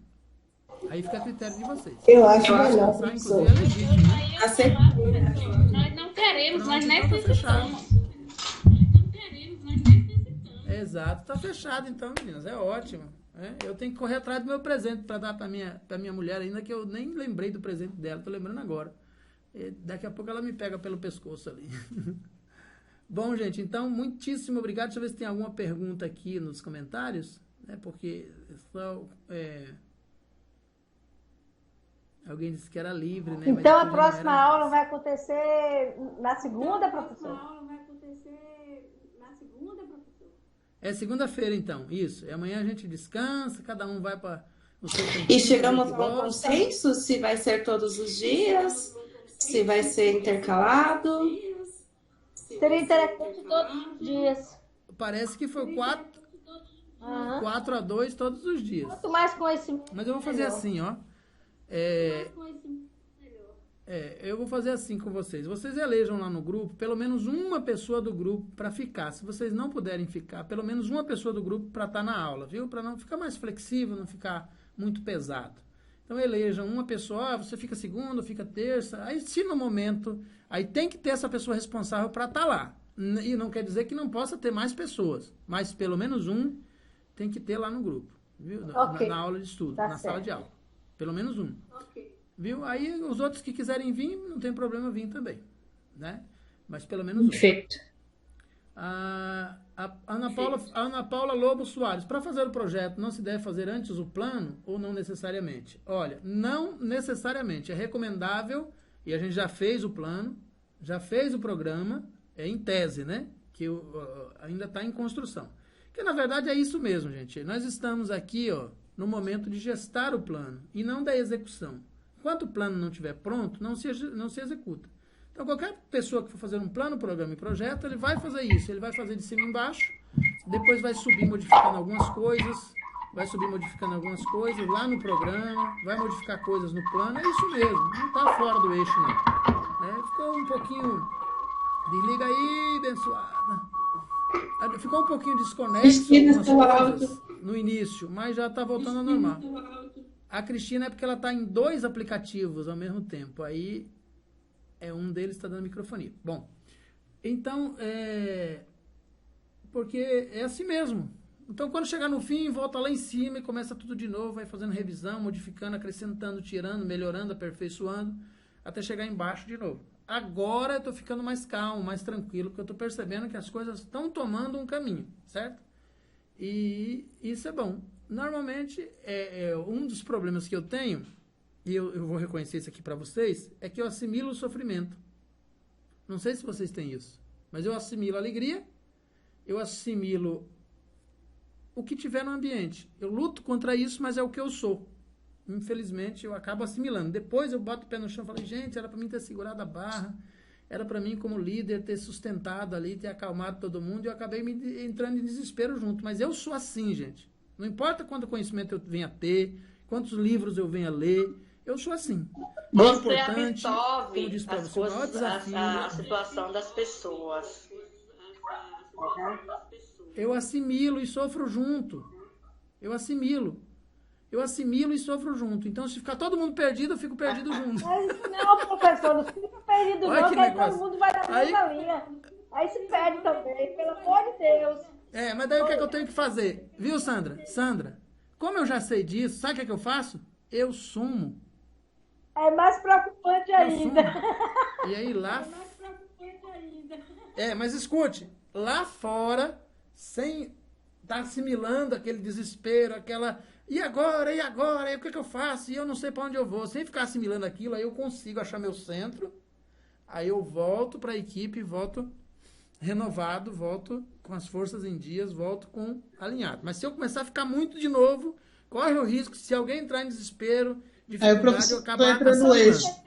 Aí fica a critério de vocês. Eu acho melhor, professor. Inclusive, é legítimo, né? Nós não queremos, nós necessitamos. Exato, tá fechado então, meninas, é ótimo. Eu tenho que correr atrás do meu presente para dar para minha mulher ainda, que eu nem lembrei do presente dela, tô lembrando agora. Daqui a pouco ela me pega pelo pescoço ali. Bom, gente, então, muitíssimo obrigado. Deixa eu ver se tem alguma pergunta aqui nos comentários, né? Porque só, alguém disse que era livre, né? Então a próxima aula vai acontecer na segunda, professor? É segunda-feira, então, isso. E amanhã a gente descansa, cada um vai para o seu tempo. E chegamos a um consenso se vai ser todos os dias, se vai ser intercalado. Seria interessante todos os dias. Parece que foi 4-2 todos os dias. Quanto mais conhecimento. Mas eu vou fazer assim, ó. Eu vou fazer assim com vocês. Vocês elejam lá no grupo pelo menos uma pessoa do grupo para ficar. Se vocês não puderem ficar, pelo menos uma pessoa do grupo para estar na aula, viu? Para não ficar mais flexível, não ficar muito pesado. Então elejam uma pessoa, você fica segunda, fica terça. Aí se no momento, aí tem que ter essa pessoa responsável para estar lá. E não quer dizer que não possa ter mais pessoas, mas pelo menos um tem que ter lá no grupo, viu? Okay. Na aula de estudo, Tá na certo. sala de aula. Pelo menos um. Viu? Aí os outros que quiserem vir, não tem problema vir também, né? Mas pelo menos um. Perfeito. A Ana Paula Lobo Soares, para fazer o projeto, não se deve fazer antes o plano ou não necessariamente? Olha, não necessariamente. É recomendável, e a gente já fez o plano, já fez o programa, em tese, né? Que ainda está em construção. Que na verdade é isso mesmo, gente. Nós estamos aqui, ó, no momento de gestar o plano e não da execução. Enquanto o plano não estiver pronto, não se executa. Então, qualquer pessoa que for fazer um plano, programa e projeto, ele vai fazer isso. Ele vai fazer de cima embaixo, depois vai subir modificando algumas coisas, lá no programa, vai modificar coisas no plano. É isso mesmo, não está fora do eixo, não. Ficou um pouquinho... Desliga aí, abençoada. Ficou um pouquinho desconexo algumas coisas no início, mas já está voltando ao normal. A Cristina é porque ela está em 2 aplicativos ao mesmo tempo. Aí, um deles está dando microfonia. Bom, então, porque é assim mesmo. Então, quando chegar no fim, volta lá em cima e começa tudo de novo, vai fazendo revisão, modificando, acrescentando, tirando, melhorando, aperfeiçoando, até chegar embaixo de novo. Agora eu estou ficando mais calmo, mais tranquilo, porque eu estou percebendo que as coisas estão tomando um caminho, certo? E isso é bom. Normalmente, um dos problemas que eu tenho, e eu vou reconhecer isso aqui para vocês, é que eu assimilo o sofrimento. Não sei se vocês têm isso, mas eu assimilo a alegria, eu assimilo o que tiver no ambiente. Eu luto contra isso, mas é o que eu sou. Infelizmente, eu acabo assimilando. Depois eu boto o pé no chão e falo, gente, era para mim ter segurado a barra, era para mim, como líder, ter sustentado ali, ter acalmado todo mundo, e eu acabei entrando em desespero junto. Mas eu sou assim, gente. Não importa quanto conhecimento eu venha a ter, quantos livros eu venha a ler, eu sou assim. Você absorve as coisas, desafio, a situação das pessoas. Eu assimilo e sofro junto. Eu assimilo e sofro junto. Então, se ficar todo mundo perdido, eu fico perdido junto. Mas não, professor, não fica perdido Olha não, que que aí negócio. todo mundo vai na mesma linha. Aí se perde também, pelo amor de Deus. Mas daí o que é que eu tenho que fazer? Viu, Sandra? Sandra, como eu já sei disso, sabe o que é que eu faço? Eu sumo. É mais preocupante ainda. E aí lá... mas escute, lá fora, sem estar assimilando aquele desespero, aquela... E agora? E o que é que eu faço? E eu não sei para onde eu vou. Sem ficar assimilando aquilo, aí eu consigo achar meu centro, aí eu volto para a equipe, volto renovado, volto com as forças em dias, volto com alinhado. Mas se eu começar a ficar muito de novo, corre o risco, se alguém entrar em desespero, dificuldade, eu acabar assimilando.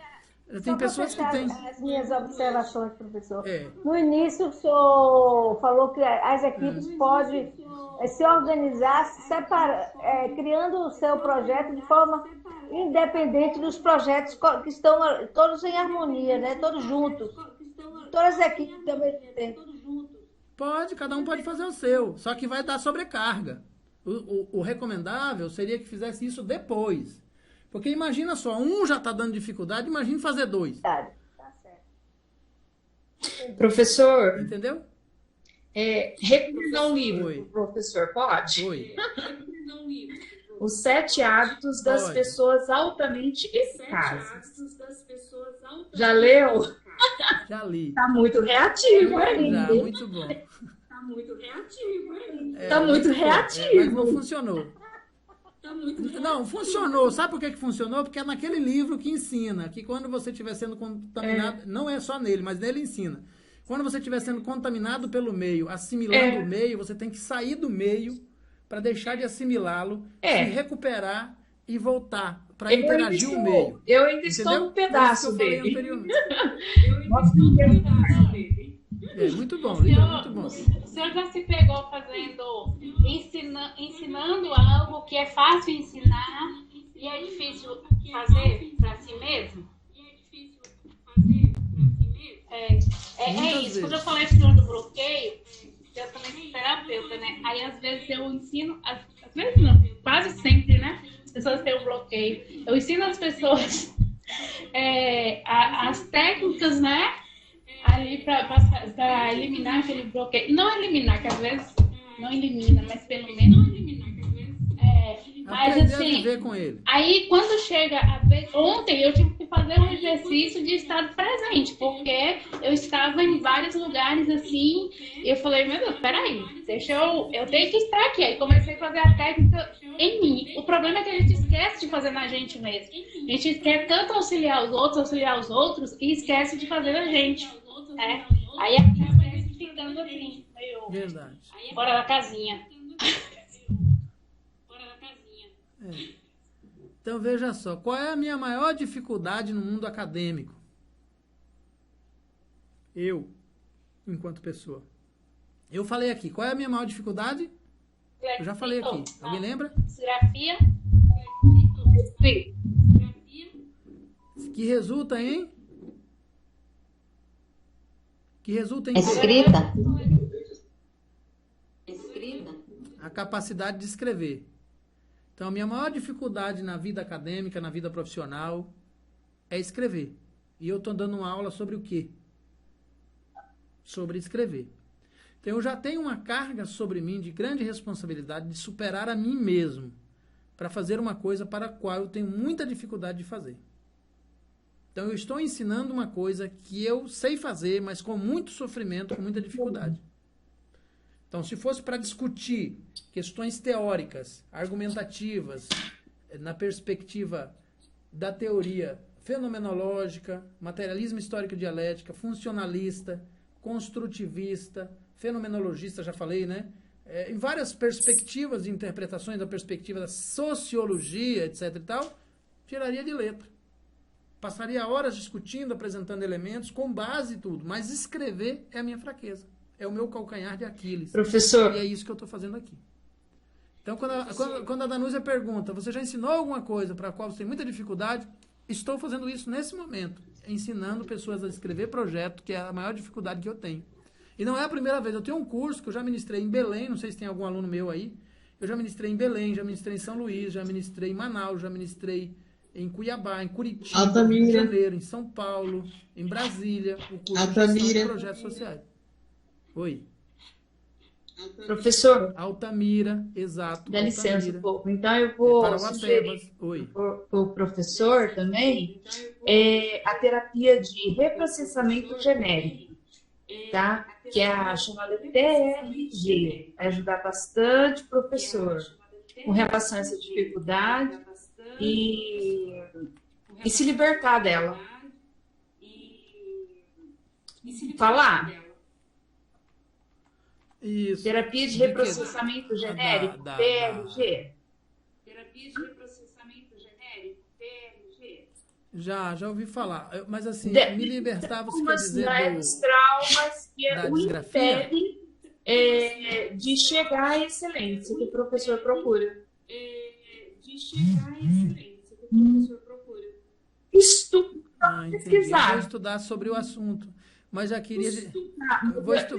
Tem pessoas que têm... As minhas observações, professor. No início, o senhor falou que as equipes podem se organizar, criando o seu projeto de forma independente dos projetos que estão todos em harmonia, né? Todos juntos. Todas as equipes também têm. Pode, cada um pode fazer o seu, só que vai dar sobrecarga. O recomendável seria que fizesse isso depois. Porque imagina só, um já está dando dificuldade, imagine fazer dois. Tá certo. Professor. Entendeu? Recomendar um livro, professor, pode? Os 7 hábitos das pessoas altamente eficazes. Já leu? Já li. Tá muito reativo, hein? Já, muito bom. Tá muito reativo, hein? Tá muito reativo. Mas não funcionou. Não, funcionou. Sabe por que funcionou? Porque é naquele livro que ensina que quando você estiver sendo contaminado, não é só nele, mas nele ensina. Quando você estiver sendo contaminado pelo meio, assimilando o meio, você tem que sair do meio para deixar de assimilá-lo, se recuperar e voltar para interagir o meio. Eu ainda estou no pedaço dele. Muito bom, Lívia, muito bom. O senhor já se pegou fazendo, ensinando algo que é fácil ensinar e é difícil fazer para si mesmo? É isso. Quando eu falei pro senhor do bloqueio, eu também sou terapeuta, né? Aí às vezes eu ensino, às vezes não, quase sempre, né? As pessoas têm um bloqueio. Eu ensino as pessoas as técnicas, né? Ali para eliminar aquele bloqueio. Não eliminar, que às vezes não elimina, mas pelo menos mas assim, a viver com ele. Aí quando chega a vez, ontem eu tive que fazer um exercício de estar presente, porque eu estava em vários lugares assim, e eu falei, meu Deus, peraí, eu tenho que estar aqui. Aí comecei a fazer a técnica em mim. O problema é que a gente esquece de fazer na gente mesmo. A gente quer tanto auxiliar os outros, e esquece de fazer a gente. Aí acaba ficando assim, meio... Verdade. Fora da casinha. Então veja só, qual é a minha maior dificuldade no mundo acadêmico? Eu, enquanto pessoa. Eu falei aqui, qual é a minha maior dificuldade? Eu já falei aqui. Alguém lembra? Grafia. Que resulta em? Escrita. A capacidade de escrever. Então, a minha maior dificuldade na vida acadêmica, na vida profissional, é escrever. E eu estou dando uma aula sobre o quê? Sobre escrever. Então, eu já tenho uma carga sobre mim de grande responsabilidade de superar a mim mesmo para fazer uma coisa para a qual eu tenho muita dificuldade de fazer. Então, eu estou ensinando uma coisa que eu sei fazer, mas com muito sofrimento, com muita dificuldade. Então, se fosse para discutir questões teóricas, argumentativas, na perspectiva da teoria fenomenológica, materialismo histórico dialética, funcionalista, construtivista, fenomenologista, já falei, né? Em várias perspectivas de interpretações da perspectiva da sociologia, etc. e tal, tiraria de letra. Passaria horas discutindo, apresentando elementos, com base e tudo. Mas escrever é a minha fraqueza. É o meu calcanhar de Aquiles. Professor. E é isso que eu estou fazendo aqui. Então, quando a Danúzia pergunta, você já ensinou alguma coisa para a qual você tem muita dificuldade? Estou fazendo isso nesse momento. Ensinando pessoas a escrever projeto, que é a maior dificuldade que eu tenho. E não é a primeira vez. Eu tenho um curso que eu já ministrei em Belém, não sei se tem algum aluno meu aí. Eu já ministrei em Belém, já ministrei em São Luís, já ministrei em Manaus, já ministrei em Cuiabá, em Curitiba, Altamira. Rio de Janeiro, em São Paulo, em Brasília, o curso de gestão de projetos sociais. Oi. Professor. Altamira, exato. Dá licença Altamira. um pouco. Então, eu vou Parauapebas. sugerir Oi. para o professor também a terapia de reprocessamento genérico, tá? Que é a chamada TRG. Vai ajudar bastante o professor com relação a essa dificuldade e se libertar dela. Falar. Isso. Terapia de reprocessamento genérico, TRG. Terapia de reprocessamento genérico, TRG. Já ouvi falar. Mas assim, De- me libertar, você quer Algumas dizer traumas que da o desgrafia? impedem de chegar à excelência que o professor procura. De chegar à excelência que o professor procura. Entendi. Eu pesquisar. vou estudar sobre o assunto. Mas já queria...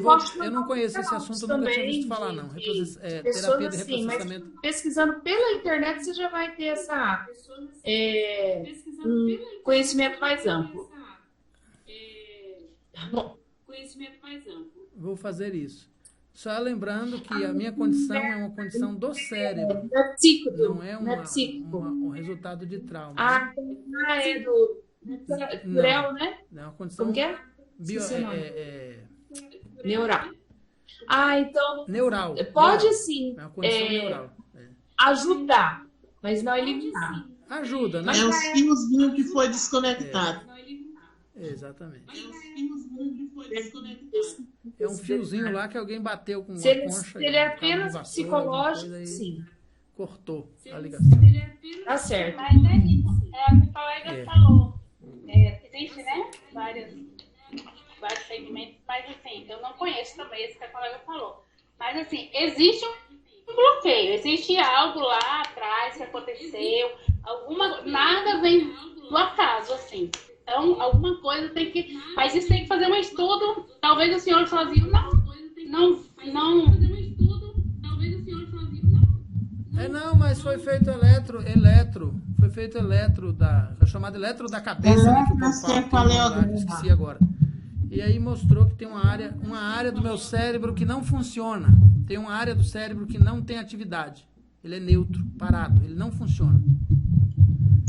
Posso Eu não conheço esse assunto, eu nunca tinha também visto falar, não. pessoas Terapia de assim, mas reprocessamento. pesquisando pela internet você já vai ter um conhecimento mais amplo. Tá bom. Conhecimento mais amplo. Vou fazer isso. Só lembrando que a minha condição é uma condição do cérebro. Não é psíquico. Não é Não é psíquico. um resultado de trauma. É do Curel, né? Não, é uma condição... Como que é? Neural. Então... Neural. Pode sim. É uma condição neural. Ajudar, mas não eliminar. Ajuda, né? É um fiozinho que foi desconectado. Exatamente. É um fiozinho lá que alguém bateu com uma concha. Se ele é apenas psicológico, sim. Cortou a ligação. Tá certo. Mas é isso. É o que o colega falou. Existe, né? Vários segmentos, mas assim, eu não conheço também esse que a colega falou. Mas assim, existe um bloqueio, existe algo lá atrás que aconteceu, nada vem do acaso, assim. Então, alguma coisa tem que... Mas isso tem que fazer um estudo, talvez o senhor sozinho não. Não, mas foi feito foi feito chamado eletro da cabeça, né, que o povo fala, que eu esqueci agora. E aí mostrou que tem uma área do meu cérebro que não funciona. Tem uma área do cérebro que não tem atividade. Ele é neutro, parado, ele não funciona.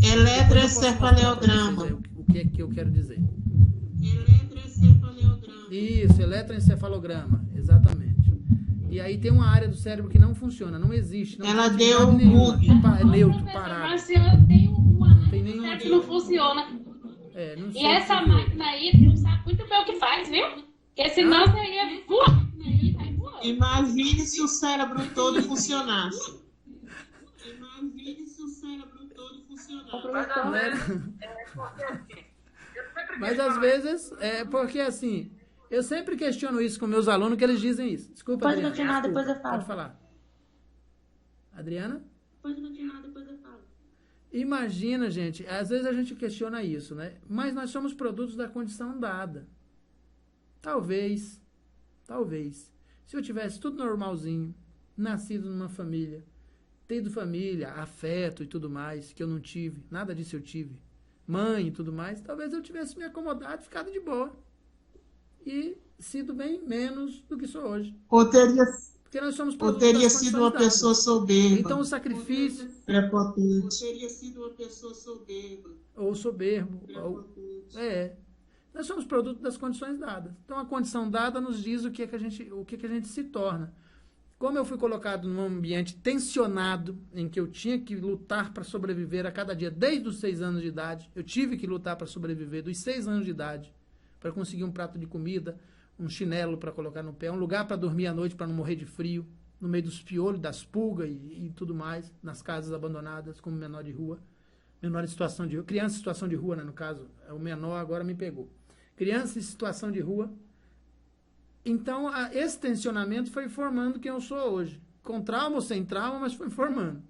Eletroencefalograma. O que é que eu quero dizer? Isso, eletroencefalograma, exatamente. E aí tem uma área do cérebro que não funciona, não existe. Não ela tem deu um bug. É neutro, parado. Mas se eu tenho Não tem nenhuma que não funciona. Não sei E essa se máquina aí, tu sabe muito bem o que faz, viu? Porque senão você ia voar. Imagine se o cérebro todo funcionasse. Mas às vezes, porque assim, eu sempre questiono isso com meus alunos, que eles dizem isso. Desculpa, Pode Adriana. continuar, Desculpa. depois eu falo. Pode falar. Adriana? Pode continuar, depois eu falo. Imagina, gente, às vezes a gente questiona isso, né? Mas nós somos produtos da condição dada. Talvez, se eu tivesse tudo normalzinho, nascido numa família, tido família, afeto e tudo mais, que eu não tive, nada disso eu tive, mãe e tudo mais, talvez eu tivesse me acomodado, ficado de boa e sido bem menos do que sou hoje. Porque nós somos produtos das teria condições sido uma dadas. pessoa soberba. Então o sacrifício... Prepotente. Teria sido uma pessoa soberba. Ou soberbo. Nós somos produto das condições dadas. Então a condição dada nos diz o que a gente se torna. Como eu fui colocado num ambiente tensionado, em que eu tinha que lutar para sobreviver a cada dia, desde os 6 anos de idade, eu tive que lutar para sobreviver dos 6 anos de idade, para conseguir um prato de comida, um chinelo para colocar no pé, um lugar para dormir à noite para não morrer de frio, no meio dos piolhos, das pulgas e tudo mais, nas casas abandonadas como menor de rua. Menor em situação de rua. Criança em situação de rua, né, no caso. O menor agora me pegou. Criança em situação de rua. Então, esse tensionamento foi formando quem eu sou hoje. Com trauma ou sem trauma, mas foi formando.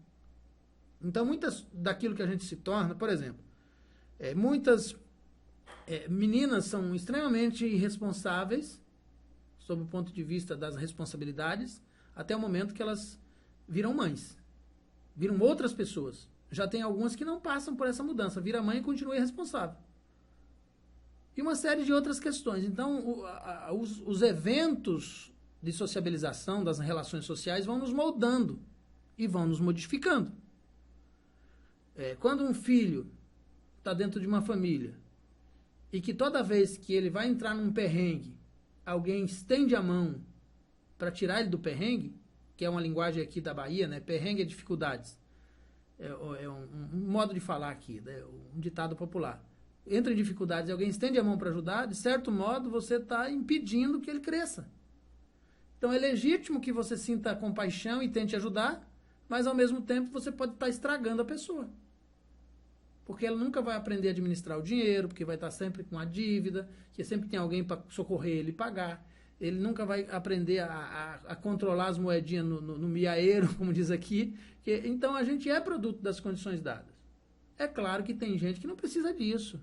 Então, muitas daquilo que a gente se torna, por exemplo, muitas meninas são extremamente irresponsáveis, sob o ponto de vista das responsabilidades, até o momento que elas viram mães. Viram outras pessoas. Já tem algumas que não passam por essa mudança. Vira mãe e continua irresponsável. E uma série de outras questões. Então, os eventos de sociabilização das relações sociais vão nos moldando e vão nos modificando. Quando um filho está dentro de uma família e que toda vez que ele vai entrar num perrengue, alguém estende a mão para tirar ele do perrengue, que é uma linguagem aqui da Bahia, né? Perrengue é dificuldades. É um modo de falar aqui, né? Um ditado popular. Entra em dificuldades e alguém estende a mão para ajudar, de certo modo você está impedindo que ele cresça. Então é legítimo que você sinta compaixão e tente ajudar, mas ao mesmo tempo você pode estar estragando a pessoa. Porque ela nunca vai aprender a administrar o dinheiro, porque vai estar sempre com a dívida, que sempre tem alguém para socorrer ele e pagar. Ele nunca vai aprender a controlar as moedinhas no miaeiro, como diz aqui. Então a gente é produto das condições dadas. É claro que tem gente que não precisa disso.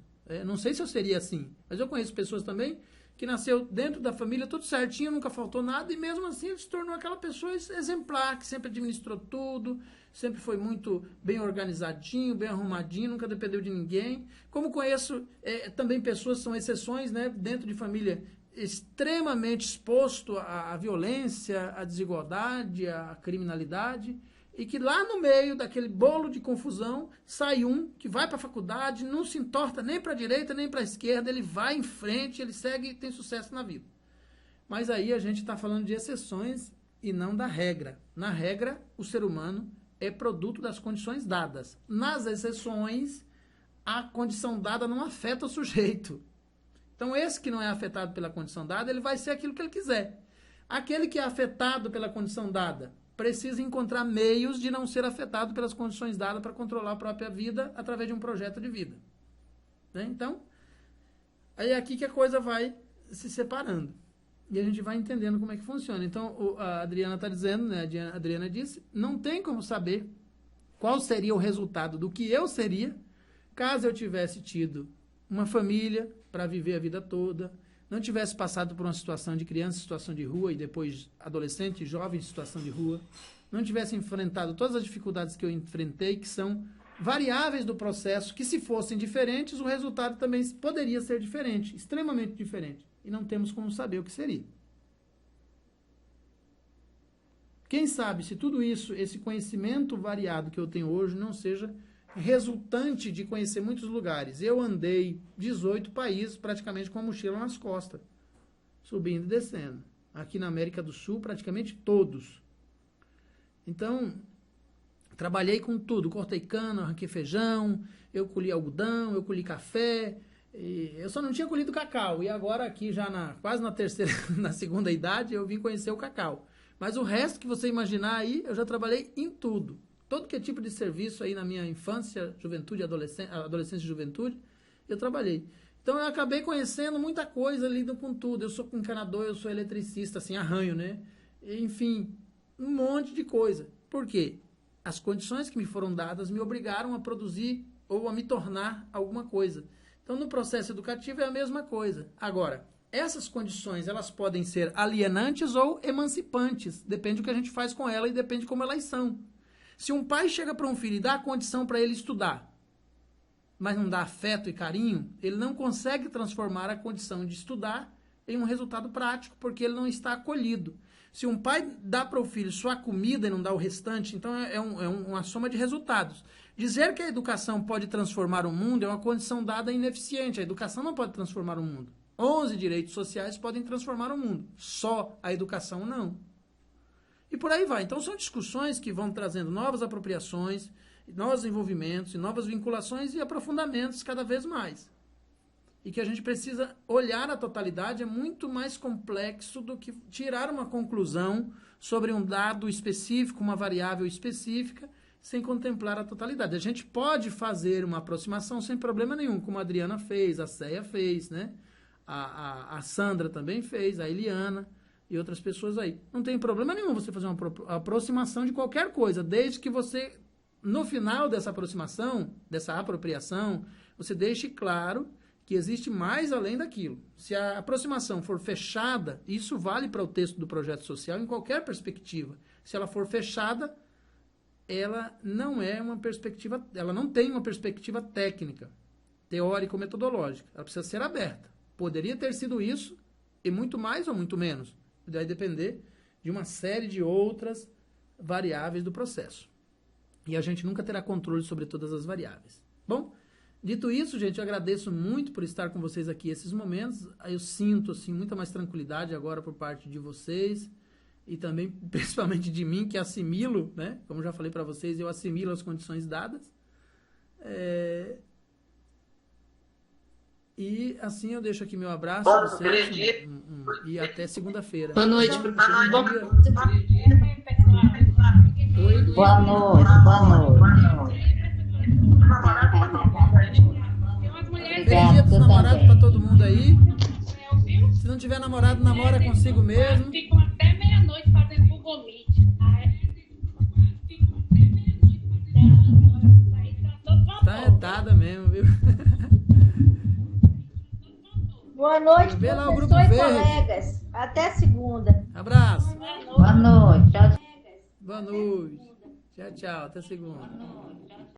Não sei se eu seria assim, mas eu conheço pessoas também que nasceu dentro da família tudo certinho, nunca faltou nada, e mesmo assim ele se tornou aquela pessoa exemplar, que sempre administrou tudo, sempre foi muito bem organizadinho, bem arrumadinho, nunca dependeu de ninguém. Como conheço também pessoas, são exceções, né, dentro de família extremamente exposto à violência, à desigualdade, à criminalidade, e que lá no meio daquele bolo de confusão sai um que vai para a faculdade, não se entorta nem para a direita nem para a esquerda, ele vai em frente, ele segue e tem sucesso na vida. Mas aí a gente está falando de exceções e não da regra. Na regra, o ser humano é produto das condições dadas. Nas exceções, a condição dada não afeta o sujeito. Então esse que não é afetado pela condição dada, ele vai ser aquilo que ele quiser. Aquele que é afetado pela condição dada precisa encontrar meios de não ser afetado pelas condições dadas para controlar a própria vida através de um projeto de vida. Né? Então, aí é aqui que a coisa vai se separando. E a gente vai entendendo como é que funciona. Então, a Adriana está dizendo, né? A Adriana disse, não tem como saber qual seria o resultado do que eu seria caso eu tivesse tido uma família para viver a vida toda, não tivesse passado por uma situação de criança em situação de rua e depois adolescente, jovem em situação de rua, não tivesse enfrentado todas as dificuldades que eu enfrentei, que são variáveis do processo, que se fossem diferentes, o resultado também poderia ser diferente, extremamente diferente. E não temos como saber o que seria. Quem sabe se tudo isso, esse conhecimento variado que eu tenho hoje, não seja resultante de conhecer muitos lugares. Eu andei 18 países praticamente com a mochila nas costas, subindo e descendo. Aqui na América do Sul, praticamente todos. Então, trabalhei com tudo. Cortei cana, arranquei feijão, eu colhi algodão, eu colhi café. Eu só não tinha colhido cacau. E agora aqui, já quase na terceira, na segunda idade, eu vim conhecer o cacau. Mas o resto que você imaginar aí, eu já trabalhei em tudo. Todo que é tipo de serviço aí na minha infância, juventude, adolescência e juventude, eu trabalhei. Então eu acabei conhecendo muita coisa, lido com tudo. Eu sou encanador, eu sou eletricista, assim, arranho, né? Enfim, um monte de coisa. Por quê? As condições que me foram dadas me obrigaram a produzir ou a me tornar alguma coisa. Então no processo educativo é a mesma coisa. Agora, essas condições, elas podem ser alienantes ou emancipantes. Depende do que a gente faz com ela e depende de como elas são. Se um pai chega para um filho e dá a condição para ele estudar, mas não dá afeto e carinho, ele não consegue transformar a condição de estudar em um resultado prático, porque ele não está acolhido. Se um pai dá para o filho só a comida e não dá o restante, então é uma soma de resultados. Dizer que a educação pode transformar o mundo é uma condição dada ineficiente. A educação não pode transformar o mundo. 11 direitos sociais podem transformar o mundo. Só a educação não. E por aí vai. Então são discussões que vão trazendo novas apropriações, novos envolvimentos, e novas vinculações e aprofundamentos cada vez mais. E que a gente precisa olhar a totalidade, é muito mais complexo do que tirar uma conclusão sobre um dado específico, uma variável específica, sem contemplar a totalidade. A gente pode fazer uma aproximação sem problema nenhum, como a Adriana fez, a Céia fez, né? A Sandra também fez, a Eliana e outras pessoas aí. Não tem problema nenhum você fazer uma aproximação de qualquer coisa, desde que você, no final dessa aproximação, dessa apropriação, você deixe claro que existe mais além daquilo. Se a aproximação for fechada, isso vale para o texto do projeto social em qualquer perspectiva. Se ela for fechada, ela não é uma perspectiva, ela não tem uma perspectiva técnica, teórica ou metodológica. Ela precisa ser aberta. Poderia ter sido isso, e muito mais ou muito menos. Vai depender de uma série de outras variáveis do processo. E a gente nunca terá controle sobre todas as variáveis. Bom, dito isso, gente, eu agradeço muito por estar com vocês aqui esses momentos. Eu sinto, assim, muita mais tranquilidade agora por parte de vocês e também, principalmente de mim, que assimilo, né? Como já falei para vocês, eu assimilo as condições dadas. E assim eu deixo aqui meu abraço a vocês e até segunda-feira. Boa noite. Oi? Boa noite. Feliz dia dos namorados para todo mundo aí. Se não tiver namorado, namora consigo mesmo. Ficam até meia-noite fazendo Google Meet. Tá retada mesmo, viu? Boa noite, Vê lá o professor grupo e verde. colegas. Até segunda. Abraço. Boa noite. Tchau. Boa noite. Tchau, tchau. Até segunda.